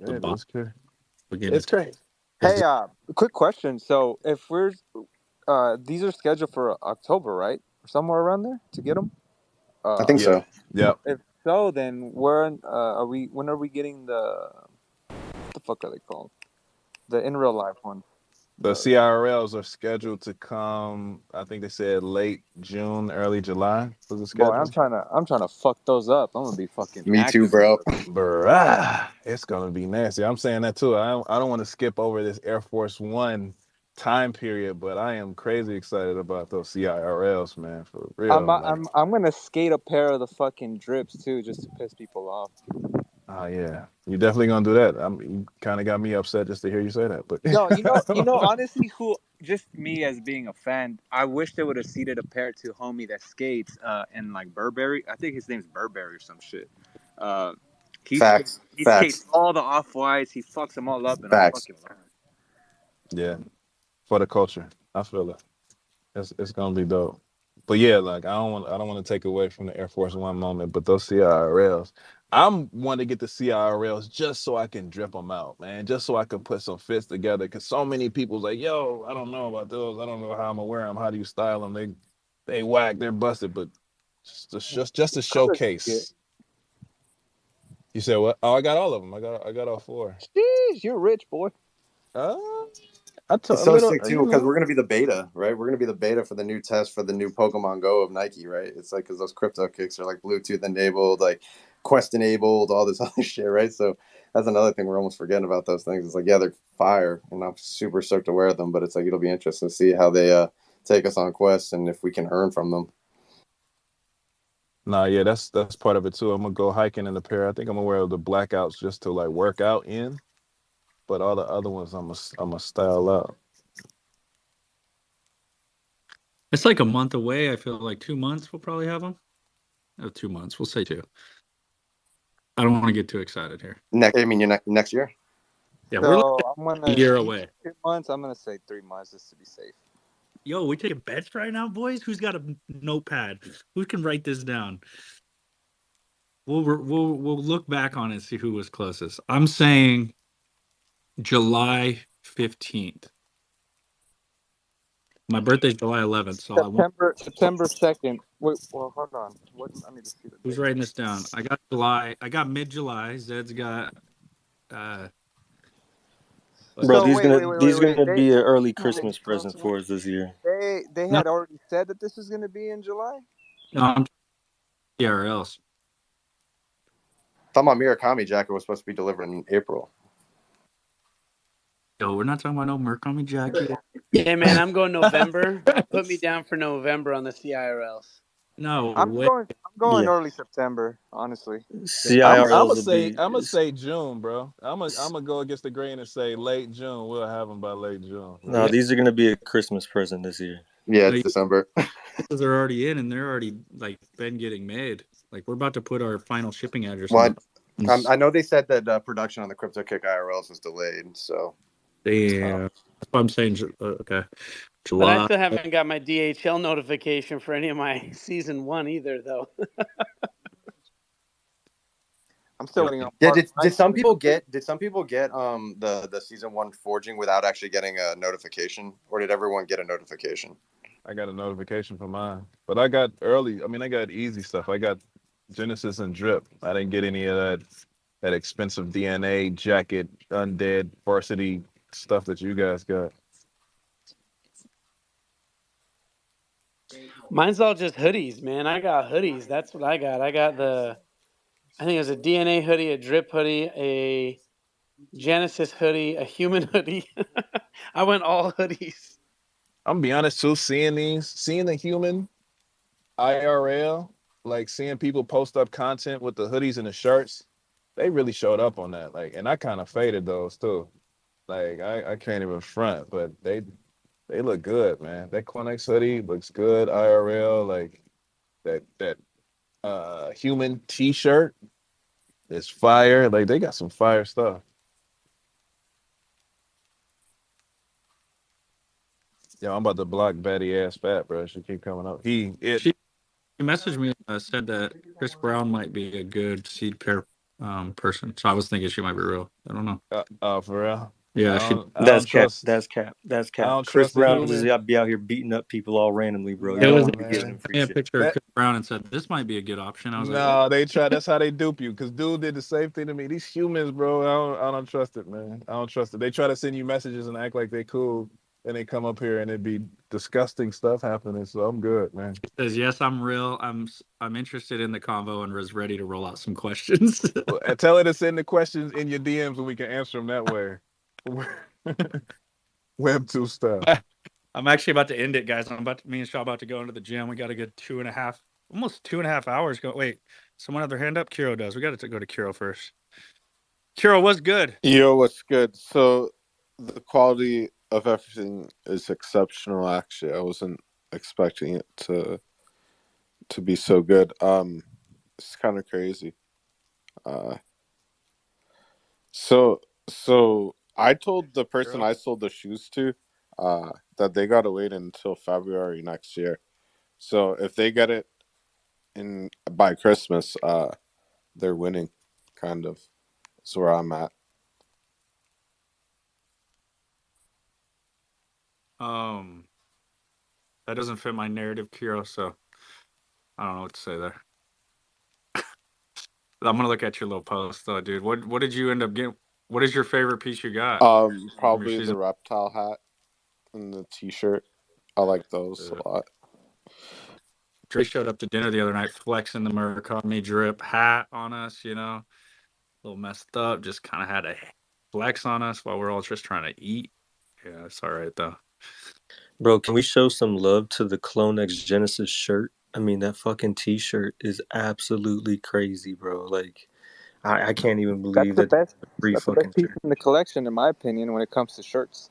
The Yeah, bot it's crazy. forget It's it. crazy. Is hey, quick question. So if we're these are scheduled for October, right? Somewhere around there to get them. I think Yep. so. Yep. If so, then where are we? When are we getting the what the fuck are they called? The in real life one. The CRLs are scheduled to come. I think they said late June, early July was the Boy, schedule. I'm trying to fuck those up. I'm gonna be fucking Me too, active. bro. Bruh, it's gonna be nasty. I'm saying that too. I don't want to skip over this Air Force One time period, but I am crazy excited about those CIRLs, man, for real. Like, I'm gonna skate a pair of the fucking drips too, just to piss people off. oh yeah, you definitely gonna do that. You kind of got me upset just to hear you say that, but No, honestly, who just me as being a fan, I wish they would have seated a pair to homie that skates in like Burberry. I think his name's Burberry or some shit. Uh, Facts. he skates Facts. all the off whites. He fucks them all up, and I'm Facts. fucking. yeah, for the culture, I feel it. It's gonna be dope. But yeah, like I don't want to take away from the Air Force One moment, but those CIRLs, I'm wanting to get the CIRLs just so I can drip them out, man, just so I can put some fits together. Cause so many people's like, yo, I don't know about those. I don't know how I'm gonna wear them. How do you style them? They whack, they're busted, but just to showcase. You said what? Oh, I got all of them. I got all four. Jeez, you're rich, boy. Uh, I took It's a so little, sick too you because know. we're gonna be the beta, right? We're gonna be the beta for the new test for the new Pokemon Go of Nike, right? It's like because those crypto kicks are like Bluetooth enabled, like Quest enabled, all this other shit, right? So that's another thing we're almost forgetting about those things. It's like yeah, they're fire, and I'm super stoked to wear them, but it's like it'll be interesting to see how they take us on Quest and if we can earn from them. Nah, yeah, that's part of it too. I'm gonna go hiking in the pair. I think I'm gonna wear the blackouts just to like work out in, but all the other ones I'm gonna style out. It's like a month away. I feel like 2 months we'll probably have them. 2 months. We'll say two. I don't want to get too excited here. I mean, next year. Yeah, we're like So I'm a gonna year away. 2 months. I'm gonna say 3 months just to be safe. Yo, we taking bets right now, boys? Who's got a notepad? Who can write this down? We'll look back on it and see who was closest. I'm saying July 15th. My birthday's July 11th, so I want. September 2nd. Wait, well, hold on. What? I need to see the Who's date. writing this down? I got July. I got mid-July. Zed's got. Uh, Bro, So these wait. gonna be an early Hold Christmas present for us this year. they no, had already said that this was gonna be in July. no, I'm TRLs. Thought my Murakami jacket was supposed to be delivered in April. Yo, we're not talking about no Murakami jacket. Yeah, man, I'm going November. Put me down for November on the CIRLs. No way. I'm going Yeah, early September, honestly. I'm CIRLs gonna will say be. June, bro. I'm gonna go against the grain and say late June. We'll have them by late June. No, Yeah, these are gonna be a Christmas present this year. Yeah, no, it's December. prices are already in, and they're already like been getting made. Like we're about to put our final shipping address on Well, the. I know they said that production on the Crypto Kick IRLs was delayed, so Damn, that's what I'm saying. Okay, But I July. still haven't got my DHL notification for any of my season one either, though. I'm still waiting on yeah. part. Did some people get the season one forging without actually getting a notification, or did everyone get a notification? I got a notification for mine, but I got early. I mean, I got easy stuff. I got Genesis and Drip. I didn't get any of that expensive DNA jacket, undead varsity stuff that you guys got. Mine's all just hoodies, man. I got hoodies. That's what I got. I got I think it was a DNA hoodie, a drip hoodie, a Genesis hoodie, a human hoodie. I went all hoodies. I'm gonna be honest too. Seeing the human IRL, like seeing people post up content with the hoodies and the shirts, they really showed up on that. Like, and I kind of faded those too. Like, I can't even front, but they look good, man. That CloneX hoodie looks good IRL. Like that human T-shirt is fire. Like they got some fire stuff. Yo, I'm about to block Batty ass fat, bro. She keep coming up. She messaged me, said that Chris Brown might be a good seed pair person. So I was thinking she might be real. I don't know. For real. Yeah, she. I don't trust. That's cap. That's I cap. don't Chris trust the Brown just human. be out here beating up people all randomly, bro. You It don't was want Nah, to be giving man. him free a shit. picture of That Chris Brown and said this might be a good option. I was like, no, they try. That's how they dupe you. Cause dude did the same thing to me. These humans, bro. I don't trust it, man. I don't trust it. They try to send you messages and act like they cool, and they come up here and it'd be disgusting stuff happening. So I'm good, man. Says yes, I'm real. I'm interested in the convo and was ready to roll out some questions. Well, tell her to send the questions in your DMs and we can answer them that way. Web 2 stuff. I'm actually about to end it, guys. Me and Shaw about to go into the gym. We got to get almost 2.5 hours. Wait, someone have their hand up? Kiro does. We got to go to Kiro first. Kiro, what's good? Yo, what's good? So the quality of everything is exceptional. Actually, I wasn't expecting it to be so good. It's kind of crazy. So I told the person I sold the shoes to, that they gotta wait until February next year. So if they get it in by Christmas, they're winning. Kind of. That's where I'm at. That doesn't fit my narrative, Kiro. So I don't know what to say there. I'm gonna look at your little post though, dude. What did you end up getting? What is your favorite piece you got? From your Probably the season? reptile hat and the t-shirt. I like those a lot. Dre showed up to dinner the other night flexing the Murakami drip hat on us, a little messed up, just kind of had a flex on us while we're all just trying to eat. Yeah, it's all right though. Bro, can we show some love to the CloneX Genesis shirt? I mean, that fucking t-shirt is absolutely crazy, bro. Like, I can't even believe that That's free the best fucking piece shirt. in the collection, in my opinion, when it comes to shirts.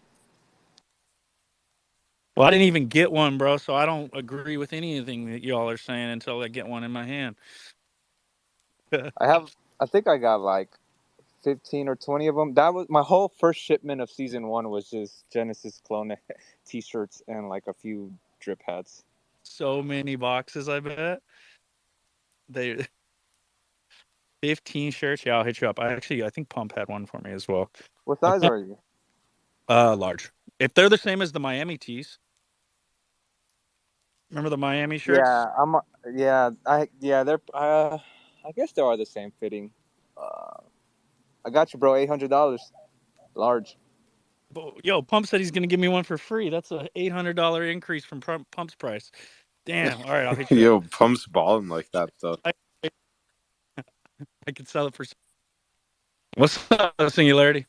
Well, I didn't even get one, bro, so I don't agree with anything that y'all are saying until I get one in my hand. I think I got like 15 or 20 of them. That was my whole first shipment of season 1 was just Genesis Clone t-shirts and like a few drip hats. So many boxes, I bet. They 15 shirts. Yeah, I'll hit you up. I think Pump had one for me as well. What size are you? Large. If they're the same as the Miami tees. Remember the Miami shirts? They're I guess they are the same fitting. I got you, bro. $800, large. Yo, Pump said he's gonna give me one for free. That's a $800 increase from Pump's price. Damn. All right, I'll hit you Yo, up. Pump's balling like that though. I could sell it for. What's up, Singularity?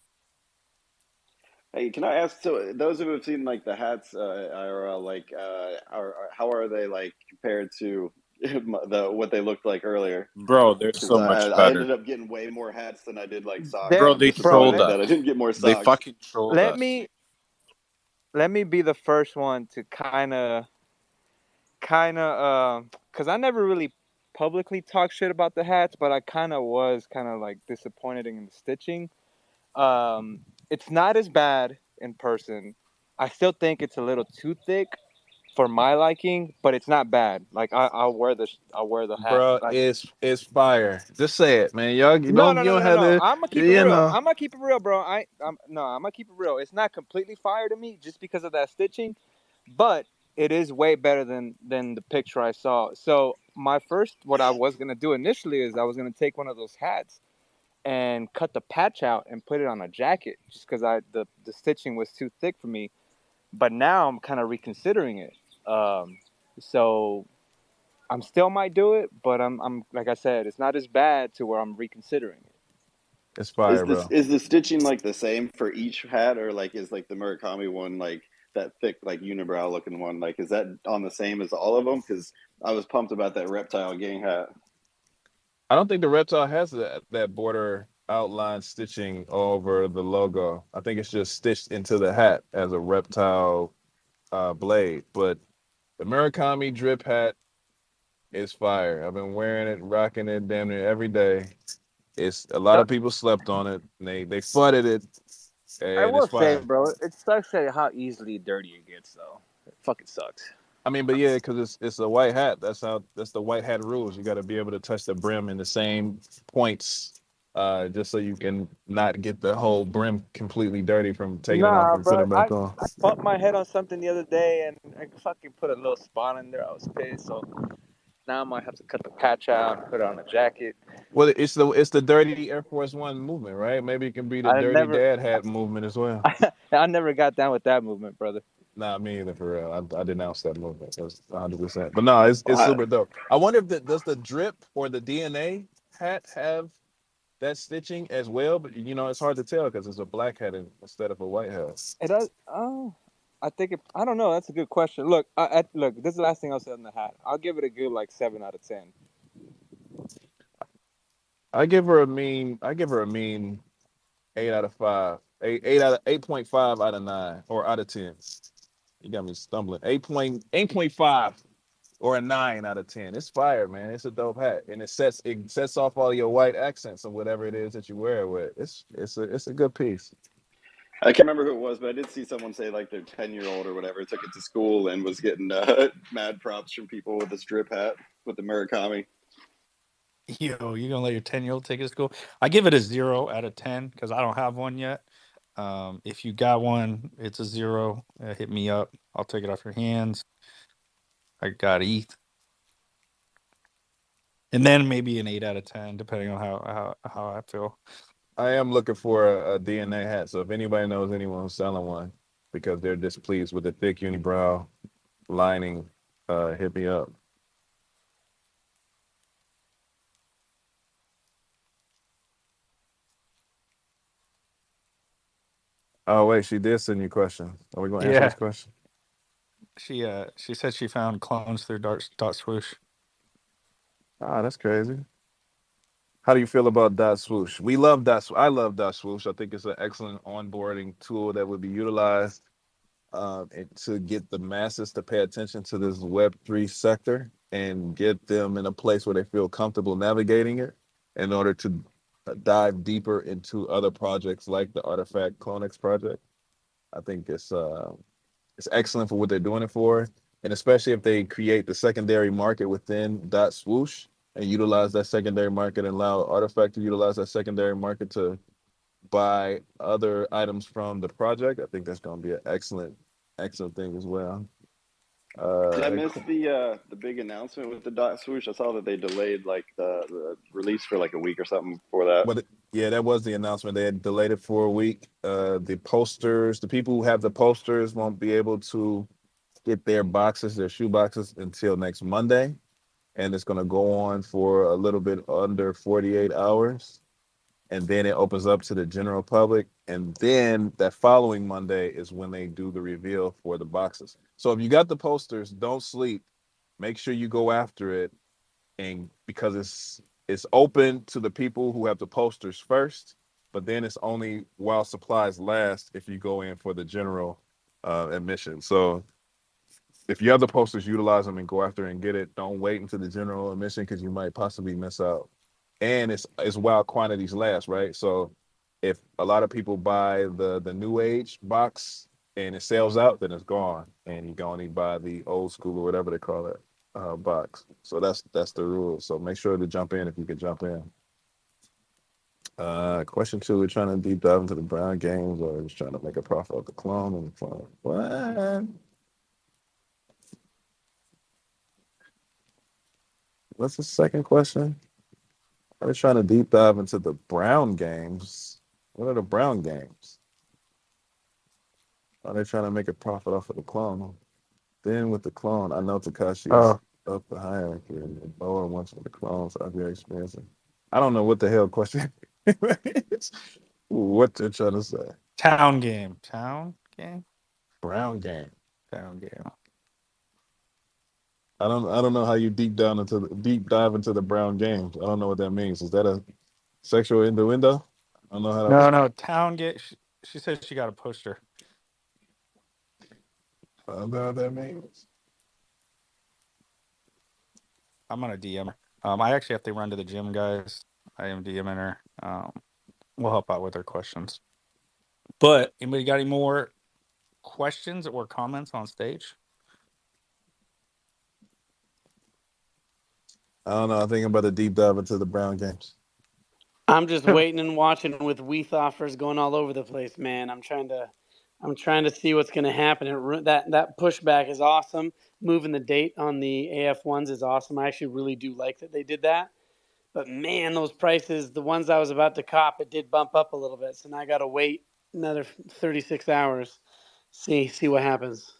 Hey, can I ask? So, those who have seen like the hats, IRL, like, how are they like compared to what they looked like earlier? Bro, they're Because so much I better. ended up getting way more hats than I did like socks. They're Bro, I'm they disappointed trolled that I us. didn't get more They socks. fucking trolled let us. me be the first one to kind of because I never really publicly talked shit about the hats, but I was like disappointed in the stitching. It's not as bad in person. I still think it's a little too thick for my liking, but it's not bad. Like I'll wear the hat. Bro, Like, it's fire. Just say it, man. Y'all no, you don't have no. to, I'm gonna keep it you real. know. I'm gonna keep it real, bro. I'm gonna keep it real. It's not completely fire to me just because of that stitching, but it is way better than the picture I saw. So what I was gonna do initially is I was gonna take one of those hats and cut the patch out and put it on a jacket, just because the stitching was too thick for me. But now I'm kind of reconsidering it. So I'm still might do it, but I'm like I said, it's not as bad to where I'm reconsidering it. It's fire, bro. Is the stitching like the same for each hat, or like is like the Murakami one like that thick like unibrow looking one? Like, is that on the same as all of them? Because I was pumped about that reptile gang hat. I don't think the reptile has that border outline stitching over the logo. I think it's just stitched into the hat as a reptile blade. But the Murakami drip hat is fire. I've been wearing it, rocking it damn near every day. It's a lot of people slept on it. And they flooded it, I and it's will say, fire. bro, it sucks at how easily dirty it gets, though. It fucking sucks. I mean, but yeah, because it's a white hat. That's the white hat rules. You got to be able to touch the brim in the same points, just so you can not get the whole brim completely dirty from taking it off Nah, and putting bro, it back on. I bumped my head on something the other day and I fucking put a little spot in there. I was pissed. So Now I might have to cut the patch out and put it on a jacket. Well, it's the dirty Air Force One movement, right? Maybe it can be the I dirty never, dad hat movement as well. I never got down with that movement, brother. Nah, me either, for real. I denounced that movement. That's 100%. But no, it's I, super dope. I wonder if does the drip or the DNA hat have that stitching as well? But it's hard to tell because it's a black hat instead of a white hat. It does. Oh, I think it. I don't know. That's a good question. Look, look. This is the last thing I'll say on the hat. I'll give it a good like 7 out of 10. I give her a mean 8 out of 5. 8.5 out of 9 or out of 10. You got me stumbling. 8.5 or a 9 out of 10. It's fire, man. It's a dope hat, and it sets off all your white accents or whatever it is that you wear it with. It's a good piece. I can't remember who it was, but I did see someone say like their 10-year-old or whatever took it to school and was getting mad props from people with this drip hat with the Murakami. Yo, you gonna let your 10-year-old take it to school? I give it a 0 out of 10 because I don't have one yet. If you got one, it's a 0. Hit me up. I'll take it off your hands. I got ETH. And then maybe an 8 out of 10, depending on how I feel. I am looking for a DNA hat, so if anybody knows anyone who's selling one because they're displeased with the thick unibrow lining, hit me up. Oh wait, she did send you a question. Are we gonna answer this question? She said she found clones through dot swoosh. Ah, that's crazy. How do you feel about dot swoosh? We love dot. I love dot swoosh. I think it's an excellent onboarding tool that would be utilized and to get the masses to pay attention to this Web3 sector and get them in a place where they feel comfortable navigating it in order to dive deeper into other projects like the Artifact CloneX project. I think it's excellent for what they're doing it for, and especially if they create the secondary market within dot swoosh and utilize that secondary market and allow Artifact to utilize that secondary market to buy other items from the project. I think that's going to be an excellent thing as well. Did I miss the big announcement with the dot swoosh? I saw that they delayed like the release for like a week or something for that. But yeah, that was the announcement. They had delayed it for a week. The posters, the people who have the posters won't be able to get their shoe boxes until next Monday. And it's going to go on for a little bit under 48 hours. And then it opens up to the general public. And then that following Monday is when they do the reveal for the boxes. So if you got the posters, don't sleep. Make sure you go after it. And because it's open to the people who have the posters first, but then it's only while supplies last if you go in for the general admission. So if you have the posters, utilize them and go after it and get it. Don't wait until the general admission because you might possibly miss out. And it's while quantities last, right? So if a lot of people buy the new age box and it sells out, then it's gone, and you can only buy the old school or whatever they call it box. So that's the rule. So make sure to jump in if you can jump in. Question 2: we're trying to deep dive into the Brown games, or just trying to make a profit of the clone and the clone. What? What's the second question? I was trying to deep dive into the Brown games. What are the Brown games? Are they trying to make a profit off of the clone? Then with the clone, I know Takashi's up the hierarchy and the lower ones for the clones are very expensive. I don't know what the hell question is. What they're trying to say. Town game. Brown game. Town game. I don't know how you deep dive into the Brown games. I don't know what that means. Is that a sexual innuendo? I don't know how that. No, town game. She said she got a poster. I don't know what that means. I'm gonna DM her. I actually have to run to the gym, guys. I am DMing her. We'll help out with her questions. But anybody got any more questions or comments on stage? I don't know. I'm thinking about the deep dive into the Brown games. I'm just waiting and watching with WETH offers going all over the place, man. I'm trying to see what's going to happen. That pushback is awesome. moving the date on the AF ones is awesome. I actually really do like that they did that. But man, those prices, the ones I was about to cop, it did bump up a little bit. So now I got to wait another 36 hours, see what happens.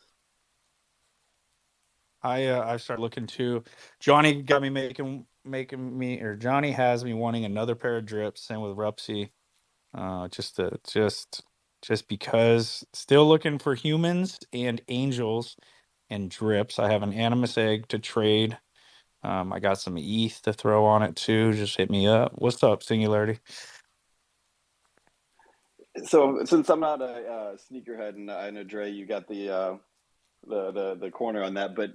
I started looking too. Johnny got me Johnny has me wanting another pair of drips. Same with Rupsy. Just because still looking for humans and angels and drips. I have an animus egg to trade. I got some ETH to throw on it too. Just hit me up. What's up, Singularity? So since I'm not a sneakerhead, and I know Dre, you got the corner on that, but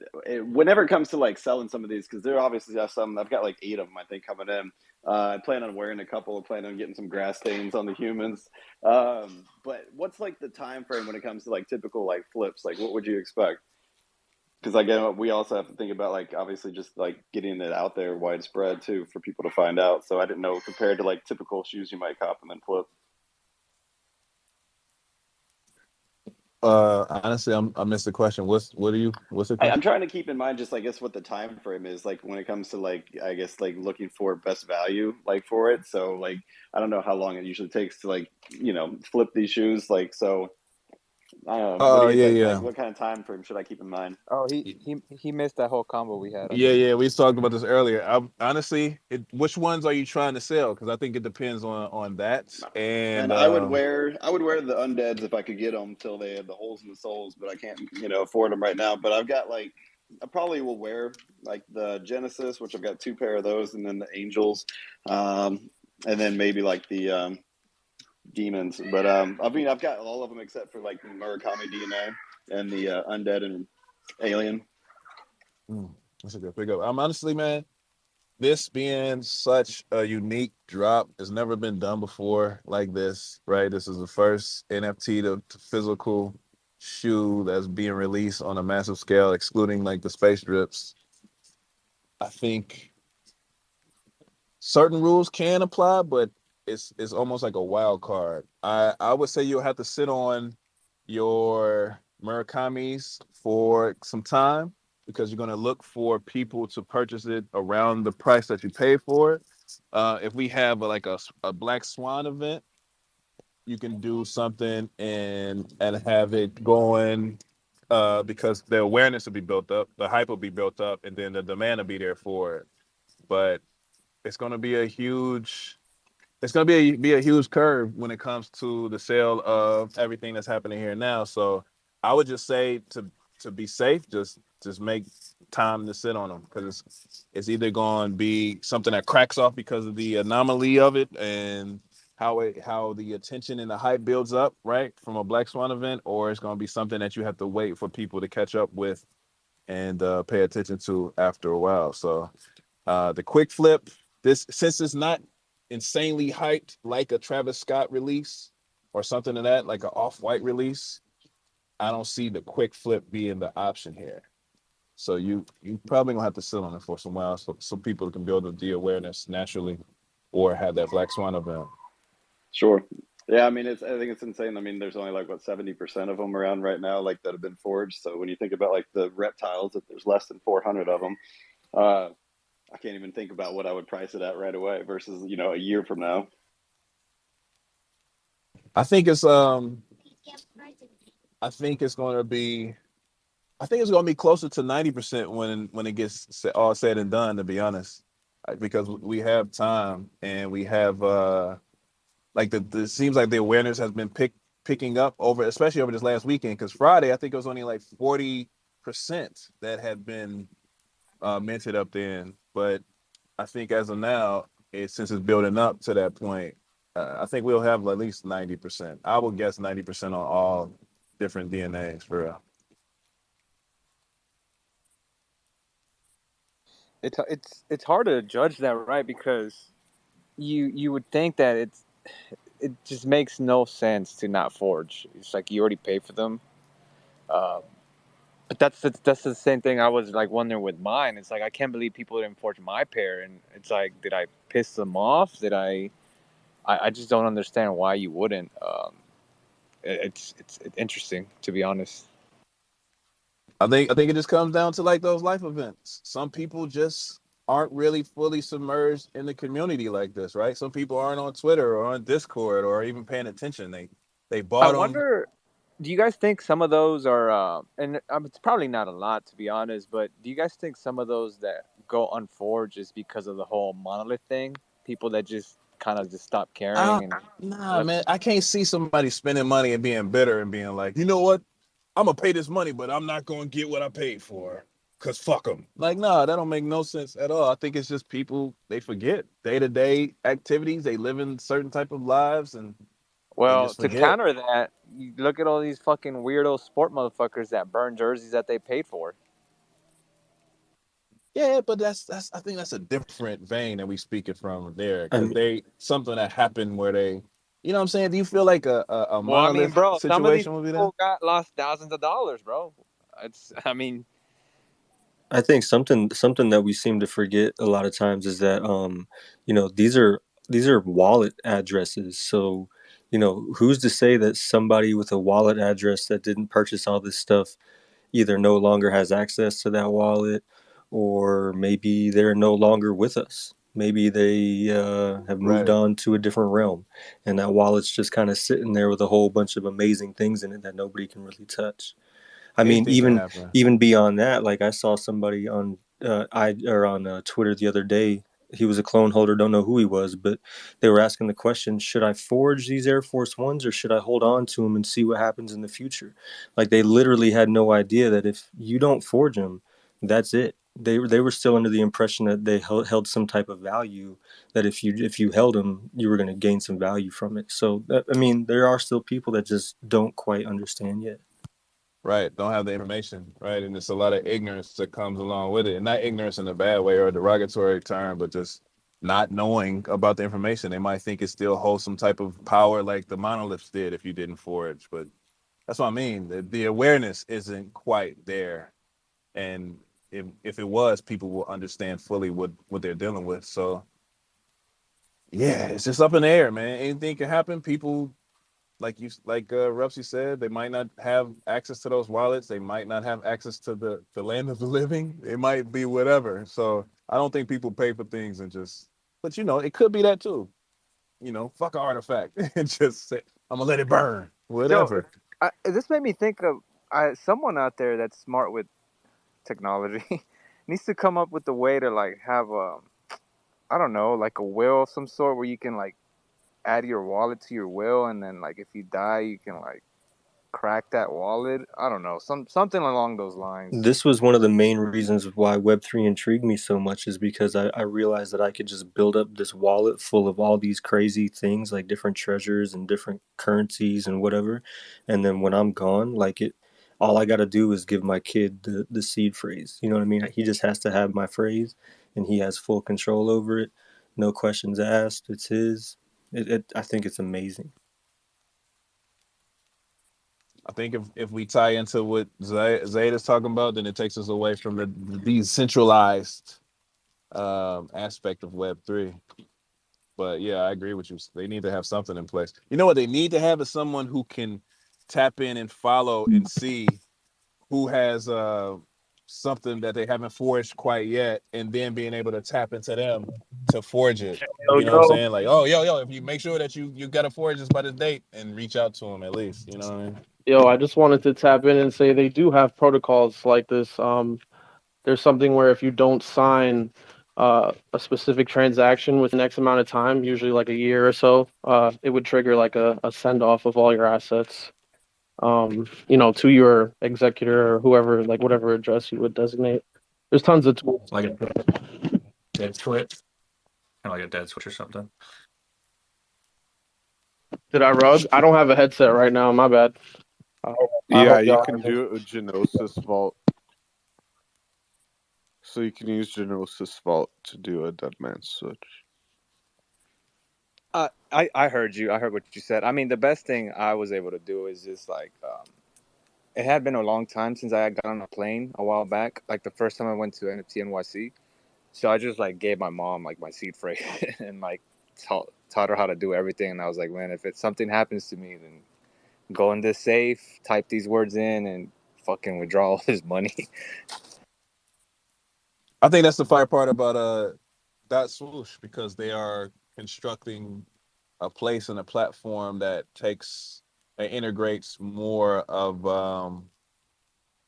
whenever it comes to like selling some of these, because there obviously have some, I've got like 8 of them I think coming in. I plan on wearing a couple. I plan on getting some grass stains on the humans. But what's like the time frame when it comes to like typical like flips? Like what would you expect? Because again, we also have to think about like obviously just like getting it out there widespread too for people to find out. So I didn't know compared to like typical shoes you might cop and then flip. Honestly, I missed the question. What's the I'm question? trying to keep in mind just I guess what the time frame is like when it comes to like I guess like looking for best value like for it. So like I don't know how long it usually takes to like flip these shoes. Like so I don't know. What do you Yeah, think? Like yeah. what kind of time frame should I keep in mind? Oh, he missed that whole combo we had. I Yeah, think. yeah, we talked about this earlier. Honestly, which ones are you trying to sell? Because I think it depends on that. Man, And I would wear the undeads if I could get them till they had the holes in the soles, but I can't afford them right now. But I've got like I probably will wear like the Genesis, which I've got 2 pair of those, and then the Angels, and then maybe like the Demons. But I mean I've got all of them except for like the Murakami DNA and the Undead and Alien. that's a good pickup. I'm honestly, man, this being such a unique drop has never been done before like this, right? This is the first NFT to physical shoe that's being released on a massive scale, excluding like the space drips. I think certain rules can apply, but it's almost like a wild card. I would say you'll have to sit on your Murakami's for some time because you're going to look for people to purchase it around the price that you pay for it. If we have a Black Swan event, you can do something and have it going because the awareness will be built up, the hype will be built up, and then the demand will be there for it. But it's going to be a huge it's going to be a huge curve when it comes to the sale of everything that's happening here now. So I would just say to be safe, just make time to sit on them because it's either going to be something that cracks off because of the anomaly of it and how the attention and the hype builds up right from a Black Swan event, or it's going to be something that you have to wait for people to catch up with and pay attention to after a while. So the quick flip, this since it's not insanely hyped like a Travis Scott release or something of that, like an off-white release, I don't see the quick flip being the option here. So you probably gonna have to sit on it for some while so people can build the awareness naturally or have that Black Swan event. Sure. Yeah, I mean, I think it's insane. I mean, there's only like what 70% of them around right now, like that have been forged. So when you think about like the reptiles, that there's less than 400 of them, I can't even think about what I would price it at right away versus a year from now. I think it's I think it's going to be closer to 90% when it gets all said and done. To be honest, because we have time and we have like the seems like the awareness has been picking up especially over this last weekend. Because Friday, I think it was only like 40% that had been minted up then. But I think as of now, since it's building up to that point, I think we'll have at least 90%. I would guess 90% on all different DNAs for real. It's hard to judge that, right? Because you would think that it just makes no sense to not forge. It's like you already pay for them. Uh, but that's the same thing I was like wondering with mine. It's like I can't believe people didn't forge my pair, and it's like, did I piss them off? Did I just don't understand why you wouldn't. It's interesting, to be honest. I think it just comes down to like those life events. Some people just aren't really fully submerged in the community like this, right? Some people aren't on Twitter or on Discord or even paying attention. They I bought them. wonder, do you guys think some of those are, and it's probably not a lot to be honest, but do you guys think some of those that go unforged is because of the whole monolith thing? People that just kind of just stop caring and Nah, let. man, I can't see somebody spending money and being bitter and being like, you know what? I'm gonna pay this money, but I'm not gonna get what I paid for. Cause fuck them. Like, nah, that don't make no sense at all. I think it's just people, they forget day-to-day activities. They live in certain type of lives and they Well, just to forget. counter that, you look at all these fucking weirdo sport motherfuckers that burn jerseys that they paid for. Yeah, but that's I think that's a different vein that we speak it from there. I Cause mean, they something that happened where they, you know what I'm saying? Do you feel like a Well, I mean, monolith bro, some of these situation would be there? people got lost thousands of dollars, bro. I mean, I think something that we seem to forget a lot of times is that these are wallet addresses. So, who's to say that somebody with a wallet address that didn't purchase all this stuff either no longer has access to that wallet, or maybe they're no longer with us. Maybe they have moved Right. on to a different realm, and that wallet's just kind of sitting there with a whole bunch of amazing things in it that nobody can really touch. I mean, Anything can even happen. even beyond that, like I saw somebody on Twitter the other day. He was a clone holder. Don't know who he was, but they were asking the question: should I forge these Air Force Ones, or should I hold on to them and see what happens in the future? Like they literally had no idea that if you don't forge them, that's it. They were still under the impression that they held some type of value. That if you held them, you were going to gain some value from it. So I mean, there are still people that just don't quite understand yet. Right. Don't have the information. Right. And it's a lot of ignorance that comes along with it. And not ignorance in a bad way or a derogatory term, but just not knowing about the information. They might think it still holds some type of power like the monoliths did if you didn't forge. But that's what I mean. The awareness isn't quite there. And if it was, people will understand fully what they're dealing with. So yeah, it's just up in the air, man. Anything can happen. People like Rupsy said, they might not have access to those wallets. They might not have access to the land of the living. It might be whatever. So I don't think people pay for things and just. But it could be that too. Fuck an artifact and just say, I'm gonna let it burn. so Whatever. this made me think of someone out there that's smart with technology needs to come up with a way to like have a, I don't know, like a will of some sort where you can like add your wallet to your will, and then like if you die, you can like crack that wallet. I don't know, something along those lines. This was one of the main reasons why Web3 intrigued me so much, is because I realized that I could just build up this wallet full of all these crazy things, like different treasures and different currencies and whatever. And then when I'm gone, all I got to do is give my kid the seed phrase. You know what I mean? He just has to have my phrase and he has full control over it. No questions asked. It's his. I think it's amazing. I think if we tie into what Zayd is talking about, then it takes us away from the decentralized aspect of Web3. But yeah, I agree with you. They need to have something in place. You know what they need to have is someone who can tap in and follow and see who has something that they haven't forged quite yet, and then being able to tap into them to forge it. Yo, You know what I'm yo, saying? Like, oh, yo, if you make sure that you got to forge this by this date, and reach out to them at least. You know what I mean? yo, I just wanted to tap in and say they do have protocols like this. There's something where if you don't sign a specific transaction within X amount of time, usually like a year or so, it would trigger like a send off of all your assets, to your executor or whoever, like whatever address you would designate. There's tons of tools. Like a dead switch, kind of like a dead switch or something. Did I rug? I don't have a headset right now. My bad. I Yeah, hope you y'all can hear me. do a Genosis vault. So you can use Genosis vault to do a dead man switch. I heard you. I heard what you said. I mean, the best thing I was able to do is just like, it had been a long time since I had got on a plane a while back. Like the first time I went to NFT NYC, so I just like gave my mom like my seed phrase and like taught her how to do everything. And I was like, man, if something happens to me, then go in this safe, type these words in, and fucking withdraw all his money. I think that's the fire part about Dot Swoosh, because they are constructing a place and a platform that takes and integrates more of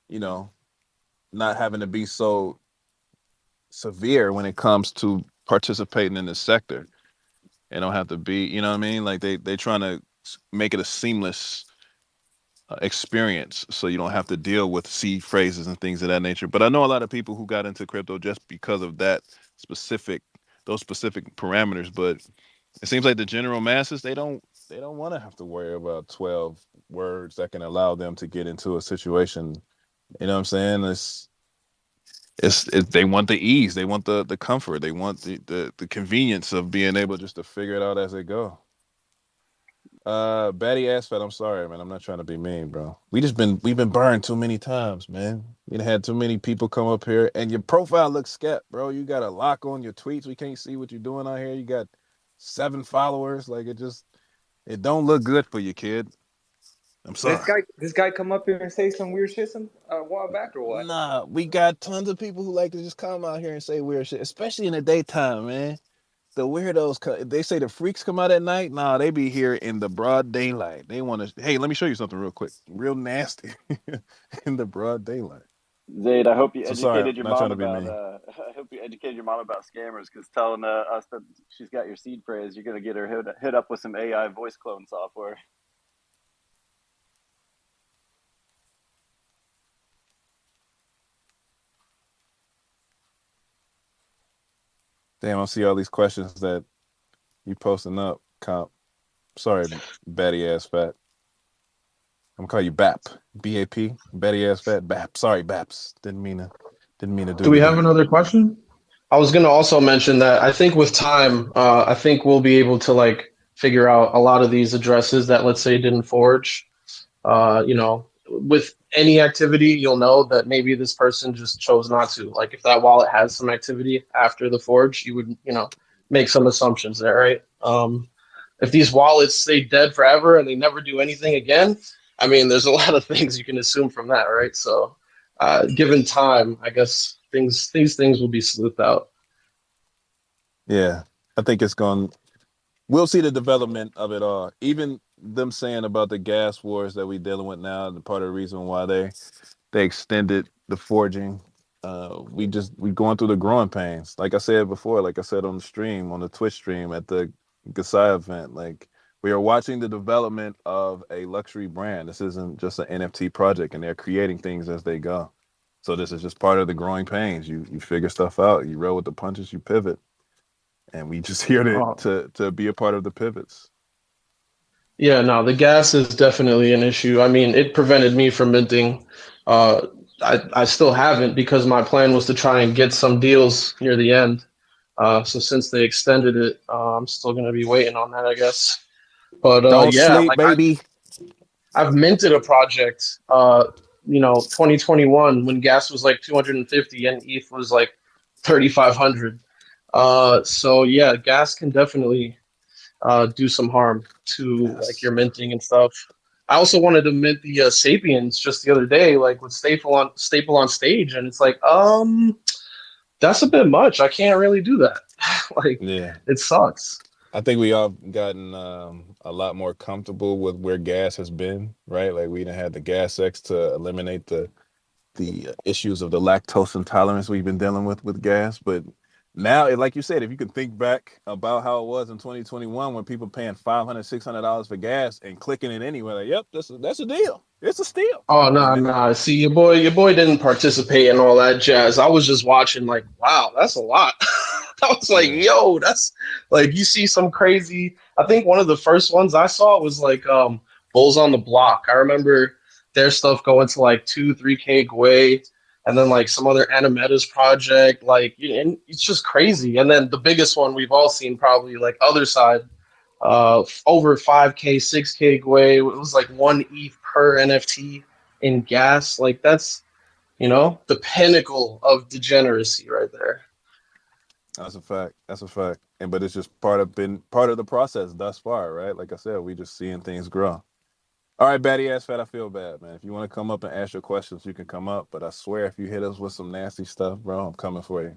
you know, not having to be so severe when it comes to participating in the sector. They don't have to be, you know what I mean? Like they trying to make it a seamless experience, so you don't have to deal with C phrases and things of that nature. But I know a lot of people who got into crypto just because of specific those specific parameters. But it seems like the general masses, they don't want to have to worry about 12 words that can allow them to get into a situation. You know what I'm saying? They want the ease, they want the comfort, they want the convenience of being able just to figure it out as they go. Batty ass fat, I'm sorry, man. I'm not trying to be mean, bro. We've been burned too many times, man. We had too many people come up here, and your profile looks scat, bro. You got a lock on your tweets. We can't see what you're doing out here. You got 7 followers. Like it don't look good for you, kid. I'm sorry. This guy come up here and say some weird shit some a while back or what? Nah, we got tons of people who like to just come out here and say weird shit, especially in the daytime, man. The weirdos, they say the freaks come out at night. Nah, they be here in the broad daylight. They want to, hey, let me show you something real quick. Real nasty in the broad daylight. Zayd, I hope you So sorry, I'm educated your not trying mom to be about. mean. I hope you educated your mom about scammers, because telling us that she's got your seed phrase, you're gonna get her hit up with some AI voice clone software. Damn, I see all these questions that you posting up, comp. Sorry, batty ass fat. I'm gonna call you BAP. BAP. Batty ass fat. BAP. Sorry, BAPS. Didn't mean to Do do we the have D. another question? I was going to also mention that I think with time, I think we'll be able to like figure out a lot of these addresses that, let's say, didn't forge. With any activity, you'll know that maybe this person just chose not to. Like if that wallet has some activity after the forge, you would, make some assumptions there, right? If these wallets stay dead forever and they never do anything again, I mean, there's a lot of things you can assume from that, right? So, given time, I guess these things will be sleuthed out. Yeah, I think it's going. We'll see the development of it all. Even them saying about the gas wars that we're dealing with now, and part of the reason why they extended the forging. We going through the growing pains. Like I said before, like I said on the stream, on the Twitch stream at the Gasai event, like we are watching the development of a luxury brand. This isn't just an NFT project, and they're creating things as they go. So this is just part of the growing pains. You figure stuff out. You roll with the punches. You pivot, and we just here to be a part of the pivots. Yeah, no, the gas is definitely an issue. I mean, it prevented me from minting. Uh, I still haven't because my plan was to try and get some deals near the end. So since they extended it, I'm still gonna be waiting on that, I guess. But Don't yeah, sleep, like baby. I've minted a project, 2021 when gas was like 250 and ETH was like 3,500. So yeah, gas can definitely do some harm to like Yes. your minting and stuff. I also wanted to mint the Sapiens just the other day, like with Staple on stage, and it's like, that's a bit much. I can't really do that. Like, Yeah. it sucks. I think we all gotten a lot more comfortable with where gas has been, right? Like we didn't have the gas X to eliminate the issues of the lactose intolerance we've been dealing with gas. But now, like you said, if you can think back about how it was in 2021 when people paying $500, $600 for gas and clicking it anyway, like, yep, that's a deal. It's a steal. Oh no, And then, no. See, your boy didn't participate in all that jazz. I was just watching, like, wow, that's a lot. I was like, yeah, yo, that's like you see some crazy. I think one of the first ones I saw was like Bulls on the Block. I remember their stuff going to like 2, 3K Gwei, and then like some other Animeta's project. Like, and it's just crazy. And then the biggest one we've all seen probably like other side over 5K, 6K Gwei. It was like 1 ETH per NFT in gas. Like that's the pinnacle of degeneracy right there. that's a fact. That's a fact. And but it's just part of the process thus far, right? Like I said, we just seeing things grow. All right, Batty Ass Fat, I feel bad, man. If you want to come up and ask your questions, you can come up. But I swear, if you hit us with some nasty stuff, bro, I'm coming for you.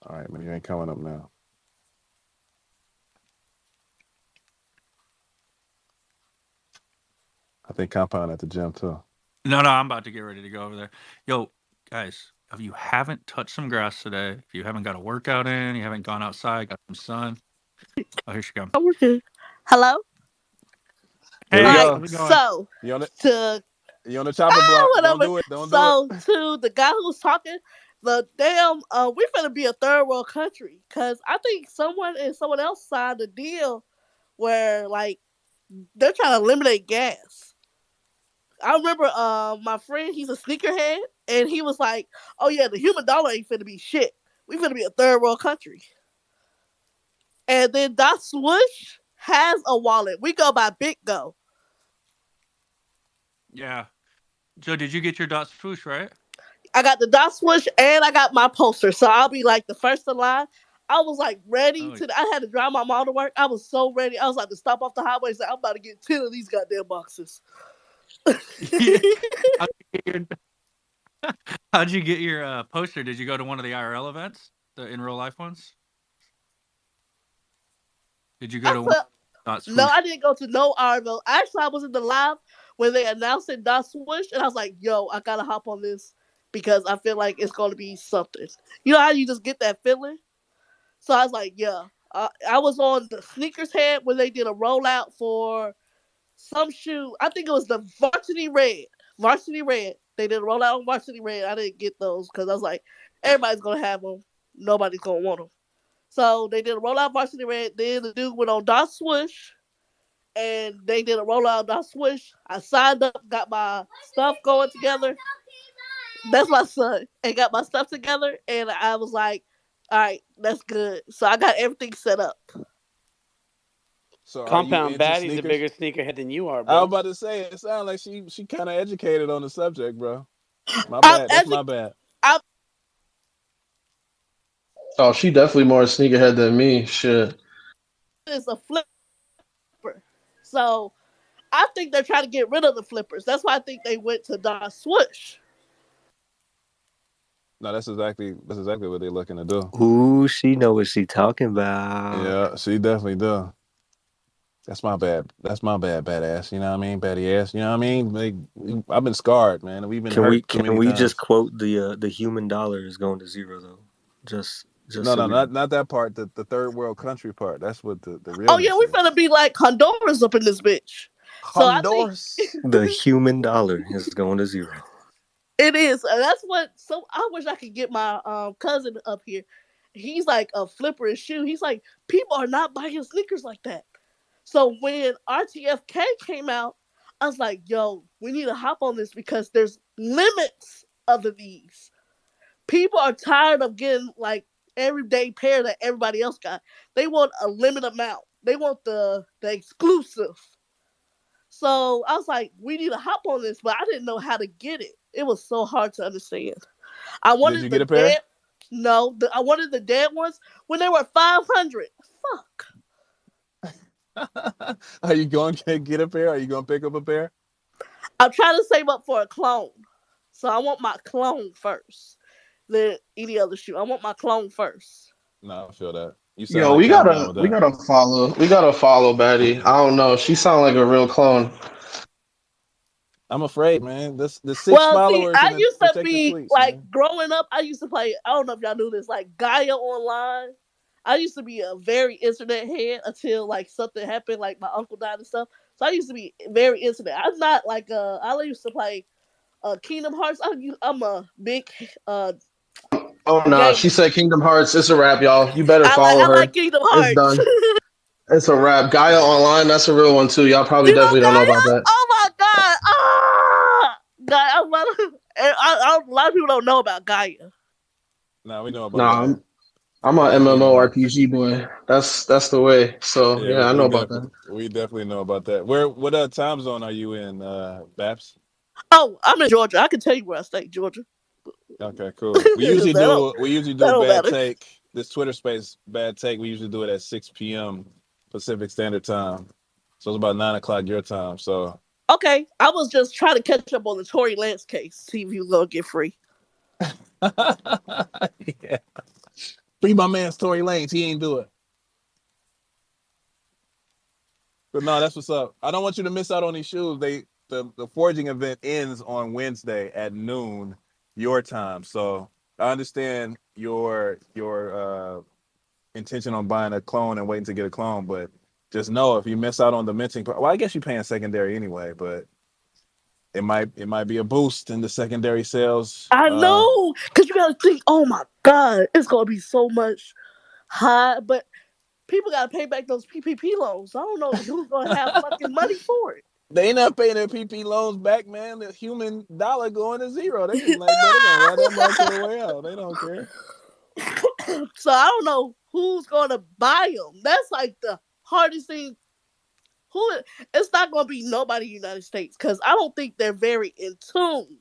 All right, man, you ain't coming up now. I think Compound at the gym, too. No, I'm about to get ready to go over there. Yo, guys, if you haven't touched some grass today, if you haven't got a workout in, you haven't gone outside, got some sun. Oh, here she comes. Oh, we're good. Hello? Here Hey, we Alright, go. how's it going? so You on it? to You on the chopper block? Don't whatever. do it. Don't do it. So to the guy who was talking, the damn we finna be a third world country. Cause I think someone else signed a deal where like they're trying to eliminate gas. I remember my friend, he's a sneakerhead, and he was like, "Oh yeah, the human dollar ain't finna be shit. We finna be a third world country." And then Dot Swoosh has a wallet. We go by BitGo. Yeah. Joe, did you get your dot swoosh, right? I got the Dot Swoosh and I got my poster, so I'll be like the first in line. I was like ready Oh, to. I had to drive my mom to work. I was so ready. I was like to stop off the highway and say, "I'm about to get 10 of these goddamn boxes." yeah. How'd you get your, how'd you get your poster? Did you go to one of the IRL events, the in real life ones? Did you go I to one felt dot no, swoosh? I didn't go to no Arville. Actually, I was in the live when they announced it Dot Swoosh, and I was like, "Yo, I gotta hop on this because I feel like it's gonna be something." You know how you just get that feeling? So I was like, "Yeah." I was on the sneakers head when they did a rollout for some shoe. I think it was the Varsity Red. Varsity Red. They did a rollout on Varsity Red. I didn't get those because I was like, everybody's gonna have them. Nobody's gonna want them. So they did a rollout Varsity Red. Then the dude went on Dot Swoosh, and they did a rollout Dot Swoosh. I signed up, got my stuff going together. That's my son, and got my stuff together. And I was like, all right, that's good. So I got everything set up. So are you Compound into Batty's a sneakers? bigger sneakerhead than you are, I was bro. about to say, it sounds like she kind of educated on the subject, bro. My I'm bad. That's my edu- bad. I'm Oh, she definitely more sneakerhead than me. Shit. is a flipper. So I think they're trying to get rid of the flippers. That's why I think they went to Dot Swoosh. No, that's exactly what they're looking to do. Ooh, she know what she talking about. Yeah, she definitely do. That's my bad. That's my bad, badass. You know what I mean? Batty ass. You know what I mean? Like, I've been scarred, man. We've been Can we hurt too can many we just times. quote the human dollar is going to zero though? Just No, so no, we know. not that part. The third world country part. That's what the Oh yeah, realness we is. finna be like Honduras up in this bitch. So I think Honduras. The human dollar is going to zero. it is. And that's what. So I wish I could get my cousin up here. He's like a flipper and shoe. He's like, people are not buying sneakers like that. So when RTFK came out, I was like, yo, we need to hop on this because there's limits of these. People are tired of getting like everyday pair that everybody else got. They want a limited amount. They want the exclusive. So I was like, we need to hop on this, but I didn't know how to get it. It was so hard to understand. I Did you wanted the get a pair? dead. No, I wanted the dead ones when they were 500. Fuck. Are you going to get a pair? Are you going to pick up a pair? I'm trying to save up for a clone. So I want my clone first. Than any other shoe. I want my clone first. No, I feel that. You sound Yo, like we Compound gotta with we that. gotta follow we gotta follow Batty. I don't know. She sound like a real clone. I'm afraid, man. This the six Well, see, followers I and the used to protected be cleats, like man. growing up. I used to play. I don't know if y'all knew this, like Gaia Online. I used to be a very internet head until like something happened, like my uncle died and stuff. So I used to be very internet. I'm not like I used to play Kingdom Hearts. I'm a big Oh no, she gamer. said Kingdom Hearts. It's a wrap, y'all. You better follow I like her. Kingdom It's Hearts. done. It's a wrap. Gaia Online, that's a real one too. Y'all probably You know definitely don't know about Gaia? that. Oh my god! Ah, Gaia. A lot of people don't know about Gaia. Nah, we know about Nah, Gaia. I'm a Kingdom Hearts. MMORPG boy. That's the way. So Yeah, yeah, I know about that. we definitely know about that. What time zone are you in, Baps? Oh, I'm in Georgia. I can tell you where I stay, Georgia. Okay, cool. We usually that do a don't bad matter. take. this Twitter space bad take. We usually do it at 6 p.m. Pacific Standard Time, so it's about 9 o'clock your time. So Okay, I was just trying to catch up on the Tory Lance case, see if he was gonna get free. yeah, free my man Tory Lanez. He ain't do it. But no, that's what's up. I don't want you to miss out on these shoes. The forging event ends on Wednesday at noon your time. So I understand your intention on buying a clone and waiting to get a clone, but just know if you miss out on the minting, well, I guess you're paying secondary anyway, but it might be a boost in the secondary sales. I know, cause you gotta think. Oh my God, it's gonna be so much high, but people gotta pay back those PPP loans. I don't know who's gonna have fucking money for it. They ain't not paying their PP loans back, man. The human dollar going to zero. They just like, bro, they're gonna ride that motherfucker way out. They don't care. So I don't know who's gonna buy them. That's like the hardest thing. It's not gonna be nobody in the United States because I don't think they're very in tune.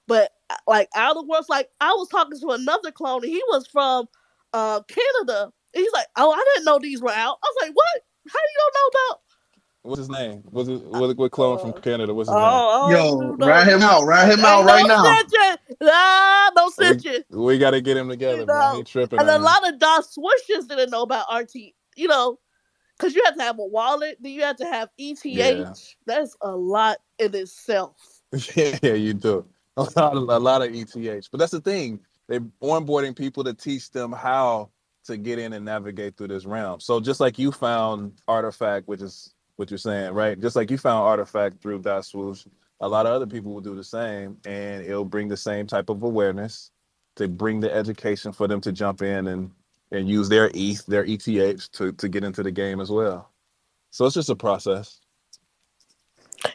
But like out of the world, like I was talking to another clone and he was from Canada. And he's like, "Oh, I didn't know these were out." I was like, "What? How do you don't know about?" What's his name? What clone from Canada? What's his name? Oh, Yo, I don't rat know. him out. Rat him out Ain't right no now. snitching. Nah, no snitching. We got to get him You together, man. He know, tripping and a out here. lot of DOS swishers didn't know about RT. You know, because you have to have a wallet, then you have to have ETH. Yeah. That's a lot in itself. Yeah, you do. A lot of ETH. But that's the thing. They're onboarding people to teach them how to get in and navigate through this realm. So just like you found Artifact, which is what you're saying, right? Just like you found Artifact through Dot Swoosh, a lot of other people will do the same, and it'll bring the same type of awareness to bring the education for them to jump in and use their ETH, their ETH to get into the game as well. So it's just a process.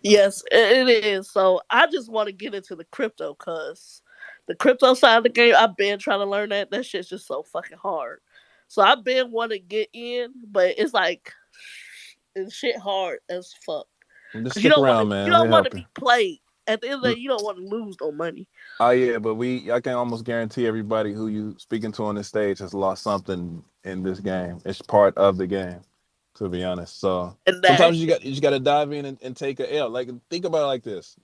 Yes, it is. So I just want to get into the crypto because the crypto side of the game, I've been trying to learn that. That shit's just so fucking hard. So I've been wanting to get in, but it's like it's shit hard as fuck. Just Cause you stick don't want around, to, you man. don't We'll want to help you. be played. At the end of the day, you don't want to lose no money. Oh yeah, but I can almost guarantee everybody who you speaking to on this stage has lost something in this game. It's part of the game, to be honest. So And that, sometimes you just got to dive in and take a L. Like think about it like this: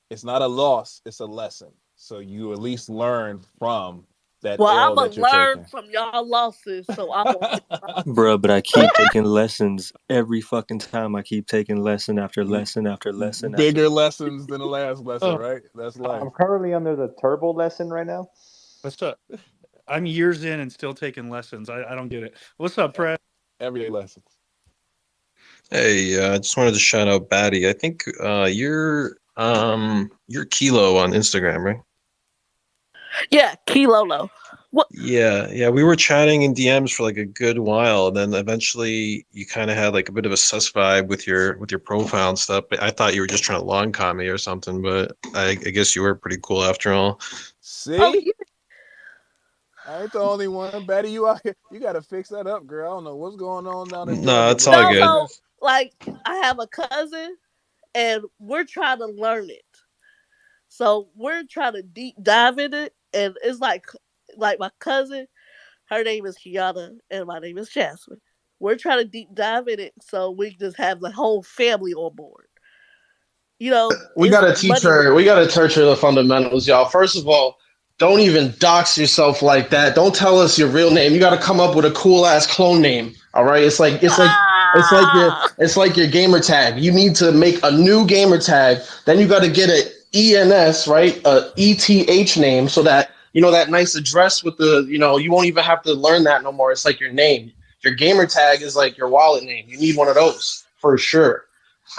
it's not a loss, it's a lesson. So you at least learn from that well, L I'ma that you're learn taking. from y'all losses, so I won't get lost. Bro, but I keep taking lessons every fucking time. I keep taking lesson after lesson after lesson after. Bigger lessons than the last lesson, right? That's life. I'm currently under the turbo lesson right now. What's up? I'm years in and still taking lessons. I don't get it. What's up, Fred? Everyday lessons. Hey, I just wanted to shout out Batty. I think you're Kilo on Instagram, right? Yeah, Kilo. What? Yeah. We were chatting in DMs for like a good while, and then eventually you kind of had like a bit of a sus vibe with your profile and stuff. But I thought you were just trying to long con me or something, but I guess you were pretty cool after all. Oh, See? I ain't the only one. Betty, you out here. You got to fix that up, girl. I don't know what's going on down in Nah, Georgia, it's but all no, good. so like I have a cousin, and we're trying to learn it. So we're trying to deep dive in it, and it's like my cousin, her name is Kiana, and my name is Jasmine. We're trying to deep dive in it, so we just have the whole family on board. You know, We it's gotta teach money. her. We gotta teach her the fundamentals, y'all. First of all, don't even dox yourself like that. Don't tell us your real name. You gotta come up with a cool ass clone name. All right. Ah! It's like your gamer tag. You need to make a new gamer tag. Then you gotta get a ENS, right? A ETH name, so that that nice address with the you won't even have to learn that no more. It's like your name. Your gamer tag is like your wallet name. You need one of those for sure.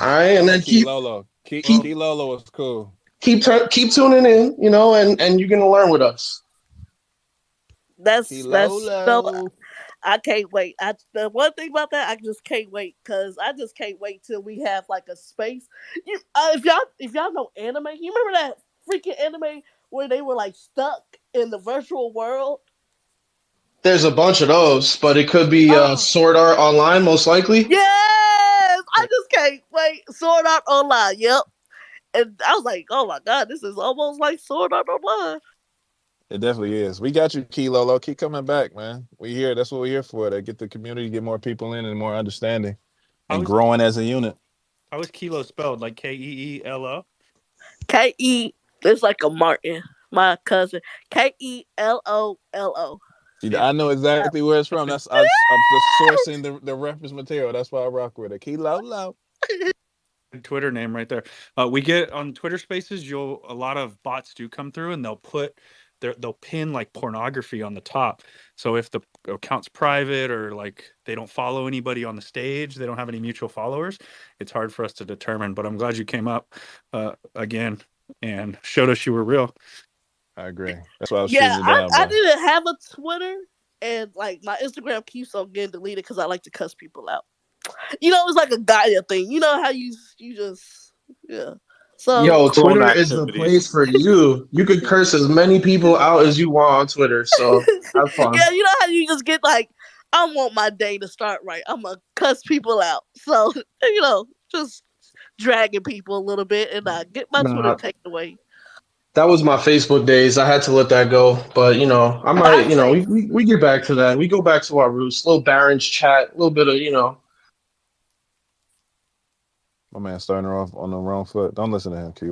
All right, and then Key Lolo. Key Lolo is cool. keep tuning in, and you're gonna learn with us. That's Lolo. I can't wait. The one thing about that, I just can't wait because I just can't wait till we have like a space. If y'all know anime, you remember that freaking anime where they were like stuck in the virtual world? There's a bunch of those, but it could be Oh Sword Art Online, most likely. yes, I just can't wait. Sword Art Online, yep. And I was like, oh my god, this is almost like Sword Art Online. It definitely is. We got you, Key Lolo. Keep coming back, man. We here. That's what we're here for. To get the community, get more people in, and more understanding, and growing as a unit. How is kilo spelled? Like Keelo? Ke. It's like a Martin. My cousin. Kelolo. I know exactly where it's from. I'm just sourcing the reference material. That's why I rock with it. Key Lolo. Twitter name right there. We get on Twitter Spaces. A lot of bots do come through, and they'll pin like pornography on the top. So if the account's private or like they don't follow anybody on the stage, they don't have any mutual followers, it's hard for us to determine. But I'm glad you came up again and showed us you were real. I agree. That's why I was Yeah, shooting you down, I bro. didn't have a Twitter, and like my Instagram keeps on getting deleted because I like to cuss people out. It's like a Gaia thing. You know how you just yeah. So Yo, Clone Twitter is the place activities. for you. You could curse as many people out as you want on Twitter. So have fun. yeah, you know how you just get like, I want my day to start right. I'm gonna cuss people out. So just dragging people a little bit and get my Twitter Nah, taken away. that was my Facebook days. I had to let that go. But I might, I say, we get back to that. We go back to our roots. Little Baron's chat, a little bit of. My man starting her off on the wrong foot. Don't listen to him, Key.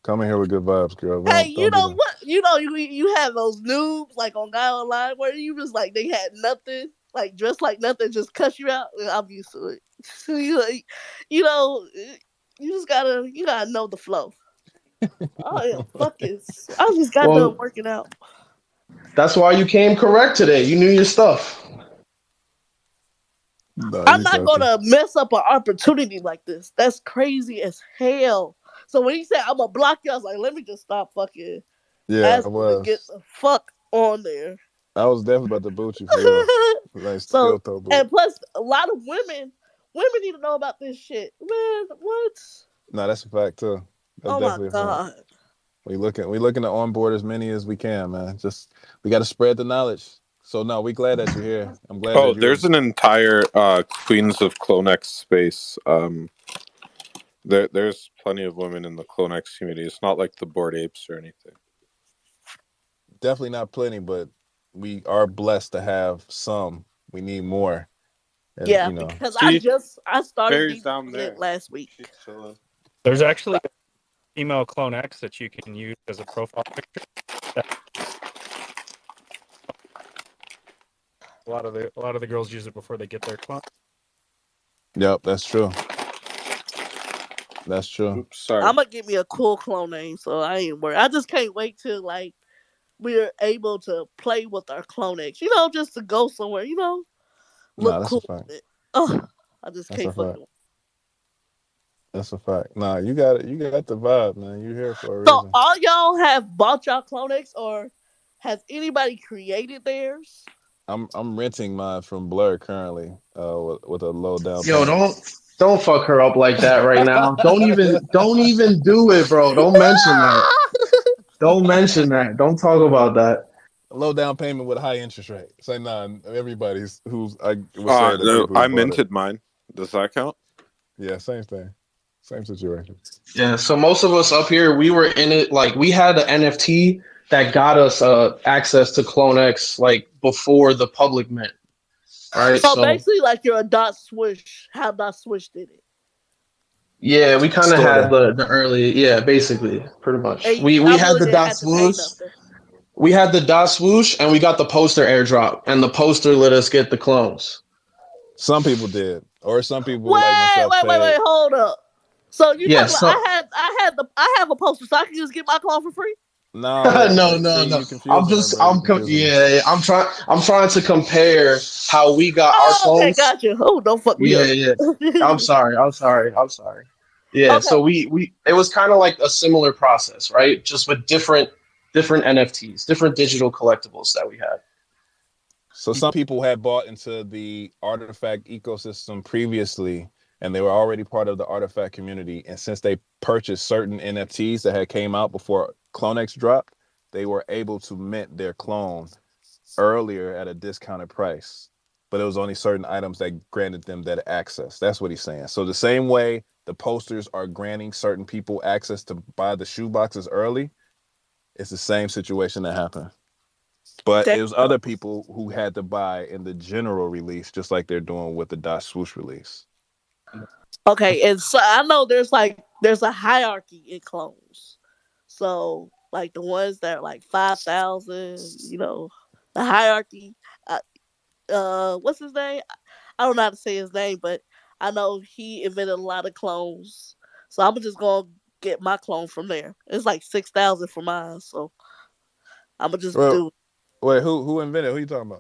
Come in here with good vibes, girl. hey, Don't you do know that. what? You have those noobs like on Guy Online where you just like they had nothing, like dressed like nothing, just cuss you out. I'm used to it. So you know, you just gotta know the flow. I am fucking. I just got done Well, working out. that's why you came correct today. You knew your stuff. No, I'm you not got gonna mess up an opportunity like this. That's crazy as hell. So when he said I'm gonna block you, I was like, let me just stop fucking Yeah, I asking to get was. the fuck on there. I was definitely about to boot you for real. Nice So steel toe boot. and plus a lot of women need to know about this shit. Man, what? No, that's a fact too. That's Oh my definitely a fact. god. We looking to onboard as many as we can, man. Just we got to spread the knowledge. So no, we glad that you're here. I'm glad Oh, that you were. there's an entire Queens of CloneX space. There's plenty of women in the CloneX community. It's not like the Bored Apes or anything. Definitely not plenty, but we are blessed to have some. We need more, and Yeah, because See, I started Fairy's DJing down it there. last week. She's chilling. There's actually an email CloneX that you can use as a profile picture. A lot of the girls use it before they get their clone. Yep, that's true. That's true. Oops, sorry. I'm gonna get me a cool clone name, so I ain't worried. I just can't wait till like we're able to play with our CloneX. Just to go somewhere. Nah, Look that's a cool. fact. Oh, I just That's a can't fact. fucking. That's a fact. Nah, you got it. You got the vibe, man. You're here for a So reason. all y'all have bought y'all CloneX, or has anybody created theirs? I'm renting mine from Blur currently, with a low down Yo, payment. don't fuck her up like that right now. Don't even do it, bro. Don't mention that. Don't mention that. Don't talk about that. A low down payment with a high interest rate. Say nah, everybody's who's I was saying the No, people who I bought it. minted mine. Does that count? Yeah, same thing. Same situation. Yeah, so most of us up here, we were in it. Like we had the NFT that got us access to CloneX like before the public mint, right? So So basically, like you're a dot swoosh. How dot swoosh did it? yeah, we kind of had Sorta. the early, yeah, basically, pretty much. And We y'all had really the didn't dot have to pay swoosh, nothing. we had the dot swoosh, and we got the poster airdrop, and the poster let us get the clones. Some people did, or some people like Wait, myself wait, wait, paid. wait, hold up. So you Yeah, talking about so I have a poster, so I can just get my clone for free? No, no, no, see, no. you confusing her, bro. You confusing her. Yeah, I'm trying to compare how we got our Oh, okay, clones. gotcha. Oh, don't fuck me Yeah, up. yeah. I'm sorry. Yeah, Okay. so we it was kind of like a similar process, right? Just with different NFTs, different digital collectibles that we had. So some people had bought into the artifact ecosystem previously, and they were already part of the artifact community. And since they purchased certain NFTs that had came out before CloneX dropped, they were able to mint their clone earlier at a discounted price. But it was only certain items that granted them that access. That's what he's saying. So the same way the posters are granting certain people access to buy the shoe boxes early, it's the same situation that happened. But Damn. it was other people who had to buy in the general release, just like they're doing with the dot swoosh release. Okay, and so I know there's a hierarchy in clones. So like the ones that are like 5,000, the hierarchy. Uh, what's his name? I don't know how to say his name, but I know he invented a lot of clones. So I'm just gonna get my clone from there. It's like 6,000 for mine, so I'm gonna just Well, do. wait, who invented? Who you talking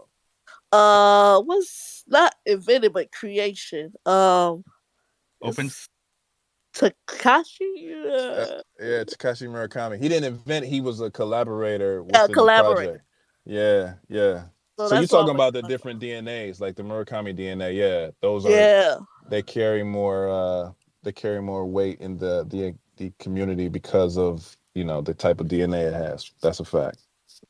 about? What's not invented but creation. Open. It's Takashi. Yeah, Takashi Murakami. He didn't invent. He was a collaborator Yeah, within the collaborate. project. Yeah, yeah. So So you're that's what I'm talking gonna about get the my different clone. DNAs, like the Murakami DNA. Yeah, those are Yeah, they carry more. They carry more weight in the community because of the type of DNA it has. That's a fact.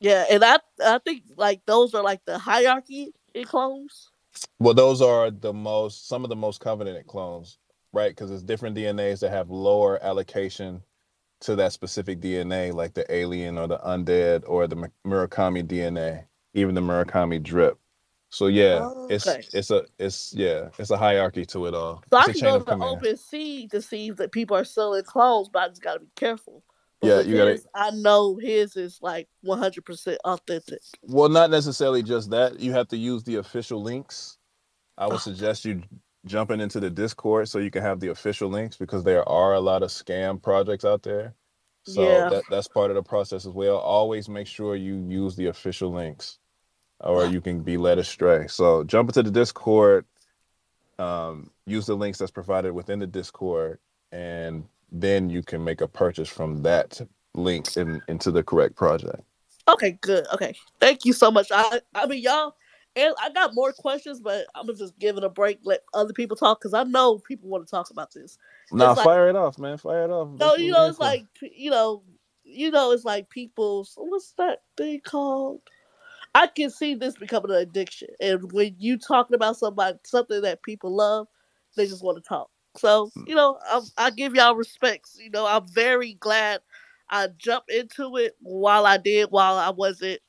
yeah, and I think like those are like the hierarchy in clones. Well, those are some of the most covenant clones, right? Because it's different DNAs that have lower allocation to that specific DNA, like the alien or the undead or the Murakami DNA, even the Murakami drip. So yeah, Okay. it's a hierarchy to it all. So It's I a can chain go of to command. open sea to see if people are selling clones, but I just gotta be careful. But Yeah, with you gotta. his, I know his is like 100% authentic. Well, not necessarily just that. You have to use the official links. I would suggest you jumping into the Discord so you can have the official links because there are a lot of scam projects out there. So Yeah. that's part of the process as well. Always make sure you use the official links or you can be led astray. So jump into the Discord, use the links that's provided within the Discord, and then you can make a purchase from that link into the correct project. Okay, good. Okay. Thank you so much. I mean y'all, and I got more questions, but I'm gonna just give it a break, let other people talk, because I know people want to talk about this. Nah, It's like fire it off, man. Fire it off. no, That's what we're here it's for. like it's like people's what's that thing called? I can see this becoming an addiction. And when you talking about something that people love, they just want to talk. So, I give y'all respects. I'm very glad I jumped into it while I did, while I wasn't,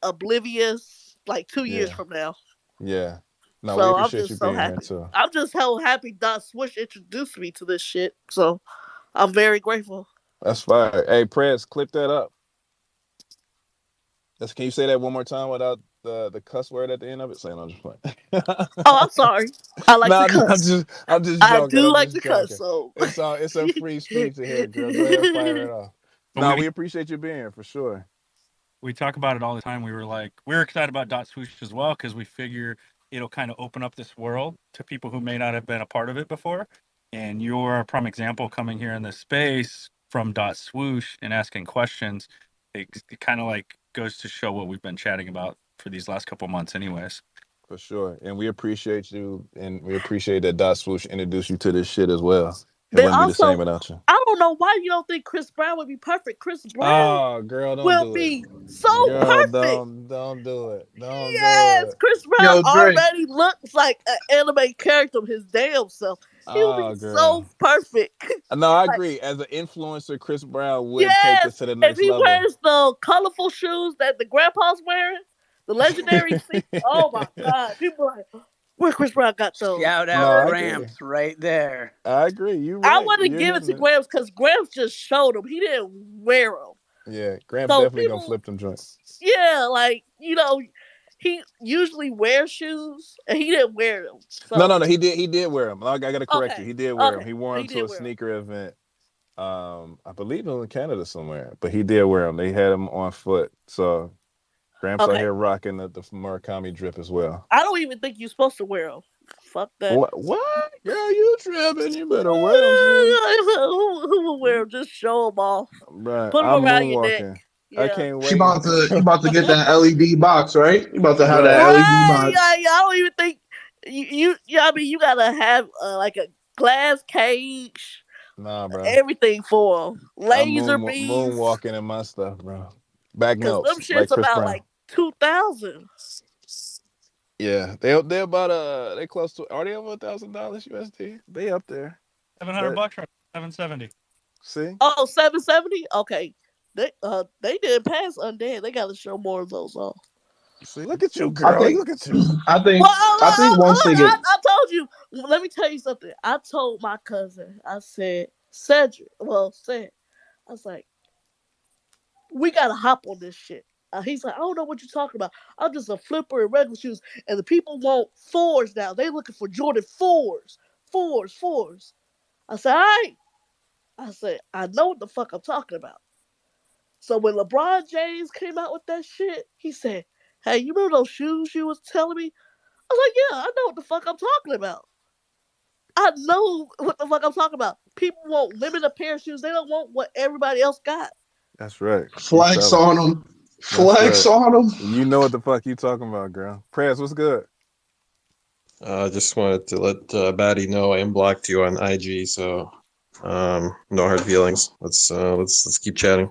oblivious like 2 years Yeah. from now. Yeah. No, we So I'm appreciate you just so being here happy. too. I'm just so happy Dot Swish introduced me to this shit. So I'm very grateful. That's fire. Hey, Prez, clip that up. Can you say that one more time without the cuss word at the end of it? Say no, I'm just playing. Oh, I'm sorry. I like to No, cuss. I'm just I joking. do I'm like to just cuss, joking. so It's a free speech in here, girl. Go ahead, fire it off. But No, we appreciate you being here for sure. we talk about it all the time. We're excited about Dot Swoosh as well because we figure it'll kind of open up this world to people who may not have been a part of it before. And you're a prime example coming here in this space from Dot Swoosh and asking questions. It kind of like goes to show what we've been chatting about for these last couple months, anyways. For sure. And we appreciate you and we appreciate that Dot Swoosh introduced you to this shit as well. It they wouldn't be the same also. without you. I don't know why you don't think Chris Brown would be perfect. Chris Brown Oh, girl, don't will do it. be so Girl, perfect. don't do it. Don't do Yes, it. Chris Brown Yo, Dre. already looks like an anime character of his damn self. He would be Oh, so girl. perfect. No, I Like, agree. As an influencer, Chris Brown would take yes, this to the if next he level. wears the colorful shoes that the grandpa's wearing, the legendary feet. Oh my God, people are like, where Chris Brown got those? Shout No, out I agree. Gramps right there. I agree. You I right. want to You're give it hitting to it. Gramps because Gramps just showed them. He didn't wear them. Yeah, Gramps So definitely gonna people, flip them joints. yeah, like he usually wears shoes and he didn't wear them. No, So he did wear them. I gotta correct you. okay, He did wear them. okay, He wore them he to did a wear them. sneaker event. I believe it was in Canada somewhere, but he did wear them. They had them on foot. So Gramps out Okay, here rocking the Murakami drip as well. I don't even think you're supposed to wear them. Fuck that. What? What? Girl, you tripping? You better wear them shoes. Who will wear them? Just show them off. Right, Put them I'm around your neck. moonwalking. I Yeah. can't She wait about to you until. about to get that LED box, right? You about to have that Right. LED Right. box. Yeah. I don't even think I mean, you gotta have like a glass cage, Nah, bro. everything for them. I'm Laser beams. moonwalking in my stuff, bro. Back Cause them notes like shits Chris about Brown. like 2,000. Yeah, they're about they close to, are they over $1,000 USD? They up there. $700 But right? 770. see, Oh, 770? Okay. They didn't pass undead. They got to show more of those off. See, look at you, I girl. think Look at you. Well, I think once they look, get I told you. Let me tell you something. I told my cousin. I said, Cedric. Well, said I was like, we gotta hop on this shit. He's like, I don't know what you're talking about. I'm just a flipper in regular shoes, and the people want fours now. They looking for Jordan fours, fours. I said, all right. I said, I know what the fuck I'm talking about. So when LeBron James came out with that shit, he said, hey, you remember those shoes you was telling me? I was like, yeah, I know what the fuck I'm talking about. I know what the fuck I'm talking about. People want limited pair of shoes. They don't want what everybody else got. That's right. You flex tell her. on them, That's flex right. on them. You know what the fuck you talking about, girl. Prayers, what's good? I just wanted to let Batty know I unblocked you on IG, so no hard feelings. Let's keep chatting.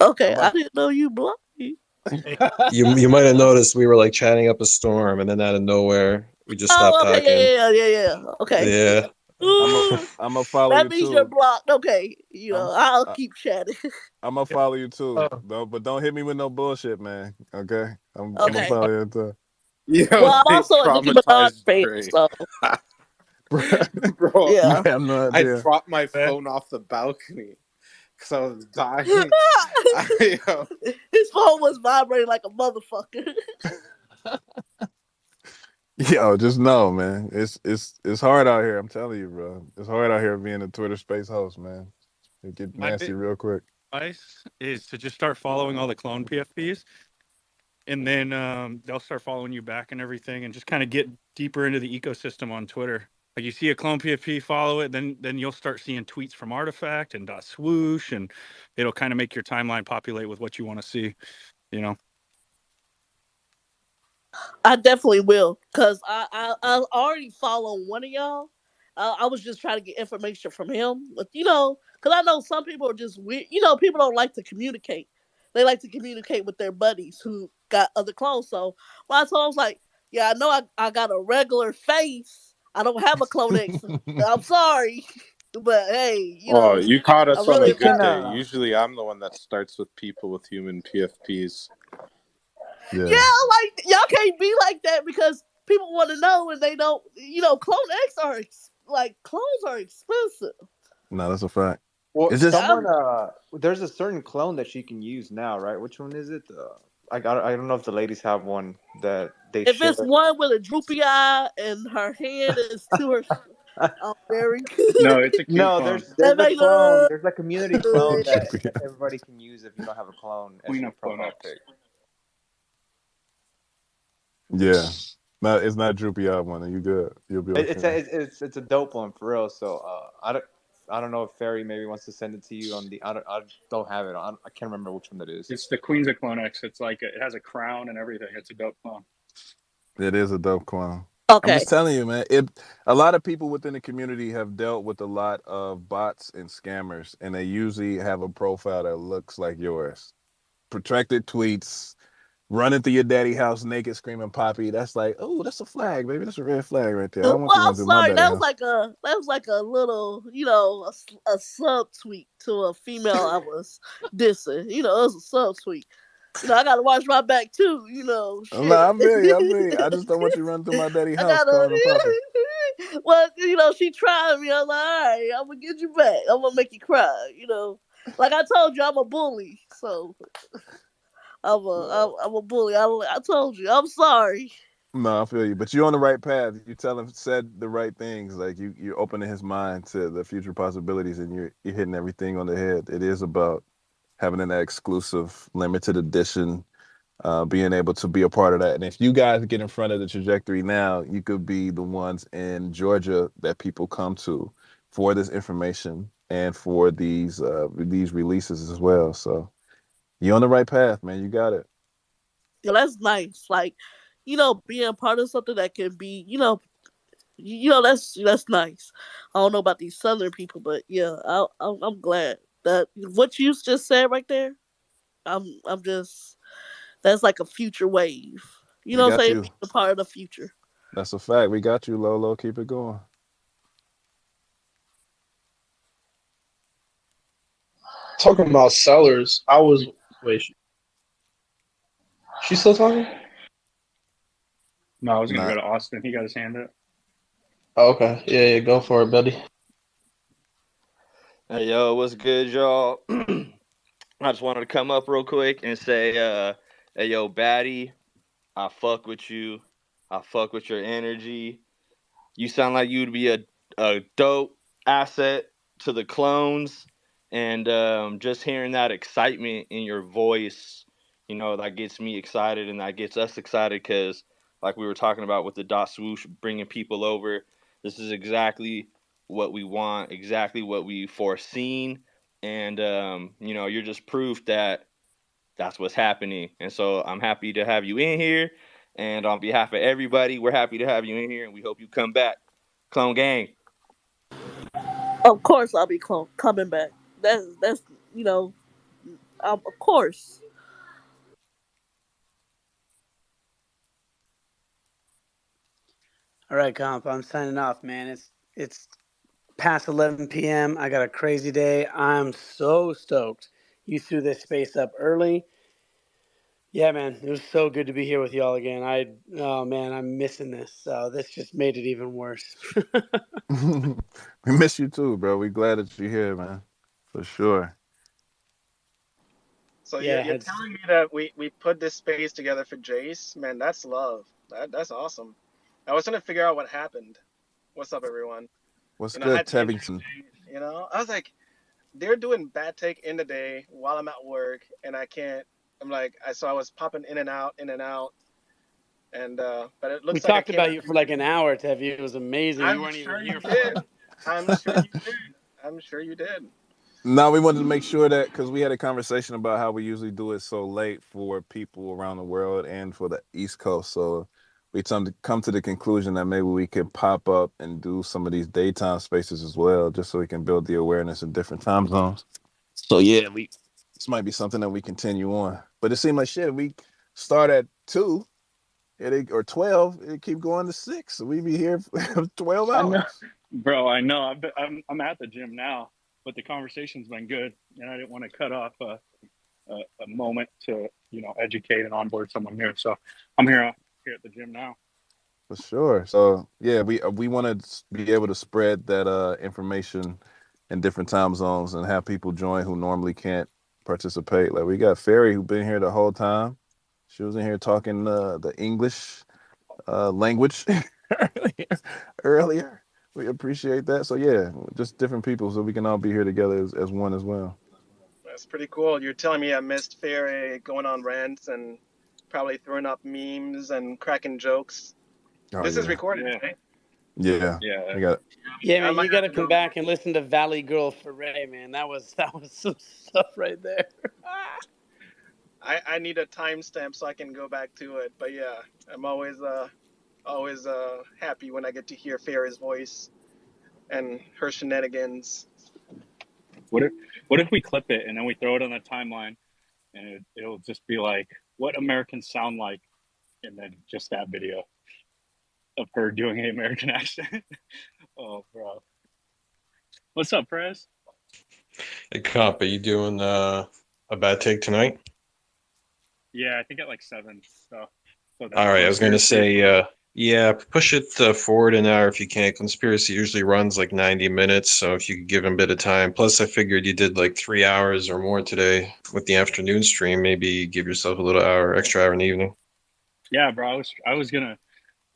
Okay, I'm I about didn't know you blocked me. Hey, You might have noticed we were like chatting up a storm, and then out of nowhere we just stopped Oh, okay, talking. yeah. Okay, Yeah. I'm a Ooh, I'm gonna follow that you means you're too. blocked. Okay, I'm I'll I, keep chatting. I'm gonna follow you too. uh, But don't hit me with no bullshit, man. Okay? I'm gonna Okay. follow you too. Yo, Well, I'm they also a Nicki Minaj traumatized fan, Dre. so Bro, You yeah. have no I idea. dropped my man. phone off the balcony because I was dying. Yo, His phone was vibrating like a motherfucker. Yo, just know, man. It's hard out here. I'm telling you, bro. It's hard out here being a Twitter space host, man. It get My nasty real quick. advice is to just start following all the clone PFPs, and then they'll start following you back and everything, and just kind of get deeper into the ecosystem on Twitter. Like you see a clone PFP, follow it, then you'll start seeing tweets from Artifact and Dot Swoosh, and it'll kind of make your timeline populate with what you want to see. You know. I definitely will, cause I already follow one of y'all. I was just trying to get information from him, but cause I know some people are just weird. People don't like to communicate. They like to communicate with their buddies who got other clones. So when I told him, I was like, yeah, I know I got a regular face. I don't have a CloneX. I'm sorry, but hey, oh, you caught I us on a really It good can day. Usually, I'm the one that starts with people with human PFPs. Yeah, Yeah. like y'all can't be like that because people want to know and they don't. CloneX like clones are expensive. No, that's a fact. Well, It's just someone there's a certain clone that she can use now, right? Which one is it? I don't know if the ladies have one that they If share. it's one with a droopy eye and her hand is to her, I'm very No, it's a cute No, clone. that there's a makes clone. There's a community clone that yeah. everybody can use if you don't have a clone as Queen your of profile CloneX. pic. Yeah. No, it's not droopy eye one. You good. You'll be It's a okay. it's a dope one for real. So I don't know if Ferry maybe wants to send it to you on the I don't have it. I can't remember which one that is. It's the Queens of CloneX. It's like it has a crown and everything. It's a dope clone. It is a dope clone. I'm okay. just telling you, man. A lot of people within the community have dealt with a lot of bots and scammers, and they usually have a profile that looks like yours. Protracted tweets, running through your daddy house naked, screaming "Poppy." That's like, oh, that's a flag, baby. That's a red flag right there. I Well, don't want you I'm running through my sorry. daddy That was house. a little, a sub tweet to a female I was dissing. It was a sub tweet. I gotta watch my back too. No, Shit. I feel you. I feel you. I just don't want you running through my daddy I house gotta. calling him Poppy. Well, she tried me. I was like, all right, I'm gonna get you back. I'm gonna make you cry. Like I told you, I'm a bully. So I'm a bully. I told you. I'm sorry. No, I feel you, but you're on the right path. You tell him said the right things. Like you're opening his mind to the future possibilities, and you're hitting everything on the head. It is about having that exclusive, limited edition, being able to be a part of that. And if you guys get in front of the trajectory now, you could be the ones in Georgia that people come to for this information and for these releases as well. So you're on the right path, man. You got it. Yeah, that's nice. Like, being part of something that can be, that's nice. I don't know about these southern people, but yeah, I'm glad that what you just said right there. I'm just that's like a future wave. You We know what I'm got saying? you. Being a part of the future. That's a fact. We got you, Lolo. Keep it going. talking about sellers, I was wait. She still talking? No, I was gonna Nah. go to Austin. He got his hand up. Oh, okay. Yeah, yeah, go for it, buddy. Hey, yo, what's good, y'all? I just wanted to come up real quick and say, hey, yo, Batty, I fuck with you. I fuck with your energy. You sound like you'd be a dope asset to the clones. And just hearing that excitement in your voice, that gets me excited and that gets us excited because, like we were talking about with the dot swoosh, bringing people over, this is exactly what we want, exactly what we foreseen. And, you're just proof that that's what's happening. And so I'm happy to have you in here. And on behalf of everybody, we're happy to have you in here and we hope you come back. Clone Gang. Of course, I'll be coming back. That's you know, of course. All right, comp. I'm signing off, man. It's past 11 p.m. I got a crazy day. I'm so stoked. You threw this space up early. Yeah, man, it was so good to be here with y'all again. Oh man, I'm missing this. So this just made it even worse. We miss you too, bro. We glad that you're here, man. For sure. So Yeah, you're telling me that we put this space together for Jace? Man, that's love. That's awesome. I was trying to figure out what happened. What's up, everyone? What's I good, had the Tevington? interesting. I was like, they're doing bad take in the day while I'm at work, and I can't. I'm like, I was popping in and out, and but it we looks like I talked came about back. you for like an hour, Tevi. It was amazing. You I'm weren't even sure you here for did. it. I'm sure you did. I'm sure you did. No, we wanted to make sure that because we had a conversation about how we usually do it so late for people around the world and for the East Coast. So we come to the conclusion that maybe we could pop up and do some of these daytime spaces as well, just so we can build the awareness in different time zones. So yeah, this might be something that we continue on. But it seemed like shit. We start at 2 or 12, it keep going to 6. So we be here for 12 I know, hours. bro. I know. I'm at the gym now, but the conversation's been good, and I didn't want to cut off a moment to educate and onboard someone new. So I'm here at the gym now. For sure. So yeah, we want to be able to spread that information in different time zones and have people join who normally can't participate. Like we got Ferry who been here the whole time. She was in here talking the English language earlier. We appreciate that. So yeah, just different people so we can all be here together as one as well. That's pretty cool. You're telling me I missed Fairy going on rants and probably throwing up memes and cracking jokes. Oh This is yeah. recorded, Yeah, right? Yeah. yeah. We got Yeah, I man, might you got have to to go. come back and listen to Valley Girl Foray, man. That was some stuff right there. I need a timestamp so I can go back to it. But yeah, I'm always happy when I get to hear Fairy's voice and her shenanigans. What if we clip it and then we throw it on the timeline and it'll just be like what Americans sound like, and then just that video of her doing an American accent. Oh, bro. What's up, Prez? Hey, Comp, are you doing a bad take tonight? Yeah, I think at like 7. So All that's right, I was going to conspiracy. say, yeah, push it forward an hour if you can. Conspiracy usually runs like 90 minutes, so if you could give him a bit of time. Plus, I figured you did like 3 hours or more today with the afternoon stream. Maybe give yourself a little extra hour in the evening. Yeah, bro. I was gonna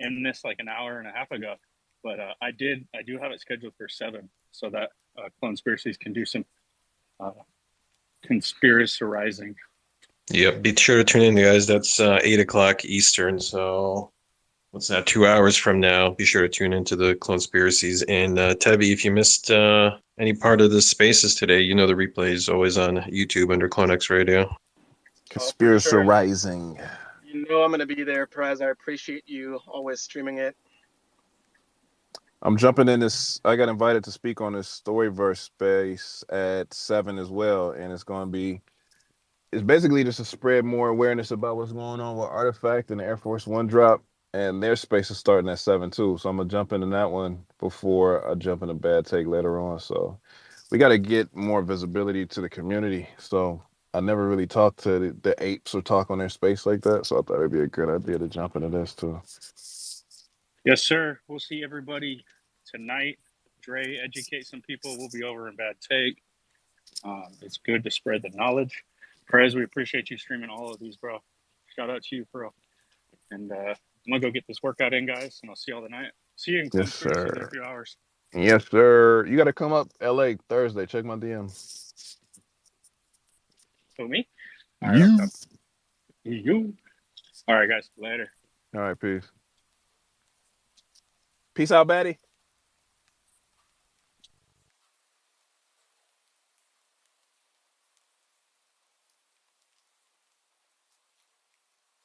end this like an hour and a half ago, but I do have it scheduled for 7, so that conspiracies can do some uh, conspiracyrizing. Yep, be sure to tune in, guys. That's 8 o'clock Eastern, so what's that, 2 hours from now? Be sure to tune into the conspiracies. And Tebby, if you missed any part of the spaces today, you know the replay is always on YouTube under CloneX Radio. Oh, for conspiracy sure. rising. You know I'm gonna be there, Perez. I appreciate you always streaming it. I'm jumping in this. I got invited to speak on this Storyverse space at 7 as well, and it's basically just to spread more awareness about what's going on with Artifact and the Air Force One drop, and their space is starting at 7 too. So I'm gonna jump into that one before I jump in a bad take later on. So we got to get more visibility to the community. So I never really talked to the apes or talk on their space like that. So I thought it'd be a good idea to jump into this too. Yes, sir. We'll see everybody tonight. Dre, educate some people. We'll be over in Bad Take. It's good to spread the knowledge. Perez, we appreciate you streaming all of these, bro. Shout out to you, bro. And I'm gonna go get this workout in, guys, and I'll see y'all tonight. See you in Clone Yes, City in a sir. few hours. Yes, sir. You got to come up LA Thursday. Check my DM. Who, me? All right, I'll come. You. All right, guys. Later. All right, peace. Peace out, Batty.